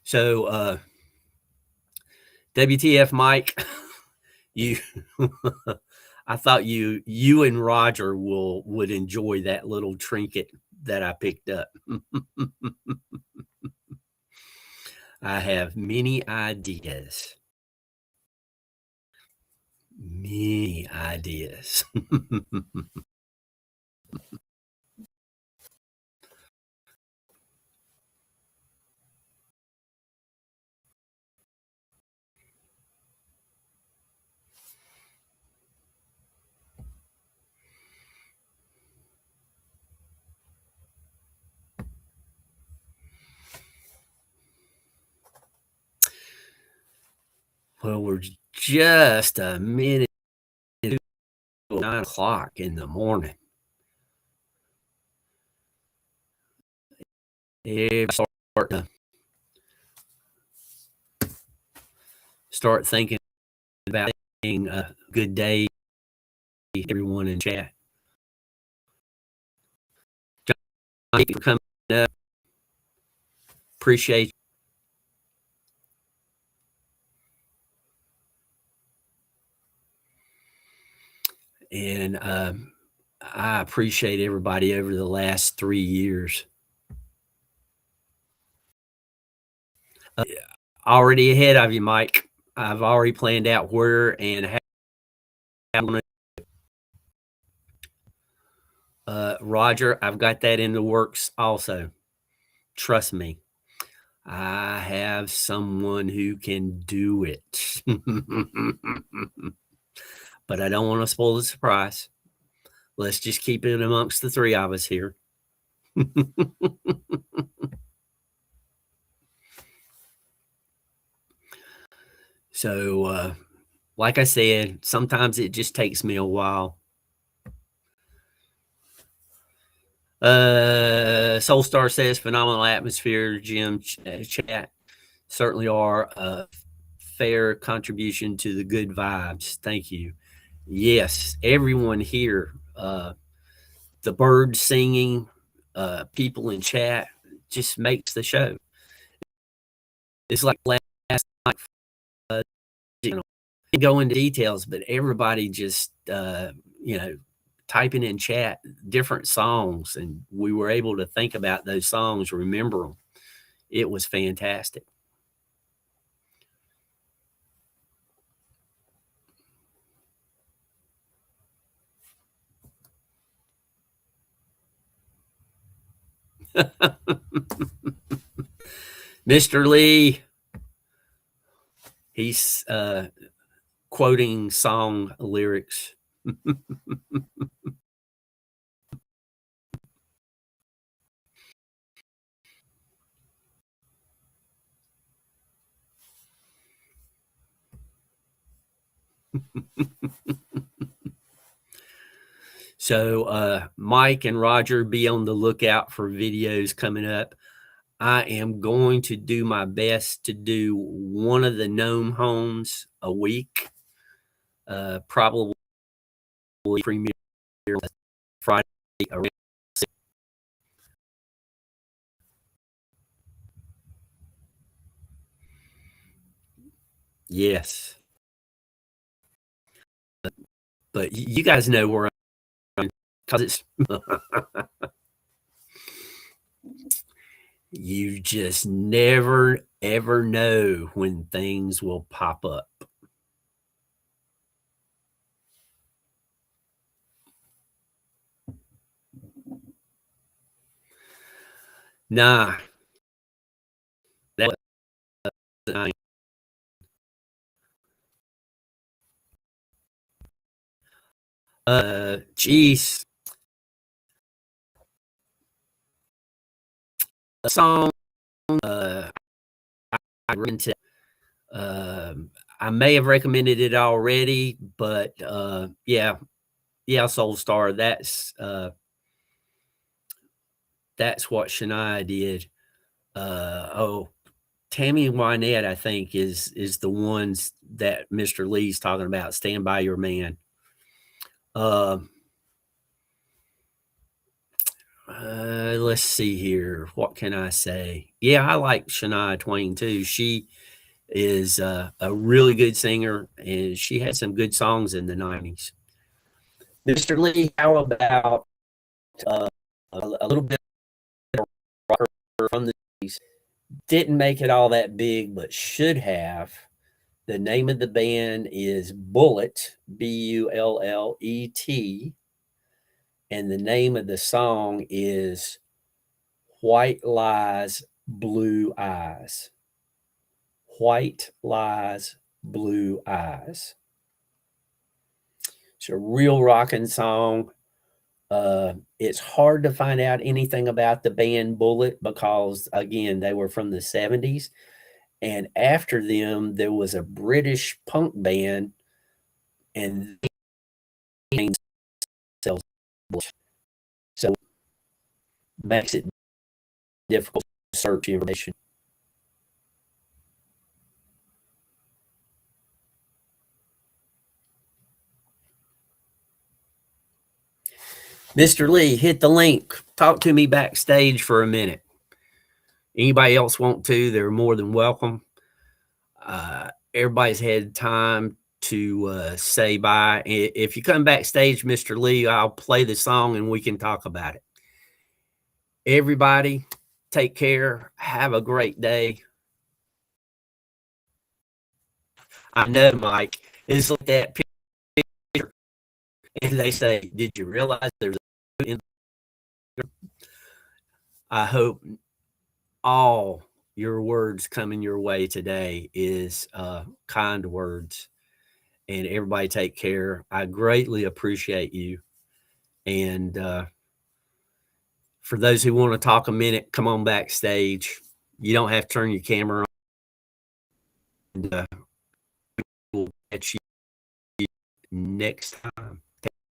So, WTF, Mike, you, I thought you and Roger would enjoy that little trinket that I picked up. I have many ideas. Many ideas. Well, we're just a minute to 9 o'clock in the morning. Start thinking about being a good day, everyone in chat. John, thank you for coming up. Appreciate you. And I appreciate everybody over the last 3 years. Already ahead of you, Mike. I've already planned out where and how I'm going to. Roger, I've got that in the works also. Trust me. I have someone who can do it. But I don't want to spoil the surprise. Let's just keep it amongst the three of us here. So, like I said, sometimes it just takes me a while. Soulstar says phenomenal atmosphere, Jim. Chat certainly are a fair contribution to the good vibes. Thank you. Yes, everyone here, the birds singing, people in chat, just makes the show. It's like last night, you know, go into details, but everybody just, typing in chat different songs, and we were able to think about those songs, remember them. It was fantastic. Mr. Lee, he's quoting song lyrics. So, Mike and Roger, be on the lookout for videos coming up. I am going to do my best to do one of the gnome homes a week. Probably premiere Friday around 6. Yes. But you guys know where I'm, because it's you just never ever know when things will pop up. Nah, that 2009. Geez, a song. I rented. I may have recommended it already, but yeah, Soul Star. That's what Shania did. Tammy Wynette, I think, is the ones that Mr. Lee's talking about. Stand by Your Man. Let's see here. What can I say? Yeah, I like Shania Twain too. She is a really good singer, and she had some good songs in the 90s. Mr. Lee, how about a little bit of rocker from the 80s? Didn't make it all that big, but should have. The name of the band is Bullet, Bullet, and the name of the song is White Lies, Blue Eyes. White Lies, Blue Eyes. It's a real rocking song. It's hard to find out anything about the band Bullet because, again, they were from the 70s. And after them, there was a British punk band, and they named themselves Bullet. So makes it difficult to search information. Mr. Lee, hit the link. Talk to me backstage for a minute. Anybody else want to, they're more than welcome. Everybody's had time to say bye. If you come backstage, Mr. Lee, I'll play the song and we can talk about it. Everybody, take care. Have a great day. I know, Mike, it's like that picture. And they say, did you realize there's a in there? I hope all your words coming your way today is kind words. And everybody take care. I greatly appreciate you. And for those who want to talk a minute, come on backstage. You don't have to turn your camera on. And we'll catch you next time.